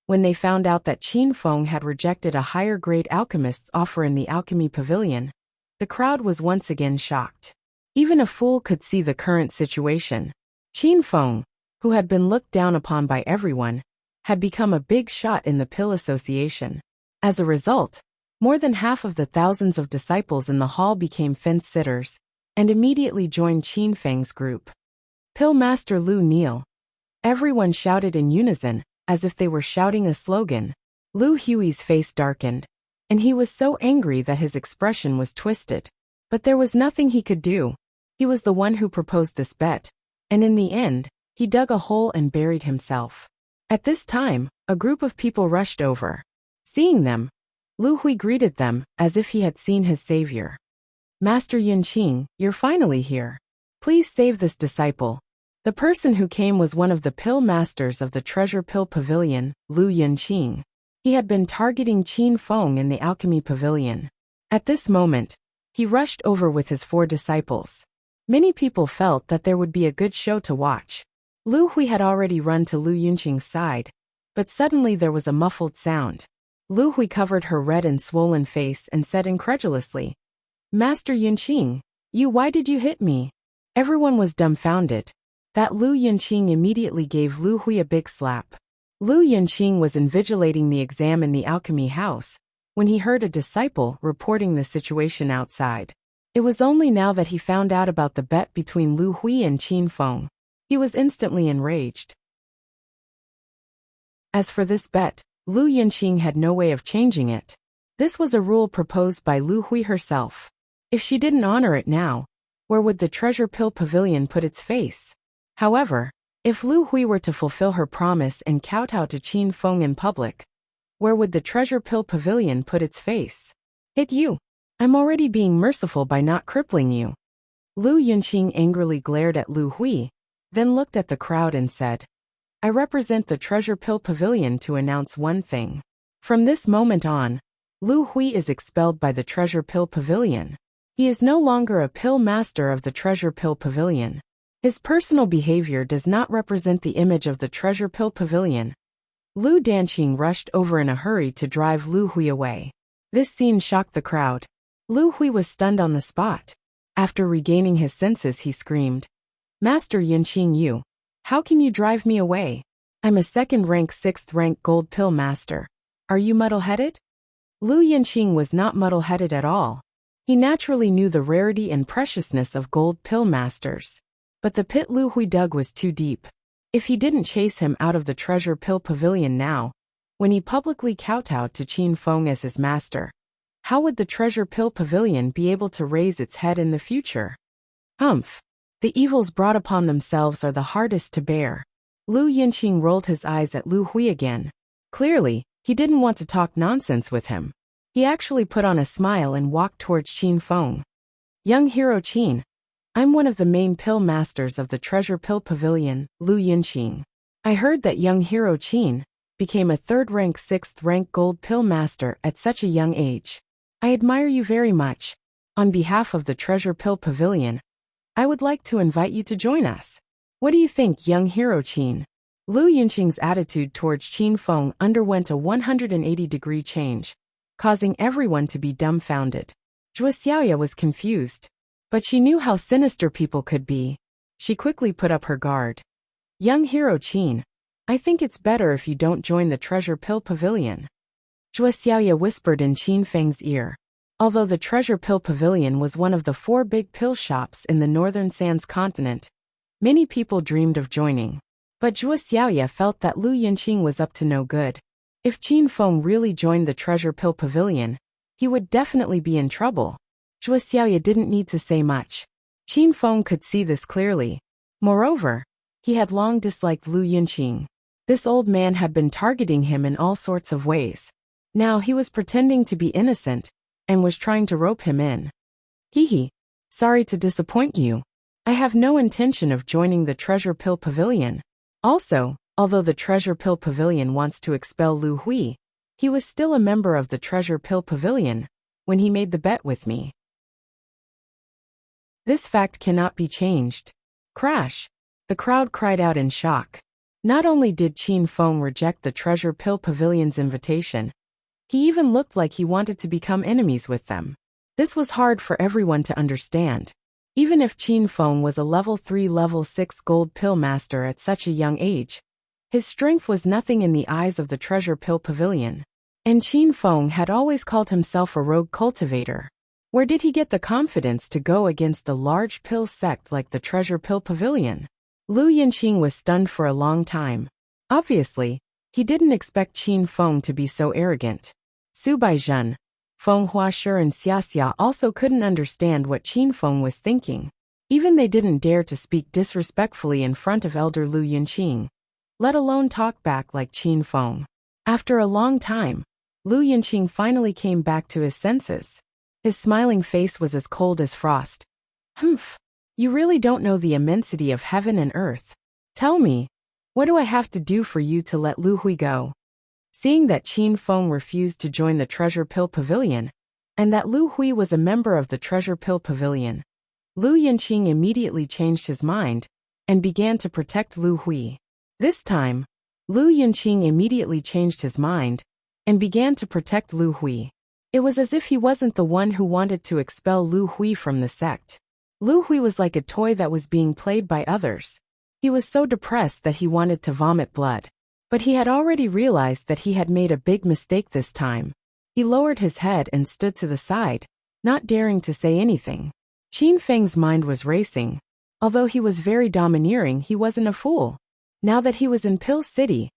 When they found out that Qin Feng had rejected a higher grade alchemist's offer in the Alchemy Pavilion, the crowd was once again shocked. Even a fool could see the current situation. Qin Feng, who had been looked down upon by everyone, had become a big shot in the Pill Association. As a result, more than half of the thousands of disciples in the hall became fence-sitters, and immediately joined Qin Feng's group. Pill Master Lu kneel. Everyone shouted in unison, as if they were shouting a slogan. Lu Hui's face darkened, and he was so angry that his expression was twisted. But there was nothing he could do. He was the one who proposed this bet, and in the end, he dug a hole and buried himself. At this time, a group of people rushed over. Seeing them, Lu Hui greeted them as if he had seen his savior. Master Yunqing, you're finally here. Please save this disciple. The person who came was one of the pill masters of the Treasure Pill Pavilion, Lu Yunqing. He had been targeting Qin Feng in the Alchemy Pavilion. At this moment, he rushed over with his 4 disciples. Many people felt that there would be a good show to watch. Lu Hui had already run to Lu Yunqing's side, but suddenly there was a muffled sound. Lu Hui covered her red and swollen face and said incredulously, Master Yunqing, why did you hit me? Everyone was dumbfounded. That Lu Yunqing immediately gave Lu Hui a big slap. Lu Yunqing was invigilating the exam in the alchemy house, when he heard a disciple reporting the situation outside. It was only now that he found out about the bet between Lu Hui and Qin Feng. He was instantly enraged. As for this bet, Lu Yinqing had no way of changing it. This was a rule proposed by Lu Hui herself. If she didn't honor it now, where would the treasure pill pavilion put its face? However, if Lu Hui were to fulfill her promise and kowtow to Qin Feng in public, where would the treasure pill pavilion put its face? Hit you. I'm already being merciful by not crippling you. Lu Yinqing angrily glared at Lu Hui, then looked at the crowd and said, I represent the treasure pill pavilion to announce one thing. From this moment on, Lu Hui is expelled by the treasure pill pavilion. He is no longer a pill master of the treasure pill pavilion. His personal behavior does not represent the image of the treasure pill pavilion. Lu Danqing rushed over in a hurry to drive Lu Hui away. This scene shocked the crowd. Lu Hui was stunned on the spot. After regaining his senses, he screamed, Master Yinqing Yu, how can you drive me away? I'm a second-rank, sixth-rank gold pill master. Are you muddle-headed? Lu Yinqing was not muddle-headed at all. He naturally knew the rarity and preciousness of gold pill masters. But the pit Lu Hui dug was too deep. If he didn't chase him out of the treasure pill pavilion now, when he publicly kowtowed to Qin Feng as his master, how would the treasure pill pavilion be able to raise its head in the future? Humph! The evils brought upon themselves are the hardest to bear. Lu Yinqing rolled his eyes at Lu Hui again. Clearly, he didn't want to talk nonsense with him. He actually put on a smile and walked towards Qin Feng. Young hero Qin, I'm one of the main pill masters of the treasure pill pavilion, Lu Yinqing. I heard that young hero Qin became a third-rank, sixth-rank gold pill master at such a young age. I admire you very much. On behalf of the treasure pill pavilion, I would like to invite you to join us. What do you think, young hero Qin? Lu Yinqing's attitude towards Qin Feng underwent a 180-degree change, causing everyone to be dumbfounded. Zhuo Xiaoya was confused, but she knew how sinister people could be. She quickly put up her guard. Young hero Qin, I think it's better if you don't join the treasure pill pavilion. Zhuo Xiaoya whispered in Qin Feng's ear. Although the treasure pill pavilion was one of the 4 big pill shops in the northern Sands continent, many people dreamed of joining. But Zhuo Xiaoya felt that Lu Yinqing was up to no good. If Qin Feng really joined the treasure pill pavilion, he would definitely be in trouble. Zhuo Xiaoya didn't need to say much. Qin Feng could see this clearly. Moreover, he had long disliked Lu Yinqing. This old man had been targeting him in all sorts of ways. Now he was pretending to be innocent, and was trying to rope him in. Hehe. Sorry to disappoint you. I have no intention of joining the treasure pill pavilion. Also, although the treasure pill pavilion wants to expel Lu Hui, he was still a member of the treasure pill pavilion when he made the bet with me. This fact cannot be changed. Crash! The crowd cried out in shock. Not only did Qin Feng reject the treasure pill pavilion's invitation, he even looked like he wanted to become enemies with them. This was hard for everyone to understand. Even if Qin Feng was a level 3, level 6 gold pill master at such a young age, his strength was nothing in the eyes of the treasure pill pavilion. And Qin Feng had always called himself a rogue cultivator. Where did he get the confidence to go against a large pill sect like the treasure pill pavilion? Lu Yinqing was stunned for a long time. Obviously, he didn't expect Qin Feng to be so arrogant. Su Baizhen, Feng Huashi and Xiaxia also couldn't understand what Qin Feng was thinking. Even they didn't dare to speak disrespectfully in front of elder Lu Yinqing, let alone talk back like Qin Feng. After a long time, Lu Yinqing finally came back to his senses. His smiling face was as cold as frost. Humph! You really don't know the immensity of heaven and earth. Tell me, what do I have to do for you to let Lu Hui go? Seeing that Qin Feng refused to join the treasure pill pavilion, and that Lu Hui was a member of the treasure pill pavilion, Lu Yinqing immediately changed his mind and began to protect Lu Hui. This time, Lu Yinqing immediately changed his mind and began to protect Lu Hui. It was as if he wasn't the one who wanted to expel Lu Hui from the sect. Lu Hui was like a toy that was being played by others. He was so depressed that he wanted to vomit blood. But he had already realized that he had made a big mistake this time. He lowered his head and stood to the side, not daring to say anything. Qin Feng's mind was racing. Although he was very domineering, he wasn't a fool. Now that he was in Pill City,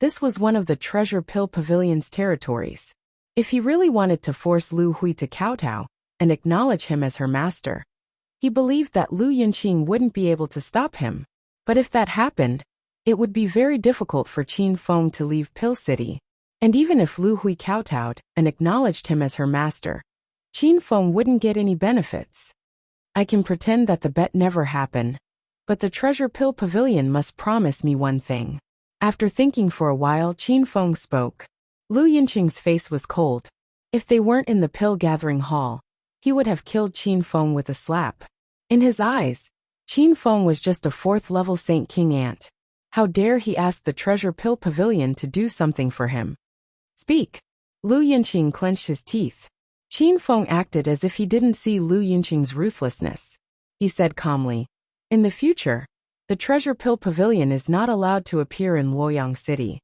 this was one of the Treasure Pill Pavilion's territories. If he really wanted to force Lu Hui to kowtow and acknowledge him as her master, he believed that Lu Yinqing wouldn't be able to stop him. But if that happened, it would be very difficult for Qin Feng to leave Pill City. And even if Lu Hui kowtowed and acknowledged him as her master, Qin Feng wouldn't get any benefits. I can pretend that the bet never happened, but the Treasure Pill Pavilion must promise me one thing. After thinking for a while, Qin Feng spoke. Lu Yinqing's face was cold. If they weren't in the pill gathering hall, he would have killed Qin Feng with a slap. In his eyes, Qin Feng was just a 4th-level Saint King ant. How dare he ask the Treasure Pill Pavilion to do something for him? Speak. Lu Yinqing clenched his teeth. Qin Feng acted as if he didn't see Lu Yinqing's ruthlessness. He said calmly, "In the future, the Treasure Pill Pavilion is not allowed to appear in Luoyang City."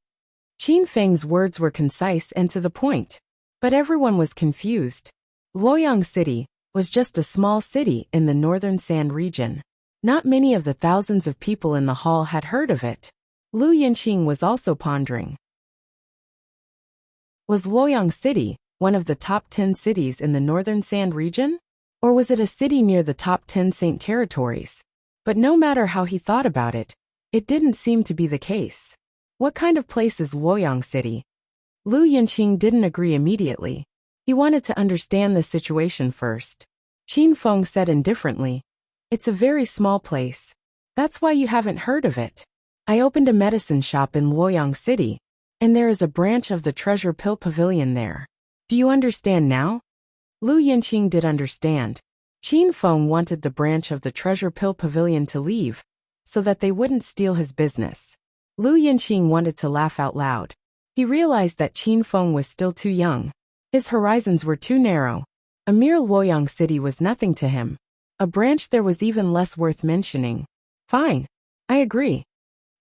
Qin Feng's words were concise and to the point, but everyone was confused. Luoyang City was just a small city in the northern Sand region. Not many of the thousands of people in the hall had heard of it. Lu Yinqing was also pondering. Was Luoyang City one of the top 10 cities in the northern Sand region? Or was it a city near the top 10 Saint territories? But no matter how he thought about it, it didn't seem to be the case. What kind of place is Luoyang City? Lu Yinqing didn't agree immediately. He wanted to understand the situation first. Qin Feng said indifferently, "It's a very small place. That's why you haven't heard of it. I opened a medicine shop in Luoyang City, and there is a branch of the Treasure Pill Pavilion there. Do you understand now?" Lu Yinqing did understand. Qin Feng wanted the branch of the Treasure Pill Pavilion to leave, so that they wouldn't steal his business. Lu Yinqing wanted to laugh out loud. He realized that Qin Feng was still too young. His horizons were too narrow. A mere Luoyang City was nothing to him. A branch there was even less worth mentioning. Fine. I agree.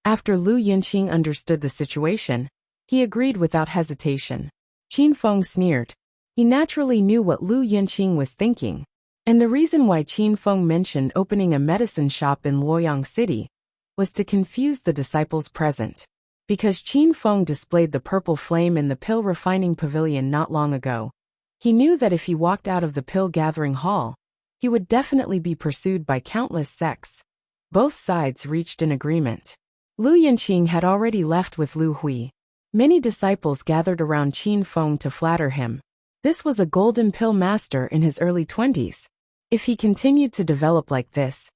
After Lu Yinqing understood the situation, he agreed without hesitation. Qin Feng sneered. He naturally knew what Lu Yinqing was thinking. And the reason why Qin Feng mentioned opening a medicine shop in Luoyang City was to confuse the disciples present. Because Qin Feng displayed the purple flame in the pill refining pavilion not long ago, he knew that if he walked out of the pill gathering hall, he would definitely be pursued by countless sects. Both sides reached an agreement. Lu Yinqing had already left with Lu Hui. Many disciples gathered around Qin Feng to flatter him. This was a golden pill master in his early 20s. If he continued to develop like this,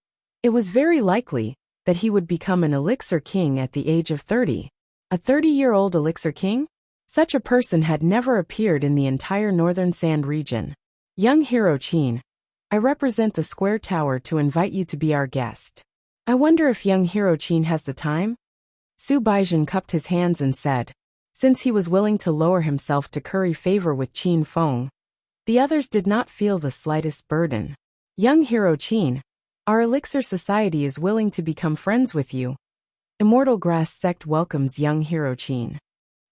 it was very likely that he would become an elixir king at the age of 30. A 30-year-old elixir king? Such a person had never appeared in the entire northern Sand region. Young hero Qin, I represent the Square Tower to invite you to be our guest. I wonder if young hero Qin has the time? Su Baizhen cupped his hands and said. Since he was willing to lower himself to curry favor with Qin Feng, the others did not feel the slightest burden. Young hero Qin, our elixir society is willing to become friends with you. Immortal Grass Sect welcomes young hero Qin.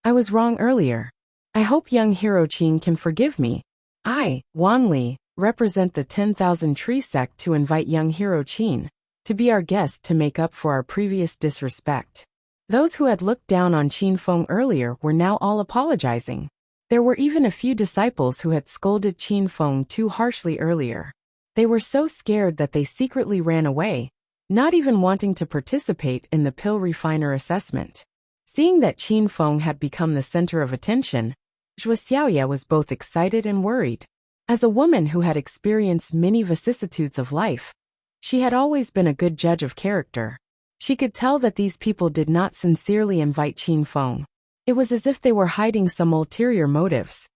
I was wrong earlier. I hope young hero Qin can forgive me. I, Wanli, represent the 10,000 Tree Sect to invite young hero Qin to be our guest to make up for our previous disrespect. Those who had looked down on Qin Feng earlier were now all apologizing. There were even a few disciples who had scolded Qin Feng too harshly earlier. They were so scared that they secretly ran away, not even wanting to participate in the pill refiner assessment. Seeing that Qin Feng had become the center of attention, Zhuo Xiaoya was both excited and worried. As a woman who had experienced many vicissitudes of life, she had always been a good judge of character. She could tell that these people did not sincerely invite Qin Feng. It was as if they were hiding some ulterior motives.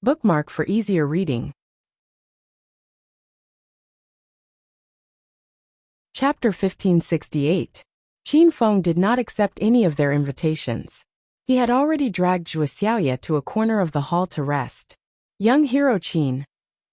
Bookmark for easier reading. Chapter 1568. Qin Feng did not accept any of their invitations. He had already dragged Zhuo Xiaoya to a corner of the hall to rest. Young hero Qin,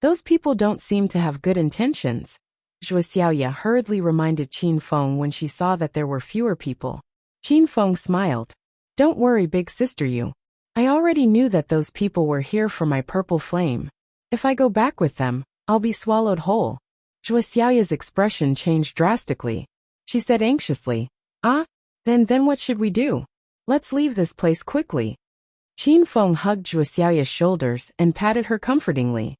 those people don't seem to have good intentions. Zhuo Xiaoya hurriedly reminded Qin Feng when she saw that there were fewer people. Qin Feng smiled. Don't worry, big sister you. I already knew that those people were here for my purple flame. If I go back with them, I'll be swallowed whole. Zhuo Xiaoya's expression changed drastically. She said anxiously, then what should we do? Let's leave this place quickly. Qin Feng hugged Zhuo Xiaoya's shoulders and patted her comfortingly.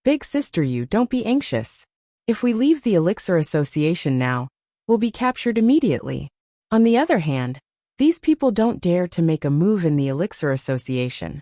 Big sister, you don't be anxious. If we leave the Elixir Association now, we'll be captured immediately. On the other hand, these people don't dare to make a move in the Elixir Association.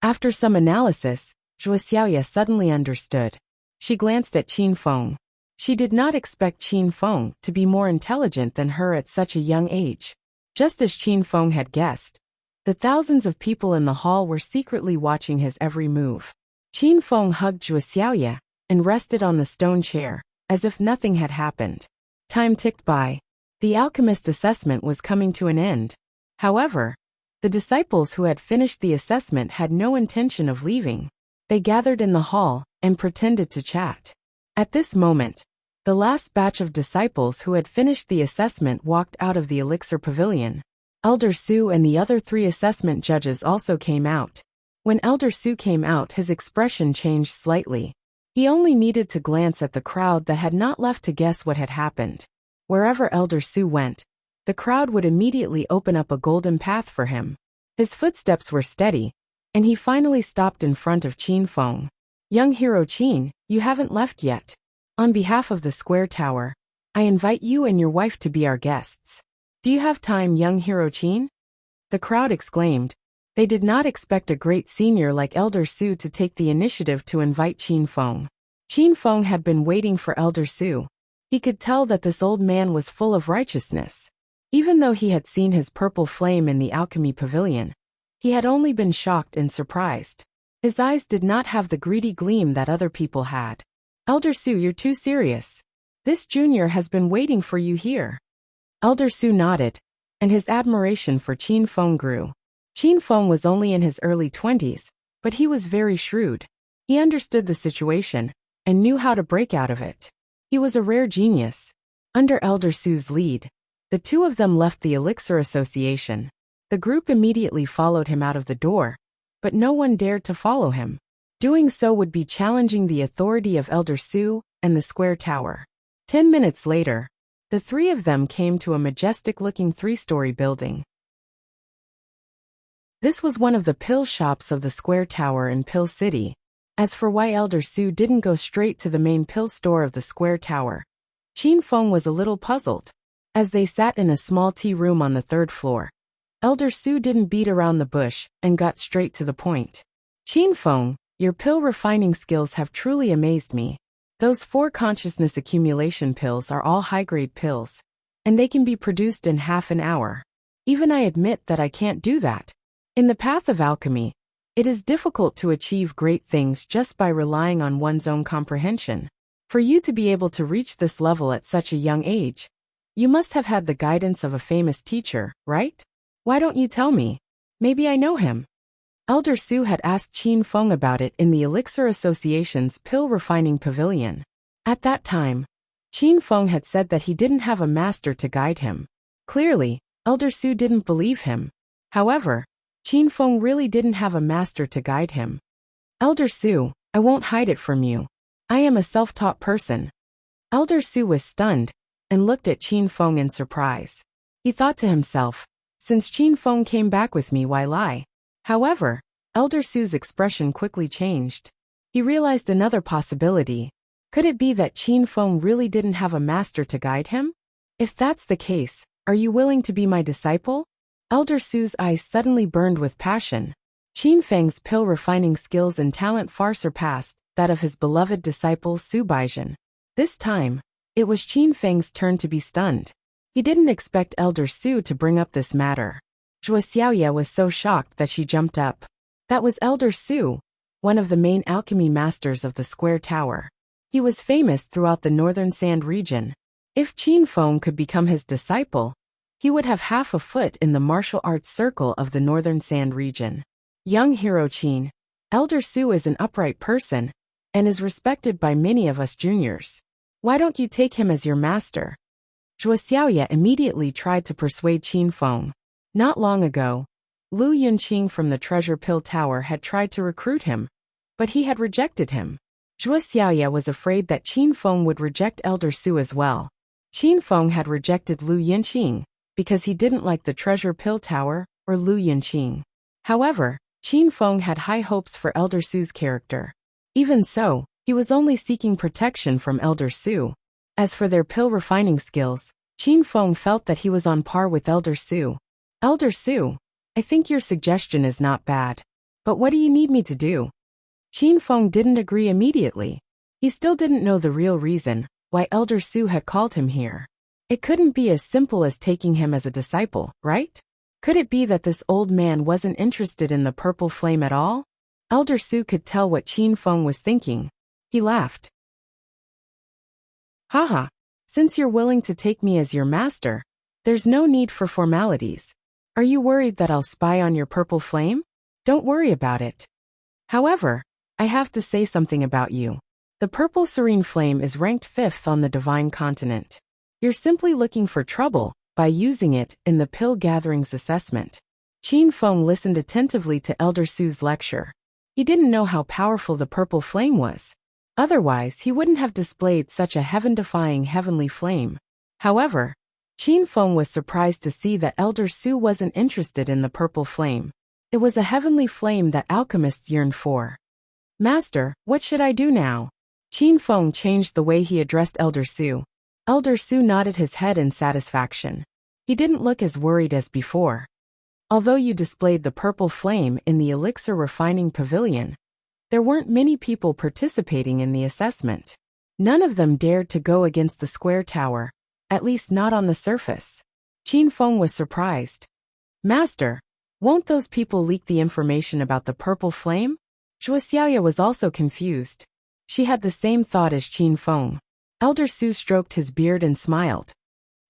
After some analysis, Zhuo Xiaoya suddenly understood. She glanced at Qin Feng. She did not expect Qin Feng to be more intelligent than her at such a young age. Just as Qin Feng had guessed, the thousands of people in the hall were secretly watching his every move. Qin Feng hugged Zhuo Xiaoya and rested on the stone chair, as if nothing had happened. Time ticked by. The alchemist assessment was coming to an end. However, the disciples who had finished the assessment had no intention of leaving. They gathered in the hall and pretended to chat. At this moment, the last batch of disciples who had finished the assessment walked out of the Elixir Pavilion. Elder Su and the other 3 assessment judges also came out. When Elder Su came out, his expression changed slightly. He only needed to glance at the crowd that had not left to guess what had happened. Wherever Elder Su went, the crowd would immediately open up a golden path for him. His footsteps were steady, and he finally stopped in front of Qin Feng. Young hero Qin, you haven't left yet. On behalf of the Square Tower, I invite you and your wife to be our guests. Do you have time, young hero Qin? The crowd exclaimed. They did not expect a great senior like Elder Su to take the initiative to invite Qin Feng. Qin Feng had been waiting for Elder Su. He could tell that this old man was full of righteousness. Even though he had seen his purple flame in the alchemy pavilion, he had only been shocked and surprised. His eyes did not have the greedy gleam that other people had. Elder Su, you're too serious. This junior has been waiting for you here. Elder Su nodded, and his admiration for Qin Feng grew. Qin Feng was only in his early 20s, but he was very shrewd. He understood the situation and knew how to break out of it. He was a rare genius. Under Elder Su's lead, the 2 of them left the Elixir Association. The group immediately followed him out of the door, but no one dared to follow him. Doing so would be challenging the authority of Elder Su and the Square Tower. 10 minutes later, the 3 of them came to a majestic-looking 3-story building. This was one of the pill shops of the Square Tower in Pill City. As for why Elder Su didn't go straight to the main pill store of the Square Tower, Qin Feng was a little puzzled. As they sat in a small tea room on the 3rd floor, Elder Su didn't beat around the bush and got straight to the point. Qin Feng, your pill refining skills have truly amazed me. Those 4 consciousness accumulation pills are all high-grade pills, and they can be produced in half an hour. Even I admit that I can't do that. In the path of alchemy, it is difficult to achieve great things just by relying on one's own comprehension. For you to be able to reach this level at such a young age, you must have had the guidance of a famous teacher, right? Why don't you tell me? Maybe I know him. Elder Su had asked Qin Feng about it in the Elixir Association's pill refining pavilion. At that time, Qin Feng had said that he didn't have a master to guide him. Clearly, Elder Su didn't believe him. However, Qin Feng really didn't have a master to guide him. Elder Su, I won't hide it from you. I am a self-taught person. Elder Su was stunned and looked at Qin Feng in surprise. He thought to himself, since Qin Feng came back with me, why lie? However, Elder Su's expression quickly changed. He realized another possibility. Could it be that Qin Feng really didn't have a master to guide him? If that's the case, are you willing to be my disciple? Elder Su's eyes suddenly burned with passion. Qin Feng's pill refining skills and talent far surpassed that of his beloved disciple Su Baizhen. This time, it was Qin Feng's turn to be stunned. He didn't expect Elder Su to bring up this matter. Zhuo Xiaoya was so shocked that she jumped up. That was Elder Su, one of the main alchemy masters of the Square Tower. He was famous throughout the Northern Sand region. If Qin Feng could become his disciple, he would have half a foot in the martial arts circle of the Northern Sand region. Young hero Qin, Elder Su is an upright person and is respected by many of us juniors. Why don't you take him as your master? Zhuo Xiaoya immediately tried to persuade Qin Feng. Not long ago, Lu Yunqing from the Treasure Pill Tower had tried to recruit him, but he had rejected him. Zhuo Xiaoya was afraid that Qin Feng would reject Elder Su as well. Qin Feng had rejected Lu Yunqing because he didn't like the Treasure Pill Tower or Lu Yunqing. However, Qin Feng had high hopes for Elder Su's character. Even so, he was only seeking protection from Elder Su. As for their pill refining skills, Qin Feng felt that he was on par with Elder Su. Elder Su, I think your suggestion is not bad. But what do you need me to do? Qin Feng didn't agree immediately. He still didn't know the real reason why Elder Su had called him here. It couldn't be as simple as taking him as a disciple, right? Could it be that this old man wasn't interested in the purple flame at all? Elder Su could tell what Qin Feng was thinking. He laughed. Haha, since you're willing to take me as your master, there's no need for formalities. Are you worried that I'll spy on your purple flame? Don't worry about it. However, I have to say something about you. The purple serene flame is ranked 5th on the divine continent. You're simply looking for trouble by using it in the pill gatherings assessment. Qin Feng listened attentively to Elder Su's lecture. He didn't know how powerful the purple flame was. Otherwise, he wouldn't have displayed such a heaven-defying heavenly flame. However, Qin Feng was surprised to see that Elder Su wasn't interested in the purple flame. It was a heavenly flame that alchemists yearned for. Master, what should I do now? Qin Feng changed the way he addressed Elder Su. Elder Su nodded his head in satisfaction. He didn't look as worried as before. Although you displayed the purple flame in the elixir refining pavilion, there weren't many people participating in the assessment. None of them dared to go against the square tower, at least not on the surface. Qin Feng was surprised. Master, won't those people leak the information about the purple flame? Zhuo Xiaoya was also confused. She had the same thought as Qin Feng. Elder Su stroked his beard and smiled.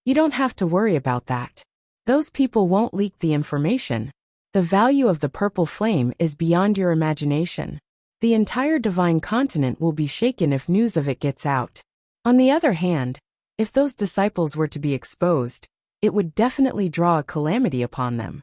You don't have to worry about that. Those people won't leak the information. The value of the purple flame is beyond your imagination. The entire divine continent will be shaken if news of it gets out. On the other hand, if those disciples were to be exposed, it would definitely draw a calamity upon them.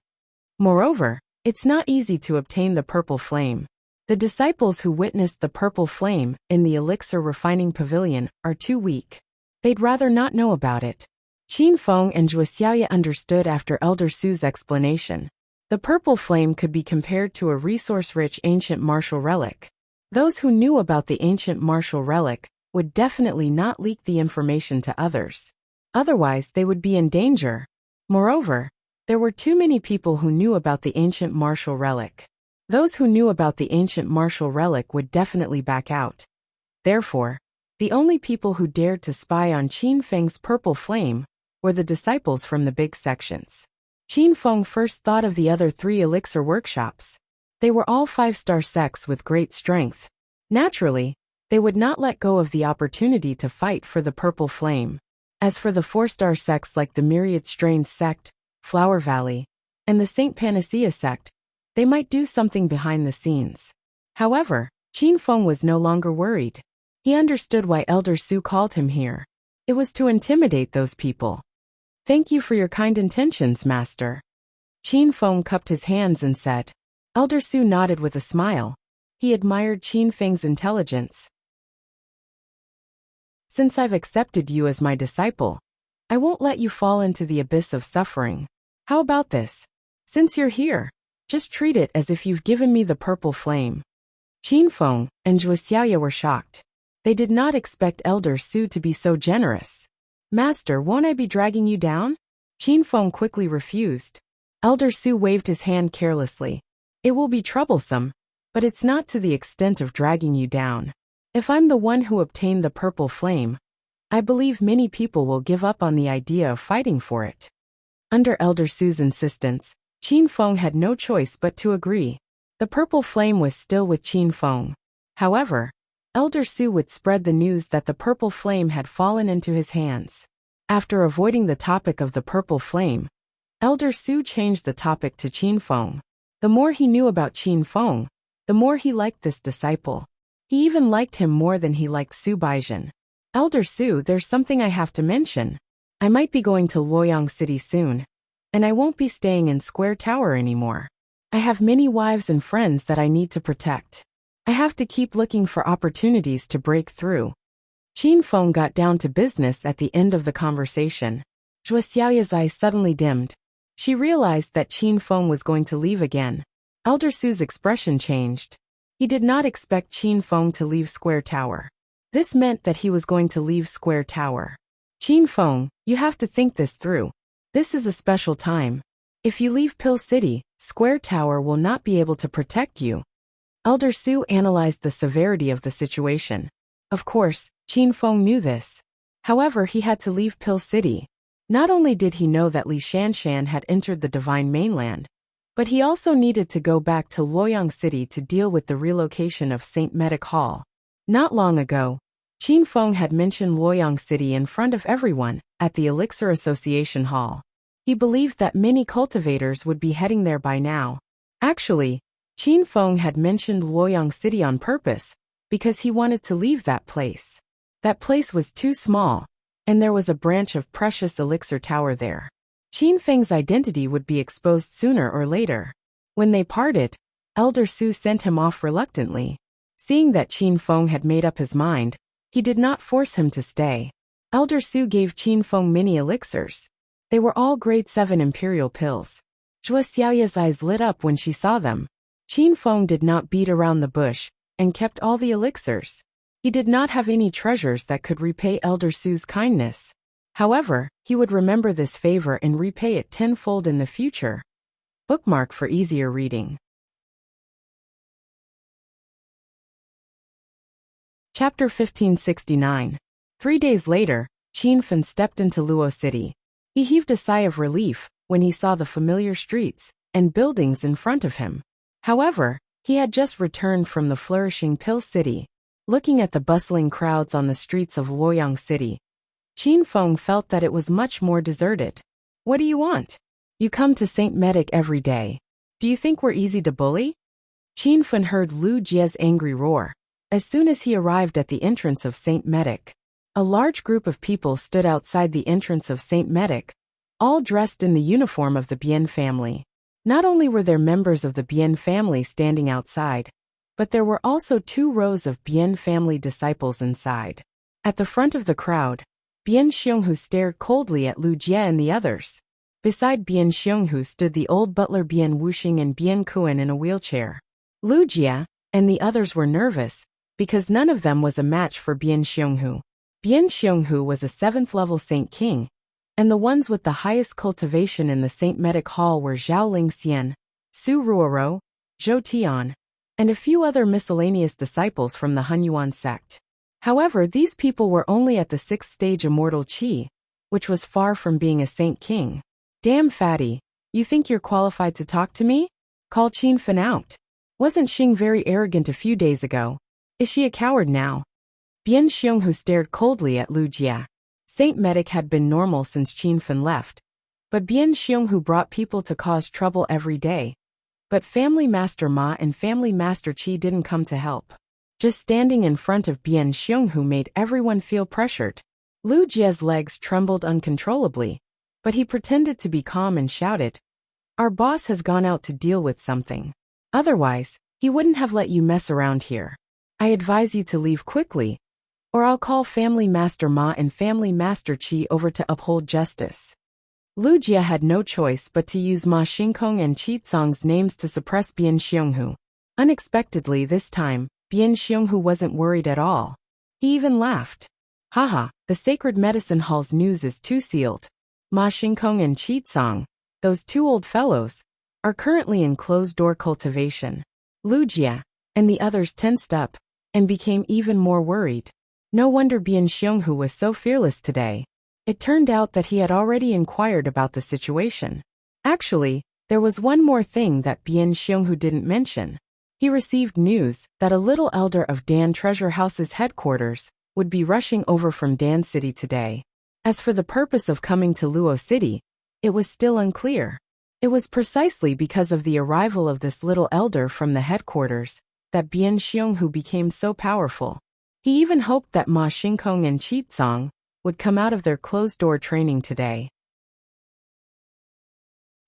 Moreover, it's not easy to obtain the purple flame. The disciples who witnessed the purple flame in the elixir refining pavilion are too weak. They'd rather not know about it. Qin Feng and Zhuo Xiaoya understood after Elder Su's explanation. The purple flame could be compared to a resource-rich ancient martial relic. Those who knew about the ancient martial relic would definitely not leak the information to others. Otherwise, they would be in danger. Moreover, there were too many people who knew about the ancient martial relic. Those who knew about the ancient martial relic would definitely back out. Therefore, the only people who dared to spy on Qin Feng's purple flame were the disciples from the big sections. Qin Feng first thought of the other 3 elixir workshops. They were all 5-star sects with great strength. Naturally, they would not let go of the opportunity to fight for the purple flame. As for the 4-star sects like the Myriad Strains sect, Flower Valley, and the Saint Panacea sect, they might do something behind the scenes. However, Qin Feng was no longer worried. He understood why Elder Su called him here. It was to intimidate those people. Thank you for your kind intentions, Master. Qin Feng cupped his hands and said. Elder Su nodded with a smile. He admired Qin Feng's intelligence. Since I've accepted you as my disciple, I won't let you fall into the abyss of suffering. How about this? Since you're here, just treat it as if you've given me the purple flame. Qin Feng and Zhuo Xiaoya were shocked. They did not expect Elder Su to be so generous. Master, won't I be dragging you down? Qin Feng quickly refused. Elder Su waved his hand carelessly. It will be troublesome, but it's not to the extent of dragging you down. If I'm the one who obtained the purple flame, I believe many people will give up on the idea of fighting for it. Under Elder Su's insistence, Qin Feng had no choice but to agree. The purple flame was still with Qin Feng. However, Elder Su would spread the news that the purple flame had fallen into his hands. After avoiding the topic of the purple flame, Elder Su changed the topic to Qin Feng. The more he knew about Qin Feng, the more he liked this disciple. He even liked him more than he liked Su Baizhen. Elder Su, there's something I have to mention. I might be going to Luoyang City soon, and I won't be staying in Square Tower anymore. I have many wives and friends that I need to protect. I have to keep looking for opportunities to break through. Qin Feng got down to business at the end of the conversation. Zhuo Xiaoya's eyes suddenly dimmed. She realized that Qin Feng was going to leave again. Elder Su's expression changed. He did not expect Qin Feng to leave Square Tower. This meant that he was going to leave Square Tower. Qin Feng, you have to think this through. This is a special time. If you leave Pill City, Square Tower will not be able to protect you. Elder Su analyzed the severity of the situation. Of course, Qin Feng knew this. However, he had to leave Pill City. Not only did he know that Li Shanshan had entered the Divine Mainland, but he also needed to go back to Luoyang City to deal with the relocation of St. Medic Hall. Not long ago, Qin Feng had mentioned Luoyang City in front of everyone at the Elixir Association Hall. He believed that many cultivators would be heading there by now. Actually, Qin Feng had mentioned Luoyang City on purpose because he wanted to leave that place. That place was too small, and there was a branch of precious Elixir Tower there. Qin Feng's identity would be exposed sooner or later. When they parted, Elder Su sent him off reluctantly. Seeing that Qin Feng had made up his mind, he did not force him to stay. Elder Su gave Qin Feng many elixirs. They were all grade 7 imperial pills. Zhuo Xiaoya's eyes lit up when she saw them. Qin Feng did not beat around the bush and kept all the elixirs. He did not have any treasures that could repay Elder Su's kindness. However, he would remember this favor and repay it tenfold in the future. Bookmark for easier reading. Chapter 1569. 3 days later, Qin Feng stepped into Luo City. He heaved a sigh of relief when he saw the familiar streets and buildings in front of him. However, he had just returned from the flourishing Pill City. Looking at the bustling crowds on the streets of Luoyang City, Qin Feng felt that it was much more deserted. What do you want? You come to St. Medic every day. Do you think we're easy to bully? Qin Feng heard Lu Jie's angry roar. As soon as he arrived at the entrance of St. Medic, a large group of people stood outside the entrance of St. Medic, all dressed in the uniform of the Bien family. Not only were there members of the Bien family standing outside, but there were also 2 rows of Bien family disciples inside. At the front of the crowd, Bien Xionghu stared coldly at Lu Jie and the others. Beside Bien Xionghu stood the old butler Bien Wuxing and Bien Kuan in a wheelchair. Lu Jie and the others were nervous, because none of them was a match for Bien Xionghu. Bien Xionghu was a 7th level Saint King, and the ones with the highest cultivation in the St. Medic Hall were Zhao Lingxian, Su Ruoro, Zhou Tian, and a few other miscellaneous disciples from the Hunyuan sect. However, these people were only at the 6th stage Immortal Qi, which was far from being a Saint King. Damn fatty, you think you're qualified to talk to me? Call Qin Feng out. Wasn't Xing very arrogant a few days ago? Is she a coward now? Bien Xionghu stared coldly at Lu Jie. Saint Medic had been normal since Qin Feng left, but Bien Xionghu brought people to cause trouble every day. But Family Master Ma and Family Master Qi didn't come to help. Just standing in front of Bien Xionghu made everyone feel pressured. Lu Jie's legs trembled uncontrollably, but he pretended to be calm and shouted, "Our boss has gone out to deal with something. Otherwise, he wouldn't have let you mess around here. I advise you to leave quickly, or I'll call Family Master Ma and Family Master Qi over to uphold justice." Lu Jie had no choice but to use Ma Xingkong and Qi Tsang's names to suppress Bien Xionghu. Unexpectedly this time, Bien Xionghu wasn't worried at all. He even laughed. Haha, the Sacred Medicine Hall's news is too sealed. Ma Xingkong and Qi Tsang, those 2 old fellows, are currently in closed-door cultivation. Lu Jie and the others tensed up and became even more worried. No wonder Bien Xionghu was so fearless today. It turned out that he had already inquired about the situation. Actually, there was one more thing that Bien Xionghu didn't mention. He received news that a little elder of Dan Treasure House's headquarters would be rushing over from Dan City today. As for the purpose of coming to Luo City, it was still unclear. It was precisely because of the arrival of this little elder from the headquarters that Bien Xionghu became so powerful. He even hoped that Ma Xingkong and Qi Tsang would come out of their closed-door training today.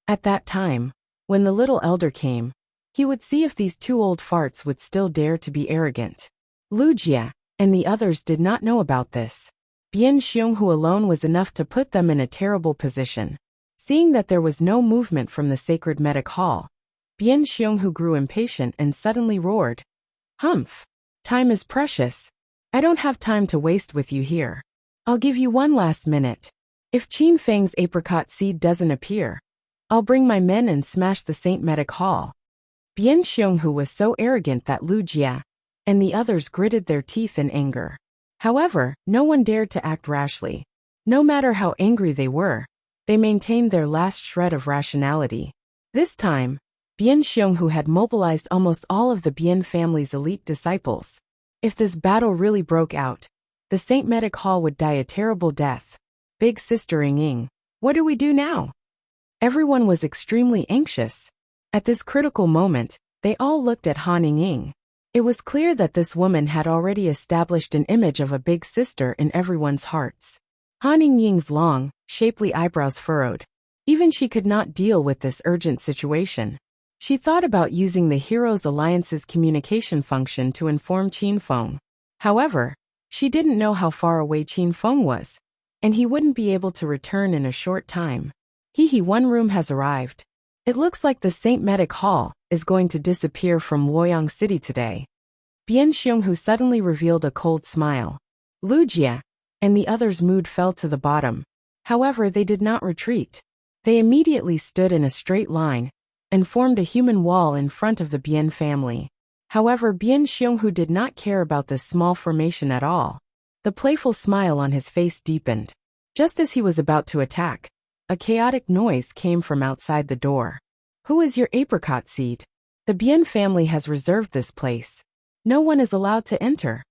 At that time, When the little elder came, he would see if these two old farts would still dare to be arrogant. Lu Jia and the others did not know about this. Bian Xionghu alone was enough to put them in a terrible position. Seeing that there was no movement from the sacred medic hall, Bian Xionghu grew impatient and suddenly roared. Humph! Time is precious. I don't have time to waste with you here. I'll give you one last minute. If Qin Feng's apricot seed doesn't appear, I'll bring my men and smash the Saint Medic Hall. Bian Xionghu was so arrogant that Lu Jia and the others gritted their teeth in anger. However, no one dared to act rashly. No matter how angry they were, they maintained their last shred of rationality. This time, Bian Xionghu had mobilized almost all of the Bian family's elite disciples. If this battle really broke out, the Saint Medic Hall would die a terrible death. Big Sister Ying, what do we do now? Everyone was extremely anxious. At this critical moment, they all looked at Han Ying. It was clear that this woman had already established an image of a big sister in everyone's hearts. Han Ying's long, shapely eyebrows furrowed. Even she could not deal with this urgent situation. She thought about using the Heroes Alliance's communication function to inform Qin Feng. However, she didn't know how far away Qin Feng was, and he wouldn't be able to return in a short time. One room has arrived. It looks like the Saint Medic Hall is going to disappear from Luoyang City today. Bian Xionghu suddenly revealed a cold smile. Lu Jia and the others' mood fell to the bottom. However, they did not retreat. They immediately stood in a straight line and formed a human wall in front of the Bian family. However, Bian Xionghu did not care about this small formation at all. The playful smile on his face deepened. Just as he was about to attack, a chaotic noise came from outside the door. Who is your apricot seed? The Bian family has reserved this place. No one is allowed to enter.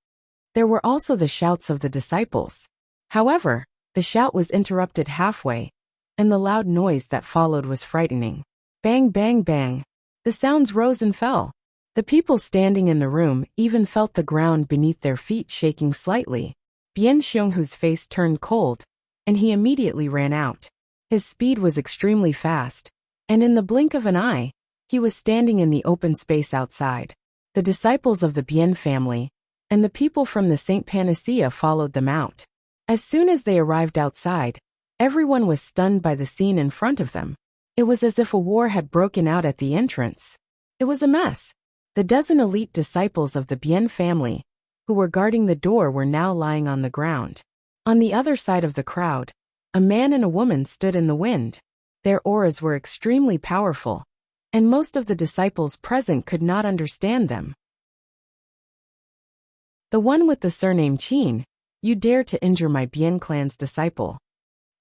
There were also the shouts of the disciples. However, the shout was interrupted halfway, and the loud noise that followed was frightening. Bang, bang, bang. The sounds rose and fell. The people standing in the room even felt the ground beneath their feet shaking slightly. Bian Xionghu's face turned cold, and he immediately ran out. His speed was extremely fast, and in the blink of an eye, he was standing in the open space outside. The disciples of the Bian family and the people from the Saint Panacea followed them out. As soon as they arrived outside, everyone was stunned by the scene in front of them. It was as if a war had broken out at the entrance. It was a mess. The dozen elite disciples of the Bian family, who were guarding the door, were now lying on the ground. On the other side of the crowd, a man and a woman stood in the wind. Their auras were extremely powerful, and most of the disciples present could not understand them. The one with the surname Qin, you dare to injure my Bian clan's disciple.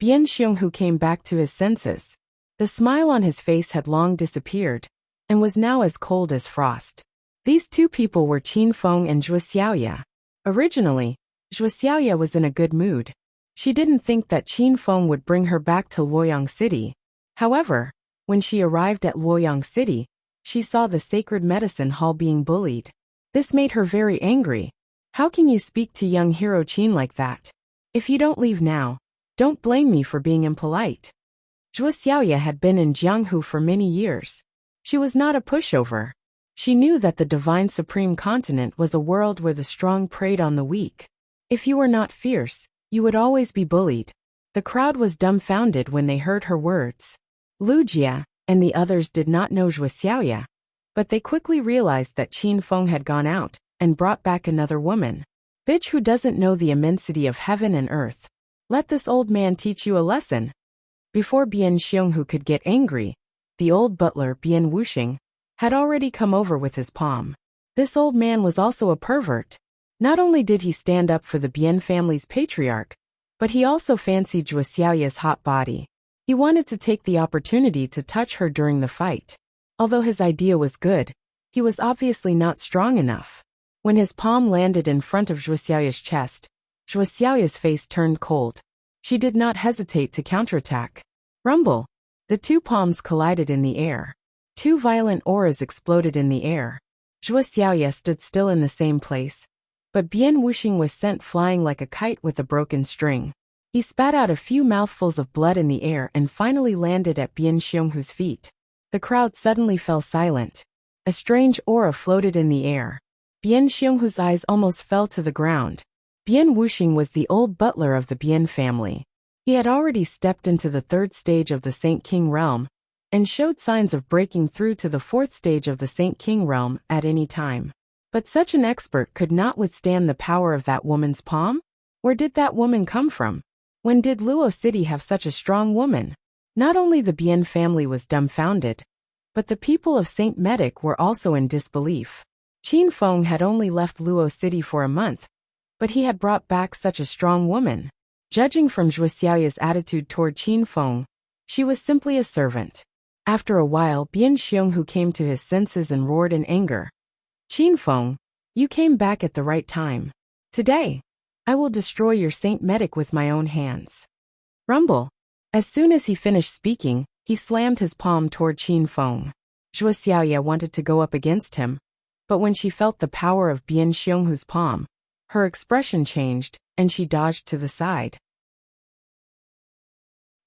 Bian Xionghu came back to his senses. The smile on his face had long disappeared, and was now as cold as frost. These two people were Qin Feng and Zhuo Xiaoya. Originally, Zhuo Xiaoya was in a good mood. She didn't think that Qin Feng would bring her back to Luoyang City. However, when she arrived at Luoyang City, she saw the sacred medicine hall being bullied. This made her very angry. How can you speak to young hero Qin like that? If you don't leave now, don't blame me for being impolite. Zhuo Xiaoya had been in Jianghu for many years. She was not a pushover. She knew that the divine supreme continent was a world where the strong preyed on the weak. If you were not fierce, you would always be bullied. The crowd was dumbfounded when they heard her words. Lu Jia and the others did not know Zhuo Xiaoya, but they quickly realized that Qin Feng had gone out and brought back another woman. Bitch who doesn't know the immensity of heaven and earth. Let this old man teach you a lesson. Before Bian Xionghu could get angry, the old butler Bian Wuxing had already come over with his palm. This old man was also a pervert. Not only did he stand up for the Bian family's patriarch, but he also fancied Zhuo Xiaoya's hot body. He wanted to take the opportunity to touch her during the fight. Although his idea was good, he was obviously not strong enough. When his palm landed in front of Zhuo Xiaoya's chest, Zhuo Xiaoya's face turned cold. She did not hesitate to counterattack. Rumble! The two palms collided in the air. Two violent auras exploded in the air. Zhuo Xiaoya stood still in the same place, but Bian Wuxing was sent flying like a kite with a broken string. He spat out a few mouthfuls of blood in the air and finally landed at Bian Xionghu's feet. The crowd suddenly fell silent. A strange aura floated in the air. Bian Xionghu's eyes almost fell to the ground. Bian Wuxing was the old butler of the Bian family. He had already stepped into the third stage of the Saint King realm, and showed signs of breaking through to the fourth stage of the Saint King realm at any time. But such an expert could not withstand the power of that woman's palm? Where did that woman come from? When did Luo City have such a strong woman? Not only the Bian family was dumbfounded, but the people of Saint Medic were also in disbelief. Qin Feng had only left Luo City for a month, but he had brought back such a strong woman. Judging from Zhuo Xiaoya's attitude toward Qin Feng, she was simply a servant. After a while, Bian Xionghu came to his senses and roared in anger. Qin Feng, you came back at the right time. Today, I will destroy your Saint Medic with my own hands. Rumble. As soon as he finished speaking, he slammed his palm toward Qin Feng. Zhuo Xiaoya wanted to go up against him, but when she felt the power of Bian Xionghu's palm, her expression changed, and she dodged to the side.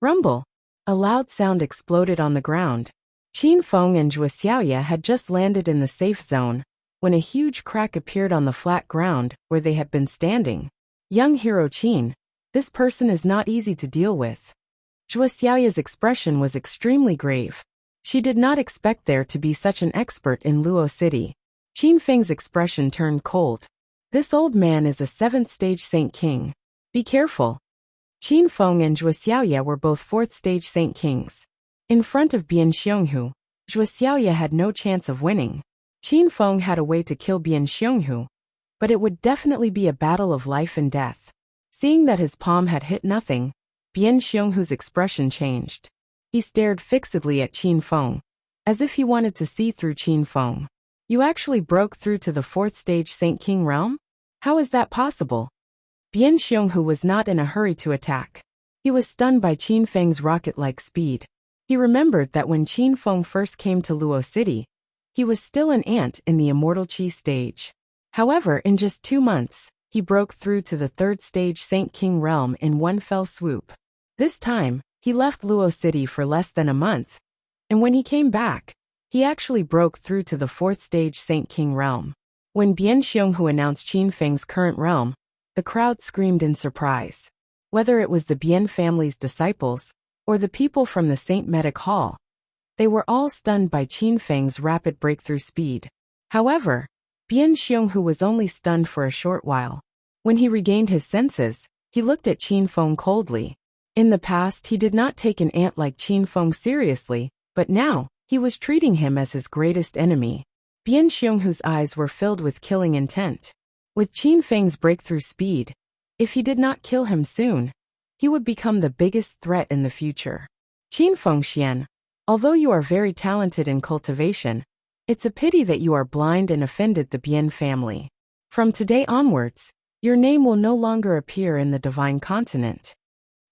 Rumble. A loud sound exploded on the ground. Qin Feng and Zhuo Xiaoya had just landed in the safe zone, when a huge crack appeared on the flat ground where they had been standing. Young hero Qin, this person is not easy to deal with. Zhuo Xiaoya's expression was extremely grave. She did not expect there to be such an expert in Luo City. Qin Feng's expression turned cold. This old man is a 7th stage Saint King. Be careful. Qin Feng and Zhuo Xiaoya were both 4th stage Saint Kings. In front of Bian Xionghu, Zhuo Xiaoya had no chance of winning. Qin Feng had a way to kill Bian Xionghu, but it would definitely be a battle of life and death. Seeing that his palm had hit nothing, Bian Xionghu's expression changed. He stared fixedly at Qin Feng, as if he wanted to see through Qin Feng. You actually broke through to the 4th stage Saint King realm? How is that possible? Bian Xionghu was not in a hurry to attack. He was stunned by Qin Feng's rocket-like speed. He remembered that when Qin Feng first came to Luo City, he was still an ant in the Immortal Qi stage. However, in just 2 months, he broke through to the 3rd stage Saint King realm in one fell swoop. This time, he left Luo City for less than a month, and when he came back, he actually broke through to the 4th stage Saint King realm. When Bian Xionghu announced Qin Feng's current realm, the crowd screamed in surprise. Whether it was the Bian family's disciples, or the people from the Saint Medic Hall, they were all stunned by Qin Feng's rapid breakthrough speed. However, Bian Xionghu was only stunned for a short while. When he regained his senses, he looked at Qin Feng coldly. In the past, he did not take an ant like Qin Feng seriously, but now, he was treating him as his greatest enemy. Bian Xionghu's eyes were filled with killing intent. With Qin Feng's breakthrough speed, if he did not kill him soon, he would become the biggest threat in the future. Qin Fengxian, although you are very talented in cultivation, it's a pity that you are blind and offended the Bian family. From today onwards, your name will no longer appear in the Divine Continent.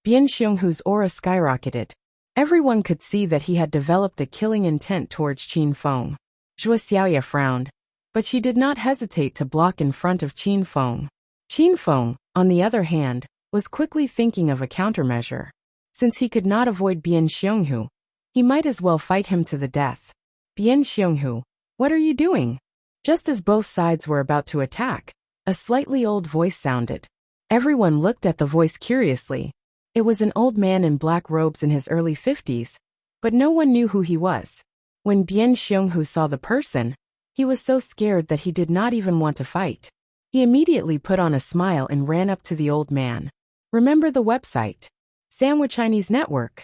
Bian Xionghu's aura skyrocketed. Everyone could see that he had developed a killing intent towards Qin Feng. Zhuo Xiaoya frowned, but she did not hesitate to block in front of Qin Feng. Qin Feng, on the other hand, was quickly thinking of a countermeasure. Since he could not avoid Bian Xionghu, he might as well fight him to the death. Bian Xionghu, what are you doing? Just as both sides were about to attack, a slightly old voice sounded. Everyone looked at the voice curiously. It was an old man in black robes in his early 50s, but no one knew who he was. When Bian Xionghu saw the person, he was so scared that he did not even want to fight. He immediately put on a smile and ran up to the old man. Remember the website? Sandwich Chinese Network.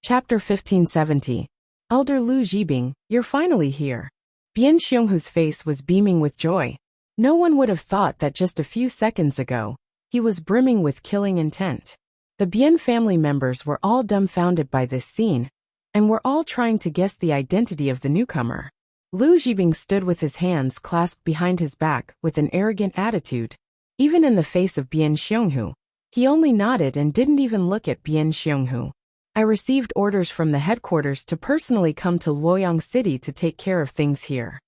Chapter 1570. Elder Lu Jibing, you're finally here. Bian Xionghu's face was beaming with joy. No one would have thought that just a few seconds ago, he was brimming with killing intent. The Bian family members were all dumbfounded by this scene, and were all trying to guess the identity of the newcomer. Lu Jibing stood with his hands clasped behind his back with an arrogant attitude. Even in the face of Bian Xionghu, he only nodded and didn't even look at Bian Xionghu. I received orders from the headquarters to personally come to Luoyang City to take care of things here.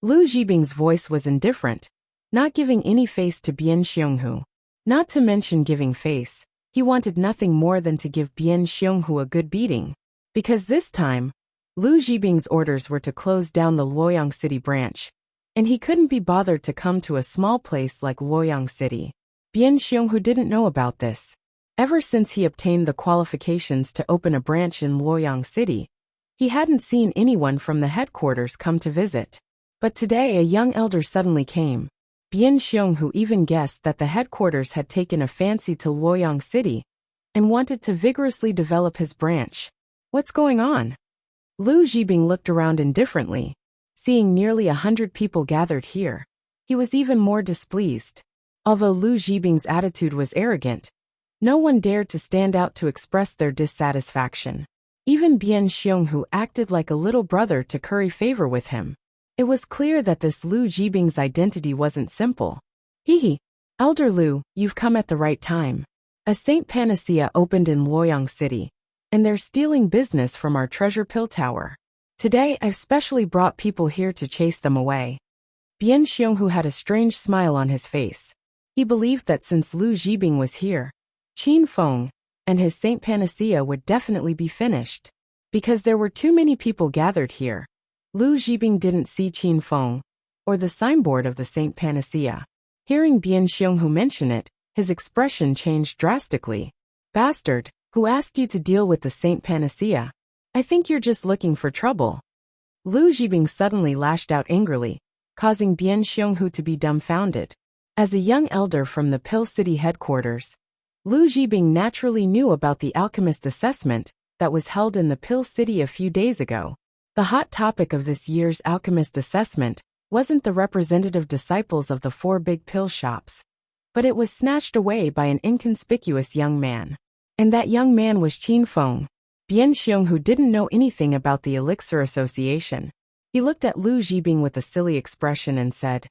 Lu Jibing's voice was indifferent, not giving any face to Bian Xionghu. Not to mention giving face, He wanted nothing more than to give Bian Xionghu a good beating. Because this time, Lu Jibing's orders were to close down the Luoyang City branch, and he couldn't be bothered to come to a small place like Luoyang City. Bian Xionghu didn't know about this. Ever since he obtained the qualifications to open a branch in Luoyang City, he hadn't seen anyone from the headquarters come to visit. But today a young elder suddenly came. Bian Xionghu even guessed that the headquarters had taken a fancy to Luoyang City and wanted to vigorously develop his branch. What's going on? Lu Jibing looked around indifferently. Seeing nearly 100 people gathered here, he was even more displeased. Although Lu Jibing's attitude was arrogant, no one dared to stand out to express their dissatisfaction. Even Bian Xionghu acted like a little brother to curry favor with him. It was clear that this Lu Jibing's identity wasn't simple. Hehe. Elder Lu, you've come at the right time. A Saint Panacea opened in Luoyang City, and they're stealing business from our treasure pill tower. Today I've specially brought people here to chase them away. Bian Xionghu had a strange smile on his face. He believed that since Lu Jibing was here, Qin Feng and his Saint Panacea would definitely be finished. Because there were too many people gathered here, Lu Jibing didn't see Qin Feng or the signboard of the Saint Panacea. Hearing Bian Xionghu mention it, his expression changed drastically. Bastard, who asked you to deal with the Saint Panacea? I think you're just looking for trouble. Lu Jibing suddenly lashed out angrily, causing Bian Xionghu to be dumbfounded. As a young elder from the Pill City headquarters, Lu Jibing naturally knew about the alchemist assessment that was held in the Pill City a few days ago. The hot topic of this year's alchemist assessment wasn't the representative disciples of the 4 big pill shops, but it was snatched away by an inconspicuous young man. And that young man was Qin Feng. Bian Xionghu didn't know anything about the Elixir Association. He looked at Lu Jibing with a silly expression and said,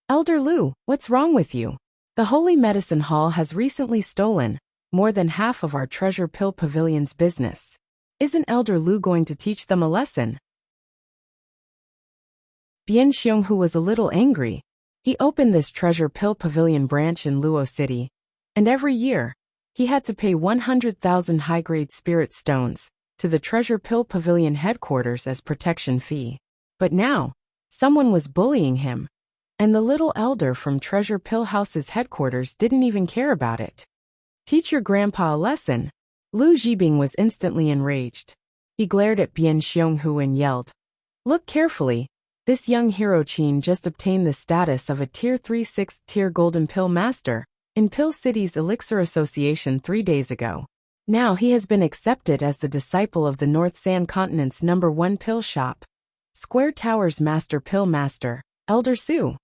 Elder Lu, what's wrong with you? The Holy Medicine Hall has recently stolen more than half of our Treasure Pill Pavilion's business. Isn't Elder Lu going to teach them a lesson? Bian Xionghu was a little angry. He opened this Treasure Pill Pavilion branch in Luo City, and every year, he had to pay 100,000 high-grade spirit stones to the Treasure Pill Pavilion headquarters as protection fee. But now, someone was bullying him, and the little elder from Treasure Pill House's headquarters didn't even care about it. Teach your grandpa a lesson. Lu Jibing was instantly enraged. He glared at Bian Xionghu and yelled, Look carefully. This young hero Qin just obtained the status of a Tier 3 6th Tier Golden Pill Master in Pill City's Elixir Association 3 days ago. Now he has been accepted as the disciple of the North Sand Continent's #1 pill shop, Square Tower's Master Pill Master, Elder Su.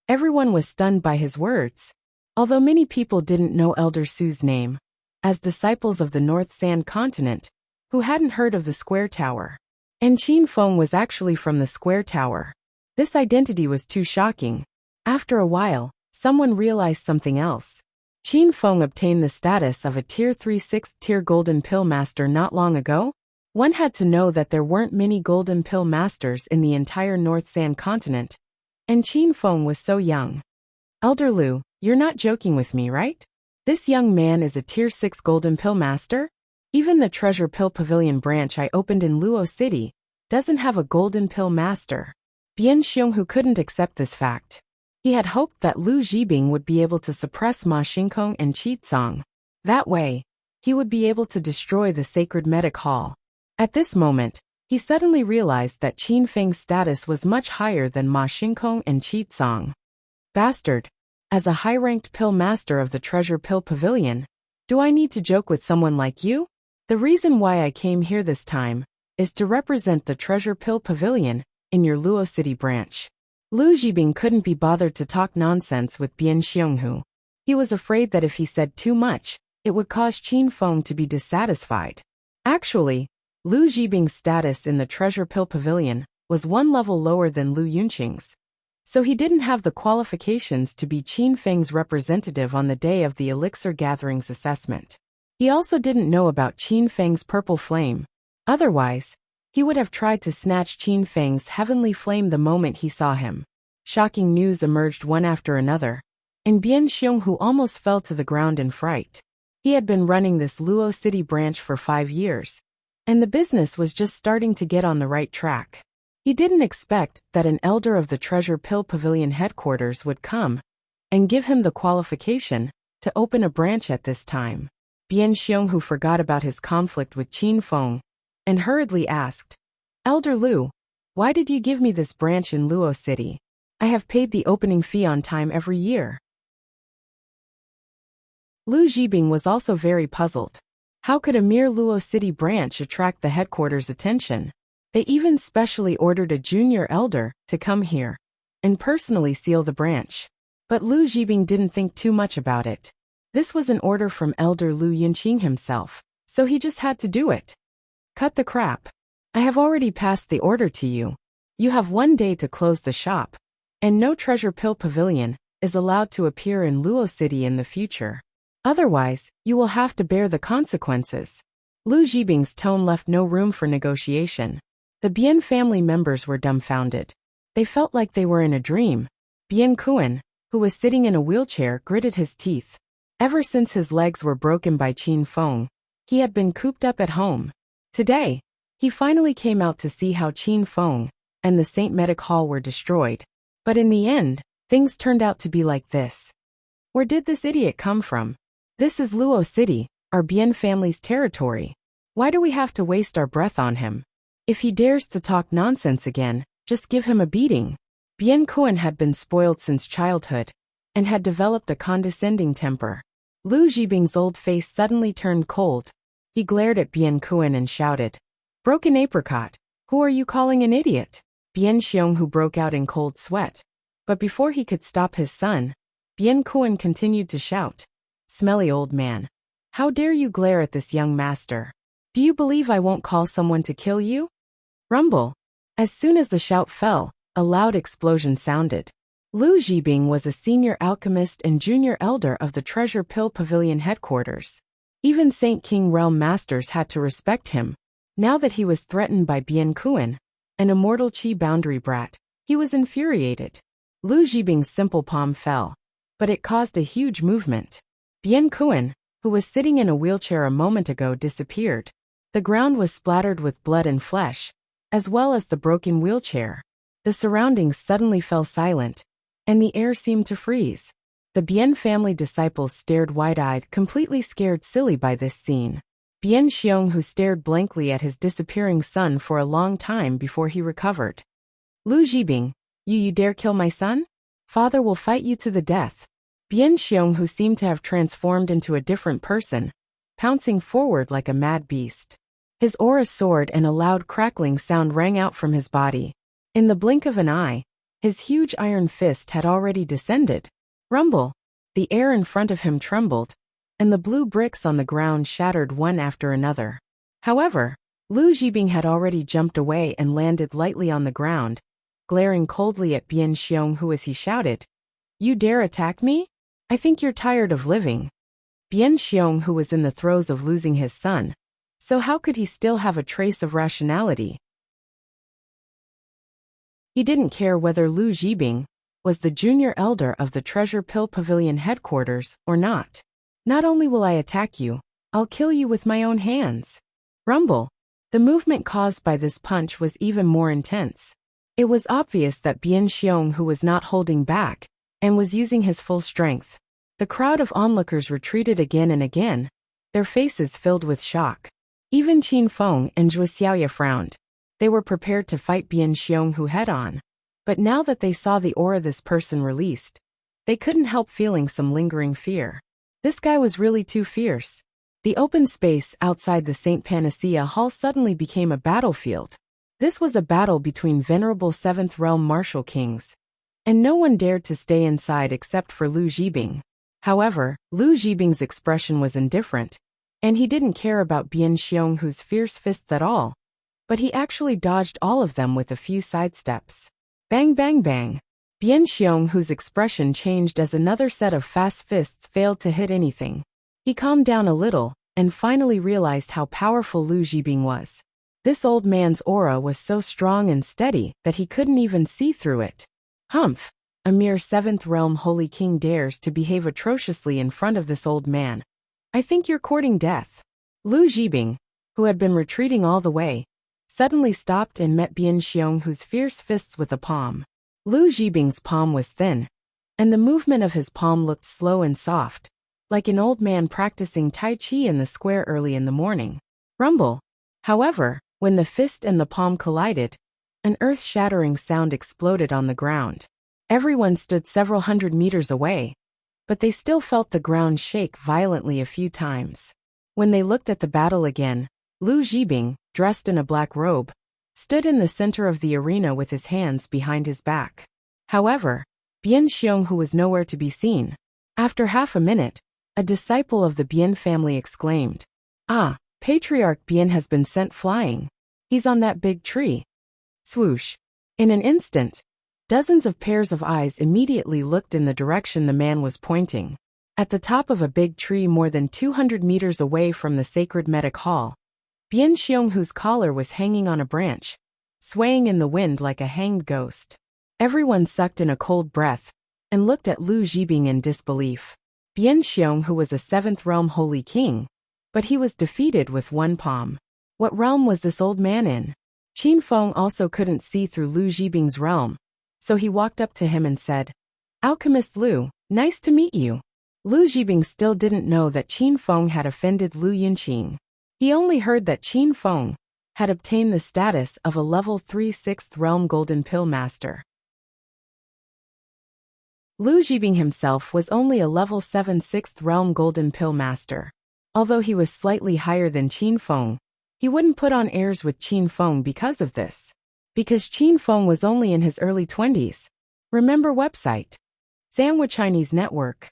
Everyone was stunned by his words. Although many people didn't know Elder Su's name, as disciples of the North Sand Continent, who hadn't heard of the Square Tower. And Qin Feng was actually from the Square Tower. This identity was too shocking. After a while, someone realized something else. Qin Feng obtained the status of a Tier 3 6th Tier Golden Pill Master not long ago. One had to know that there weren't many Golden Pill Masters in the entire North Sand Continent, and Qin Feng was so young. Elder Lu, you're not joking with me, right? This young man is a Tier 6 Golden Pill Master? Even the Treasure Pill Pavilion branch I opened in Luo City doesn't have a Golden Pill Master. Bian Xionghu couldn't accept this fact. He had hoped that Lu Jibing would be able to suppress Ma Xingkong and Qizong. That way, he would be able to destroy the sacred medic hall. At this moment, he suddenly realized that Qin Feng's status was much higher than Ma Xingkong and Qizong. Bastard! As a high-ranked pill master of the Treasure Pill Pavilion, do I need to joke with someone like you? The reason why I came here this time is to represent the Treasure Pill Pavilion in your Luo City branch. Lu Jibing couldn't be bothered to talk nonsense with Bian Xionghu. He was afraid that if he said too much, it would cause Qin Feng to be dissatisfied. Actually, Lu Jibing's status in the Treasure Pill Pavilion was 1 level lower than Lu Yunqing's, so he didn't have the qualifications to be Qin Feng's representative on the day of the Elixir Gatherings assessment. He also didn't know about Qin Feng's purple flame. Otherwise, he would have tried to snatch Qin Feng's heavenly flame the moment he saw him. Shocking news emerged one after another, and Bian Xionghu almost fell to the ground in fright. He had been running this Luo City branch for 5 years, and the business was just starting to get on the right track. He didn't expect that an elder of the Treasure Pill Pavilion headquarters would come and give him the qualification to open a branch at this time. Bian Xiong, who forgot about his conflict with Qin Feng, and hurriedly asked, "Elder Lu, why did you give me this branch in Luo City? I have paid the opening fee on time every year." Lu Zhibing was also very puzzled. How could a mere Luo City branch attract the headquarters' attention? They even specially ordered a junior elder to come here and personally seal the branch. But Lu Zhibing didn't think too much about it. This was an order from Elder Lu Yunqing himself, so he just had to do it. "Cut the crap. I have already passed the order to you. You have 1 day to close the shop, and no Treasure Pill Pavilion is allowed to appear in Luo City in the future. Otherwise, you will have to bear the consequences." Lu Zhibing's tone left no room for negotiation. The Bian family members were dumbfounded. They felt like they were in a dream. Bian Kuan, who was sitting in a wheelchair, gritted his teeth. Ever since his legs were broken by Qin Feng, he had been cooped up at home. Today, he finally came out to see how Qin Feng and the St. Medic Hall were destroyed. But in the end, things turned out to be like this. Where did this idiot come from? This is Luo City, our Bian family's territory. Why do we have to waste our breath on him? If he dares to talk nonsense again, just give him a beating. Bian Kuan had been spoiled since childhood and had developed a condescending temper. Lu Zhibing's old face suddenly turned cold. He glared at Bian Kuan and shouted, "Broken apricot, who are you calling an idiot?" Bian Xiong, who broke out in cold sweat. But before he could stop his son, Bian Kuan continued to shout, "Smelly old man. How dare you glare at this young master? Do you believe I won't call someone to kill you?" Rumble. As soon as the shout fell, a loud explosion sounded. Lu Zhibing was a senior alchemist and junior elder of the Treasure Pill Pavilion headquarters. Even Saint King Realm masters had to respect him. Now that he was threatened by Bian Kuan, an immortal Qi boundary brat, he was infuriated. Lu Zhibing's simple palm fell, but it caused a huge movement. Bian Kuan, who was sitting in a wheelchair a moment ago, disappeared. The ground was splattered with blood and flesh, as well as the broken wheelchair. The surroundings suddenly fell silent, and the air seemed to freeze. The Bian family disciples stared wide-eyed, completely scared silly by this scene. Bian Xiong, who stared blankly at his disappearing son for a long time before he recovered. "Lu Zhibing, you dare kill my son? Father will fight you to the death." Bian Xiong, who seemed to have transformed into a different person, pouncing forward like a mad beast. His aura soared and a loud crackling sound rang out from his body. In the blink of an eye, his huge iron fist had already descended. Rumble. The air in front of him trembled, and the blue bricks on the ground shattered one after another. However, Lu Zhibing had already jumped away and landed lightly on the ground, glaring coldly at Bian Xiong, who, as he shouted, "You dare attack me? I think you're tired of living." Bian Xiong, who was in the throes of losing his son, so how could he still have a trace of rationality? He didn't care whether Lu Zhibing was the junior elder of the Treasure Pill Pavilion headquarters or not. "Not only will I attack you, I'll kill you with my own hands." Rumble. The movement caused by this punch was even more intense. It was obvious that Bian Xiong, who was not holding back and was using his full strength. The crowd of onlookers retreated again and again, their faces filled with shock. Even Qin Feng and Zhuo Xiaoya frowned. They were prepared to fight Bian Xiong who head-on. But now that they saw the aura this person released, they couldn't help feeling some lingering fear. This guy was really too fierce. The open space outside the St. Panacea Hall suddenly became a battlefield. This was a battle between venerable 7th Realm martial kings, and no one dared to stay inside except for Lu Zhibing. However, Lu Zhibing's expression was indifferent, and he didn't care about Bian Xiong whose fierce fists at all, but he actually dodged all of them with a few sidesteps. Bang bang bang. Bian Xiong, whose expression changed as another set of fast fists failed to hit anything. He calmed down a little, and finally realized how powerful Lu Zhibing was. This old man's aura was so strong and steady that he couldn't even see through it. Humph! A mere 7th Realm Holy King dares to behave atrociously in front of this old man. I think you're courting death. Lu Zhibing, who had been retreating all the way, suddenly stopped and met Bian Xionghu's fierce fists with a palm. Lu Zhibing's palm was thin, and the movement of his palm looked slow and soft, like an old man practicing Tai Chi in the square early in the morning. Rumble. However, when the fist and the palm collided, an earth-shattering sound exploded on the ground. Everyone stood several hundred meters away, but they still felt the ground shake violently a few times. When they looked at the battle again, Lu Zhibing, dressed in a black robe, stood in the center of the arena with his hands behind his back. However, Bian Xionghu was nowhere to be seen. After half a minute, a disciple of the Bian family exclaimed, "Ah, Patriarch Bian has been sent flying. He's on that big tree." Swoosh. In an instant, dozens of pairs of eyes immediately looked in the direction the man was pointing. At the top of a big tree more than 200 meters away from the sacred medic hall, Bian Xionghu's collar was hanging on a branch, swaying in the wind like a hanged ghost. Everyone sucked in a cold breath and looked at Lu Zhibing in disbelief. Bian Xionghu was a 7th realm holy king, but he was defeated with one palm. What realm was this old man in? Qin Feng also couldn't see through Lu Zhibing's realm, so he walked up to him and said, "Alchemist Lu, nice to meet you." Lu Zhibing still didn't know that Qin Feng had offended Lu Yunqing. He only heard that Qin Feng had obtained the status of a level 3 6th realm golden pill master. Lu Zhibing himself was only a level 7 6th realm golden pill master. Although he was slightly higher than Qin Feng, he wouldn't put on airs with Qin Feng because of this. Because Qin Feng was only in his early 20s. Remember website. Zhanghua Chinese Network.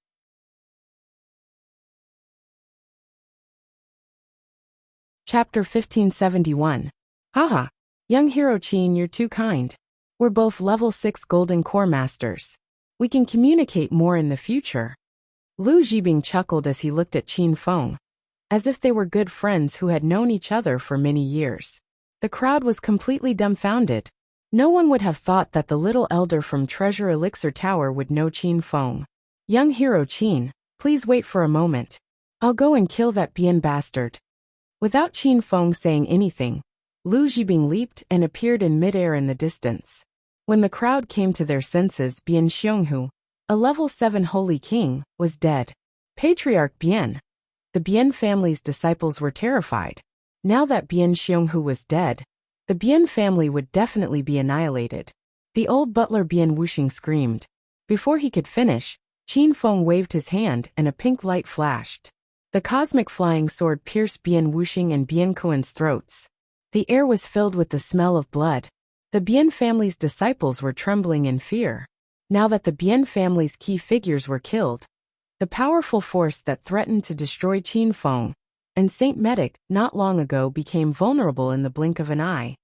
Chapter 1571. Haha. Young hero Qin, you're too kind. We're both level 6 golden core masters. We can communicate more in the future. Lu Zhibing chuckled as he looked at Qin Feng, as if they were good friends who had known each other for many years. The crowd was completely dumbfounded. No one would have thought that the little elder from Treasure Elixir Tower would know Qin Feng. Young hero Qin, please wait for a moment. I'll go and kill that Bian bastard. Without Qin Feng saying anything, Lu Zhibing leaped and appeared in midair in the distance. When the crowd came to their senses, Bian Xionghu, a level 7 holy king, was dead. Patriarch Bian. The Bian family's disciples were terrified. Now that Bian Xionghu was dead, the Bian family would definitely be annihilated. The old butler Bian Wuxing screamed. Before he could finish, Qin Feng waved his hand and a pink light flashed. The cosmic flying sword pierced Bian Wuxing and Bian Kuan's throats. The air was filled with the smell of blood. The Bian family's disciples were trembling in fear. Now that the Bian family's key figures were killed, the powerful force that threatened to destroy Qin Feng and Saint Medic not long ago became vulnerable in the blink of an eye.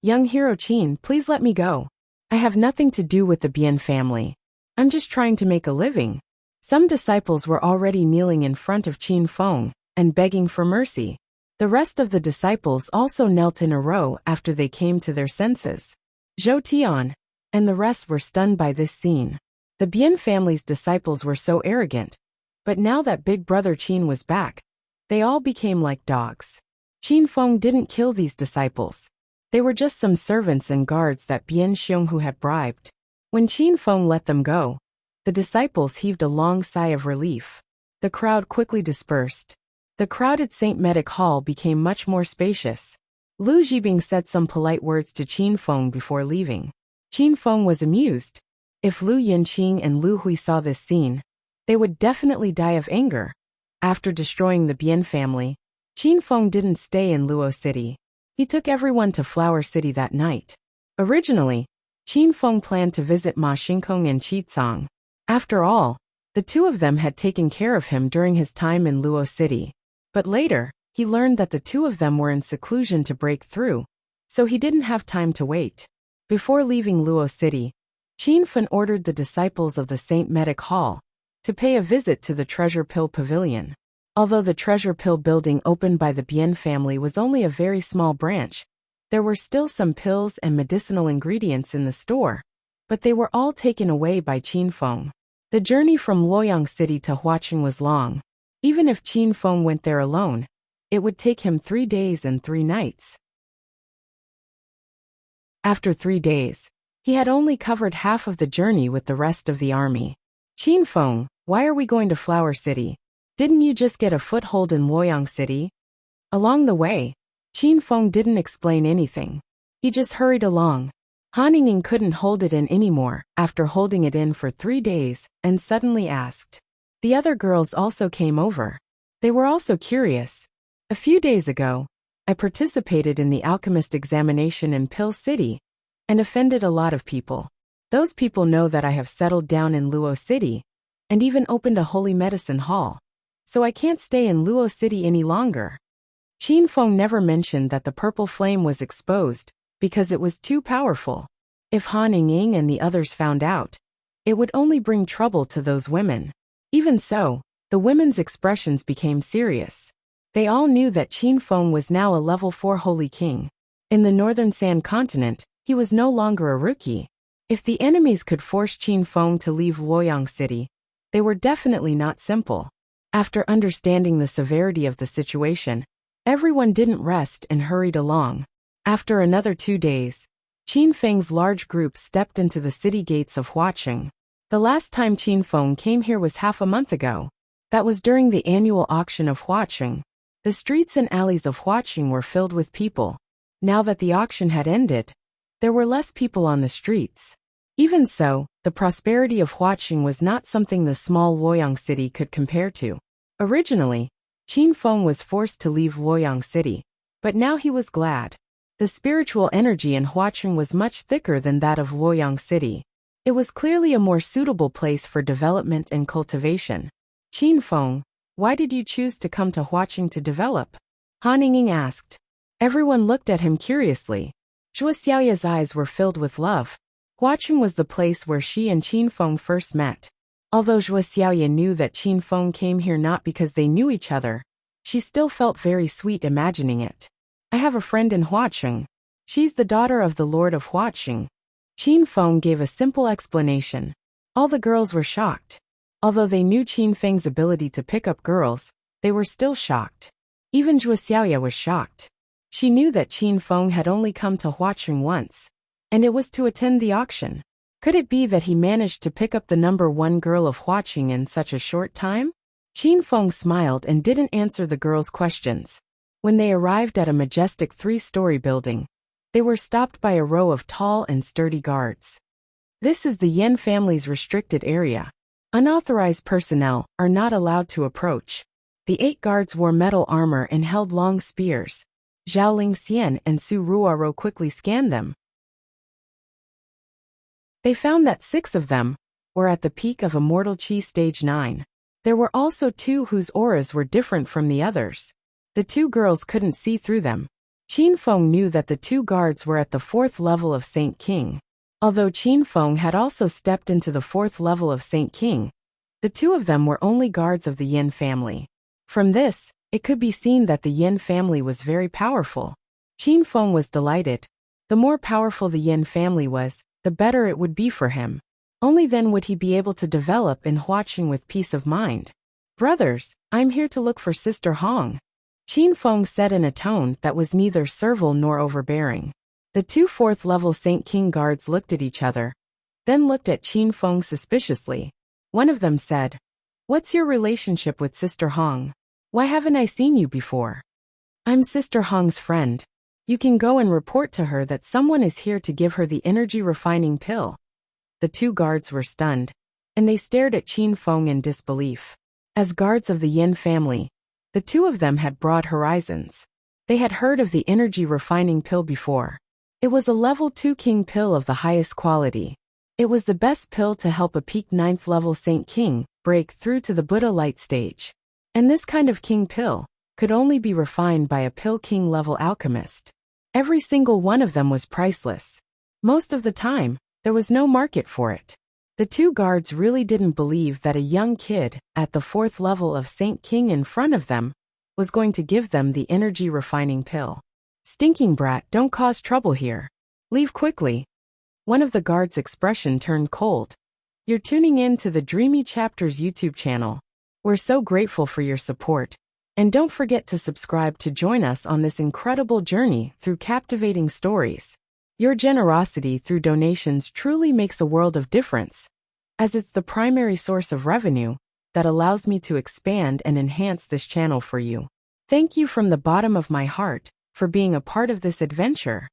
Young hero Qin, please let me go. I have nothing to do with the Bian family. I'm just trying to make a living. Some disciples were already kneeling in front of Qin Feng and begging for mercy. The rest of the disciples also knelt in a row after they came to their senses. Zhou Tian and the rest were stunned by this scene. The Bian family's disciples were so arrogant, but now that big brother Qin was back, they all became like dogs. Qin Feng didn't kill these disciples. They were just some servants and guards that Bian Xionghu had bribed. When Qin Feng let them go, the disciples heaved a long sigh of relief. The crowd quickly dispersed. The crowded Saint Medic Hall became much more spacious. Lu Zhibing said some polite words to Qin Feng before leaving. Qin Feng was amused. If Lu Yunqing and Lu Hui saw this scene, they would definitely die of anger. After destroying the Bian family, Qin Feng didn't stay in Luo City. He took everyone to Flower City that night. Originally, Qin Feng planned to visit Ma Xingkong and Qicang. After all, the two of them had taken care of him during his time in Luo City. But later, he learned that the two of them were in seclusion to break through, so he didn't have time to wait. Before leaving Luo City, Qin Feng ordered the disciples of the Saint Medic Hall to pay a visit to the Treasure Pill Pavilion. Although the Treasure Pill building opened by the Bian family was only a very small branch, there were still some pills and medicinal ingredients in the store, but they were all taken away by Qin Feng. The journey from Luoyang City to Huaqing was long. Even if Qin Feng went there alone, it would take him 3 days and 3 nights. After 3 days, he had only covered half of the journey with the rest of the army. Qin Feng, why are we going to Flower City? Didn't you just get a foothold in Luoyang City? Along the way, Qin Feng didn't explain anything. He just hurried along. Han Ying couldn't hold it in anymore after holding it in for 3 days and suddenly asked. The other girls also came over. They were also curious. A few days ago, I participated in the alchemist examination in Pill City and offended a lot of people. Those people know that I have settled down in Luo City and even opened a holy medicine hall. So I can't stay in Luo City any longer. Qin Feng never mentioned that the purple flame was exposed because it was too powerful. If Han Ying and the others found out, it would only bring trouble to those women. Even so, the women's expressions became serious. They all knew that Qin Feng was now a level 4 holy king. In the northern Sand continent, he was no longer a rookie. If the enemies could force Qin Feng to leave Luoyang City, they were definitely not simple. After understanding the severity of the situation, everyone didn't rest and hurried along. After another 2 days, Qin Feng's large group stepped into the city gates of Huaqing. The last time Qin Feng came here was half a month ago. That was during the annual auction of Huaqing. The streets and alleys of Huaqing were filled with people. Now that the auction had ended, there were less people on the streets. Even so, the prosperity of Huaqing was not something the small Luoyang City could compare to. Originally, Qin Feng was forced to leave Luoyang City, but now he was glad. The spiritual energy in Huaqing was much thicker than that of Luoyang City. It was clearly a more suitable place for development and cultivation. Qin Feng, why did you choose to come to Huaqing to develop? Han Ying asked. Everyone looked at him curiously. Zhuo Xiaoya's eyes were filled with love. Huaqing was the place where she and Qin Feng first met. Although Zhuo Xiaoya knew that Qin Feng came here not because they knew each other, she still felt very sweet imagining it. I have a friend in Huaqing. She's the daughter of the Lord of Huaqing. Qin Feng gave a simple explanation. All the girls were shocked. Although they knew Qin Feng's ability to pick up girls, they were still shocked. Even Zhuo Xiaoya was shocked. She knew that Qin Feng had only come to Huaqing once, and it was to attend the auction. Could it be that he managed to pick up the number 1 girl of Huaqing in such a short time? Qin Feng smiled and didn't answer the girls' questions. When they arrived at a majestic 3-story building, they were stopped by a row of tall and sturdy guards. This is the Yan family's restricted area. Unauthorized personnel are not allowed to approach. The 8 guards wore metal armor and held long spears. Zhao Lingxian and Su Ruoro quickly scanned them. They found that 6 of them were at the peak of Immortal Qi Stage 9. There were also 2 whose auras were different from the others. The 2 girls couldn't see through them. Qin Feng knew that the 2 guards were at the 4th level of Saint King. Although Qin Feng had also stepped into the 4th level of Saint King, the 2 of them were only guards of the Yin family. From this, it could be seen that the Yin family was very powerful. Qin Feng was delighted. The more powerful the Yin family was, the better it would be for him. Only then would he be able to develop in Huaqing with peace of mind. Brothers, I'm here to look for Sister Hong. Qin Feng said in a tone that was neither servile nor overbearing. The 2 4th-level Saint King guards looked at each other, then looked at Qin Feng suspiciously. One of them said, "What's your relationship with Sister Hong? Why haven't I seen you before?" "I'm Sister Hong's friend. You can go and report to her that someone is here to give her the energy refining pill." The 2 guards were stunned, and they stared at Qin Feng in disbelief. As guards of the Yin family, the 2 of them had broad horizons. They had heard of the energy refining pill before. It was a level 2 king pill of the highest quality. It was the best pill to help a peak 9th level Saint King break through to the Buddha light stage. And this kind of king pill could only be refined by a pill king level alchemist. Every single one of them was priceless. Most of the time, there was no market for it. The 2 guards really didn't believe that a young kid at the 4th level of Saint King in front of them was going to give them the energy refining pill. "Stinking brat, don't cause trouble here. Leave quickly." One of the guards' expression turned cold. "You're tuning in to the Dreamy Chapters YouTube channel. We're so grateful for your support. And don't forget to subscribe to join us on this incredible journey through captivating stories. Your generosity through donations truly makes a world of difference, as it's the primary source of revenue that allows me to expand and enhance this channel for you. Thank you from the bottom of my heart for being a part of this adventure.